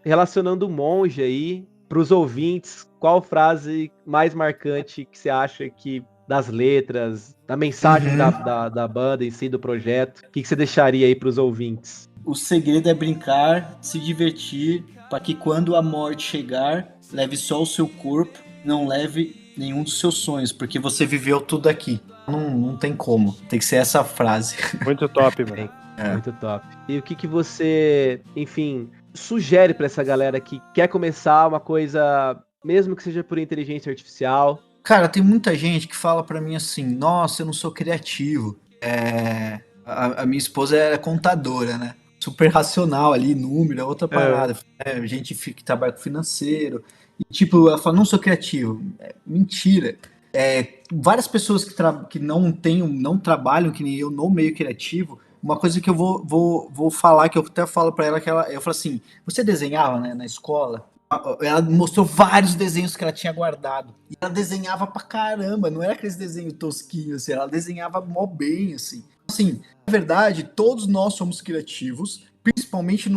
B: relacionando o monge aí pros ouvintes, qual frase mais marcante que você acha que das letras, da mensagem da banda em si, do projeto, o que você deixaria aí pros ouvintes?
D: O segredo é brincar, se divertir, para que quando a morte chegar, leve só o seu corpo, não leve nenhum dos seus sonhos, porque você viveu tudo aqui. Não tem como. Tem que ser essa frase.
C: Muito top, mano.
B: Muito top. E o que você, enfim, sugere para essa galera que quer começar uma coisa, mesmo que seja por inteligência artificial?
D: Cara, tem muita gente que fala para mim assim, nossa, eu não sou criativo. A minha esposa era contadora, né? Super racional ali, número, é outra parada. Gente que trabalha com financeiro. E tipo, ela fala, não sou criativo. Mentira. Várias pessoas que não trabalham, que nem eu, no meio criativo, uma coisa que eu vou falar, que eu até falo pra ela, eu falo assim, você desenhava, né, na escola? Ela mostrou vários desenhos que ela tinha guardado. E ela desenhava pra caramba, não era aqueles desenhos tosquinhos, assim, ela desenhava mó bem, assim. Assim, na verdade, todos nós somos criativos, principalmente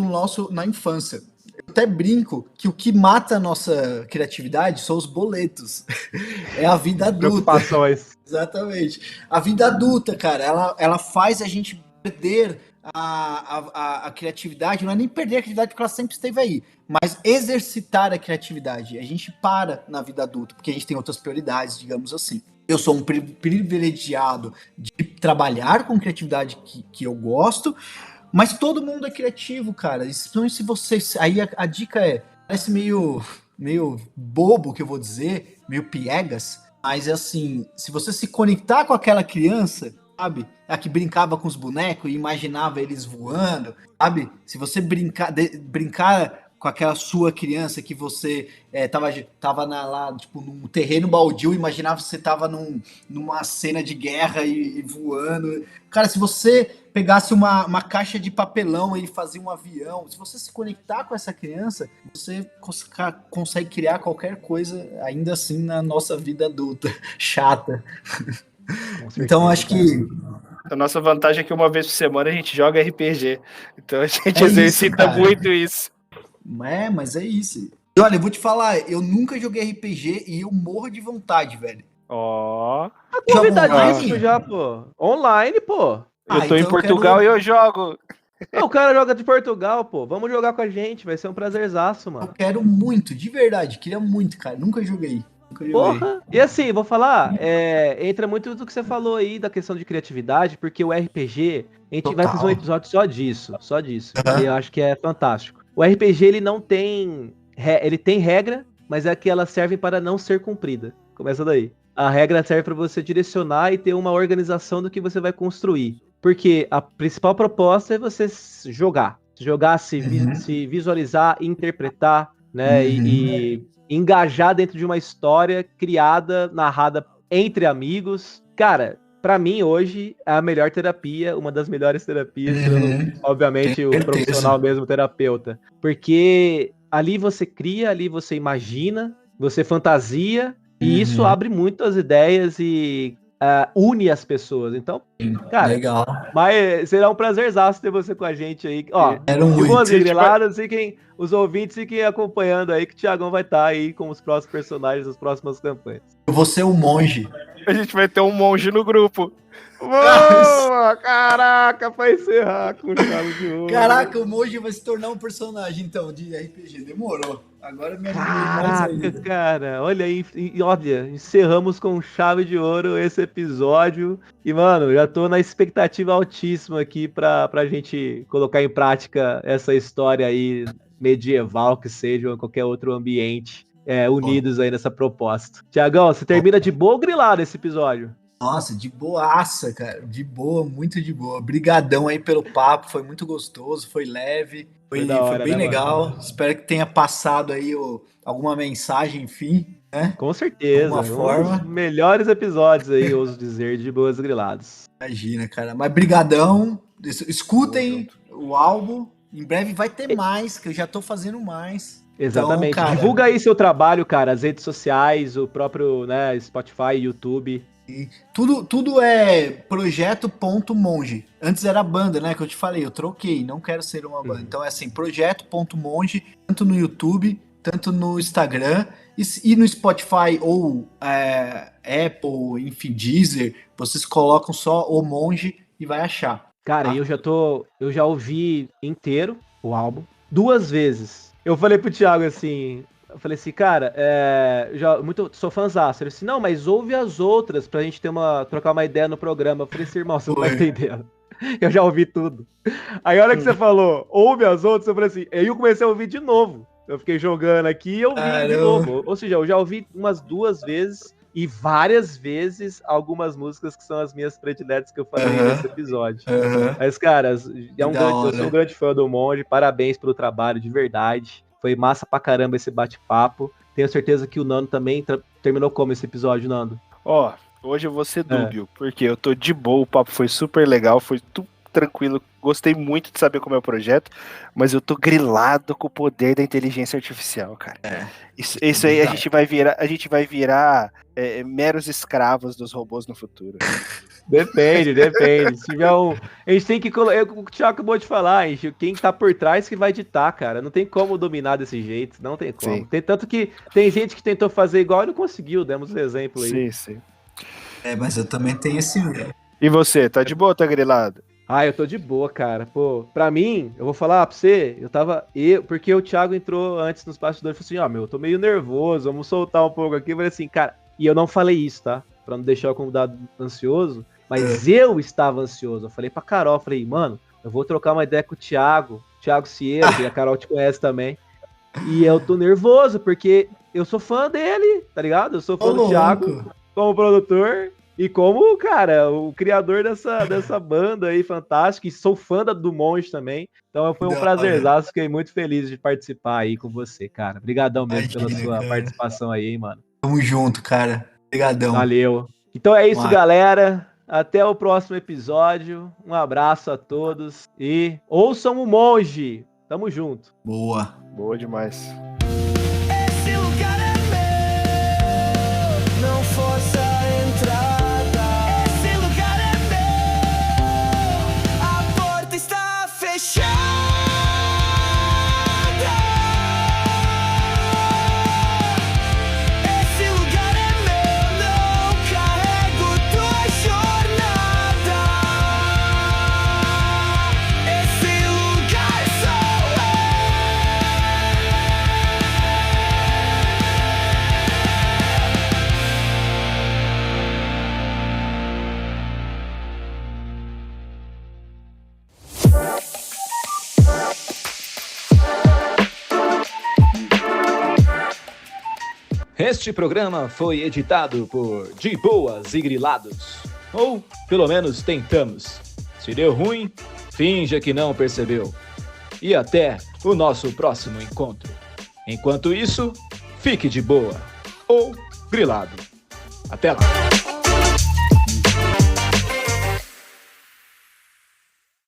D: na infância. Eu até brinco que o que mata a nossa criatividade são os boletos. É a vida adulta.
B: Preocupações.
D: Exatamente. A vida adulta, cara, ela faz a gente perder a criatividade. Não é nem perder a criatividade porque ela sempre esteve aí, mas exercitar a criatividade. A gente para na vida adulta, porque a gente tem outras prioridades, digamos assim. Eu sou um privilegiado de trabalhar com criatividade que eu gosto, mas todo mundo é criativo, cara. Então, se você... Aí a dica parece meio bobo que eu vou dizer, meio piegas, mas é assim, se você se conectar com aquela criança, sabe? A que brincava com os bonecos e imaginava eles voando, sabe? Se você brincar com aquela sua criança que você tava lá, tipo, num terreno baldio, imaginava que você tava numa cena de guerra e voando. Cara, se você pegasse uma caixa de papelão e fazia um avião, se você se conectar com essa criança, você consegue criar qualquer coisa, ainda assim, na nossa vida adulta, chata. Então, acho que...
C: A nossa vantagem é que uma vez por semana a gente joga RPG. Então a gente exercita muito isso.
D: Mas é isso. E olha, eu vou te falar, eu nunca joguei RPG e eu morro de vontade, velho.
C: Ó.
B: Convidadíssimo já, pô. Online, pô.
C: Eu tô em Portugal e eu jogo.
B: O cara joga de Portugal, pô. Vamos jogar com a gente, vai ser um prazerzaço, mano.
D: Eu quero muito, de verdade. Queria muito, cara. Nunca joguei.
B: Porra! E assim, vou falar, entra muito do que você falou aí da questão de criatividade, porque o RPG, a gente vai fazer um episódio só disso. E eu acho que é fantástico. O RPG, ele não tem... Ele tem regra, mas é que elas servem para não ser cumprida. Começa daí. A regra serve para você direcionar e ter uma organização do que você vai construir. Porque a principal proposta é você jogar. Se visualizar, interpretar, né? E engajar dentro de uma história criada, narrada entre amigos. Cara, pra mim hoje é a melhor terapia, uma das melhores terapias, obviamente o profissional mesmo, terapeuta. Porque ali você cria, ali você imagina, você fantasia, e isso abre muitas ideias e une as pessoas. Então, cara,
D: legal.
B: Mas será um prazerzaço ter você com a gente aí. Ó, de boas e griladas, os ouvintes fiquem acompanhando aí, que o Thiagão vai estar aí com os próximos personagens das próximas campanhas.
D: Eu vou ser o monge.
C: A gente vai ter um monge no grupo.
B: Boa! Caraca, pra encerrar com chave de ouro.
D: Caraca, o monge vai se tornar um personagem, então, de RPG. Demorou. Agora me animei mais ainda.
B: Caraca, cara, olha aí, olha, encerramos com chave de ouro esse episódio. E, mano, já tô na expectativa altíssima aqui pra gente colocar em prática essa história aí medieval, que seja, ou qualquer outro ambiente, unidos aí nessa proposta. Thiagão, você termina de boa ou grilado esse episódio?
D: Nossa, de boaça, cara. De boa, muito de boa. Brigadão aí pelo papo, foi muito gostoso, foi leve, foi bem legal. Mano? Espero que tenha passado aí alguma mensagem, enfim, né?
B: Com certeza.
D: De alguma forma.
B: Os melhores episódios aí, ouso dizer, de Boas Griladas.
D: Imagina, cara. Mas brigadão. Escutem o álbum. Em breve vai ter mais, que eu já tô fazendo mais.
B: Exatamente.
D: Então, cara,
B: divulga aí seu trabalho, cara. As redes sociais, o próprio, né, Spotify, YouTube.
D: Tudo é projeto.monge. Antes era banda, né? Que eu te falei, eu troquei, não quero ser uma banda. Então é assim, projeto.monge, tanto no YouTube, tanto no Instagram e no Spotify ou Apple, enfim, Deezer. Vocês colocam só o Monge e vai achar.
B: Cara, eu já ouvi inteiro o álbum 2 vezes. Eu falei pro Thiago assim... Eu falei assim, cara, sou fãzaço. Ele disse, não, mas ouve as outras pra gente trocar uma ideia no programa. Eu falei assim, irmão, você não tá entendendo. Eu já ouvi tudo. Aí a hora que você falou, ouve as outras, eu falei assim, aí eu comecei a ouvir de novo. Eu fiquei jogando aqui e ouvi de novo. Ou seja, eu já ouvi umas 2 vezes e várias vezes algumas músicas que são as minhas prediletas que eu falei nesse episódio. Mas, cara, eu sou um grande fã do Monge, parabéns pelo trabalho, de verdade. Foi massa pra caramba esse bate-papo. Tenho certeza que o Nando também terminou como esse episódio, Nando?
C: Hoje eu vou ser dúbio, porque eu tô de boa, o papo foi super legal, foi tudo tranquilo. Gostei muito de saber como é o projeto, mas eu tô grilado com o poder da inteligência artificial, cara. Isso aí a gente vai virar meros escravos dos robôs no futuro.
B: Depende. Se tiver a gente tem que colocar. O Thiago acabou de falar, quem tá por trás que vai ditar, cara. Não tem como dominar desse jeito, não tem como.
C: Sim.
B: Tanto que tem gente que tentou fazer igual e não conseguiu, demos um exemplo aí.
C: Sim.
D: Mas eu também tenho esse...
C: E você, tá de boa ou tá grilado?
B: Eu tô de boa, cara. Pô, pra mim, eu vou falar pra você, porque o Thiago entrou antes nos bastidores e falou assim, eu tô meio nervoso, vamos soltar um pouco aqui. Eu falei assim, cara, e eu não falei isso, tá? Pra não deixar o convidado ansioso, mas eu estava ansioso. Eu falei pra Carol, falei, mano, eu vou trocar uma ideia com o Thiago Cieira, que a Carol te conhece também. E eu tô nervoso, porque eu sou fã dele, tá ligado? Eu sou fã do Thiago como produtor. E como, cara, o criador dessa banda aí fantástica, e sou fã do Monge também. Então foi um prazerzaço, fiquei muito feliz de participar aí com você, cara. Obrigadão mesmo pela sua participação aí, hein, mano.
D: Tamo junto, cara. Obrigadão.
B: Valeu. Então é isso, galera. Até o próximo episódio. Um abraço a todos e ouçam o Monge. Tamo junto.
D: Boa.
C: Boa demais.
E: Esse lugar é meu, não força a entrada. Esse lugar é meu, a porta está fechada. Esse lugar é meu, não carrego tua jornada. Esse lugar sou
B: Este programa foi editado por De Boas e Grilados. Ou, pelo menos, tentamos. Se deu ruim, finja que não percebeu. E até o nosso próximo encontro. Enquanto isso, fique de boa ou grilado. Até lá!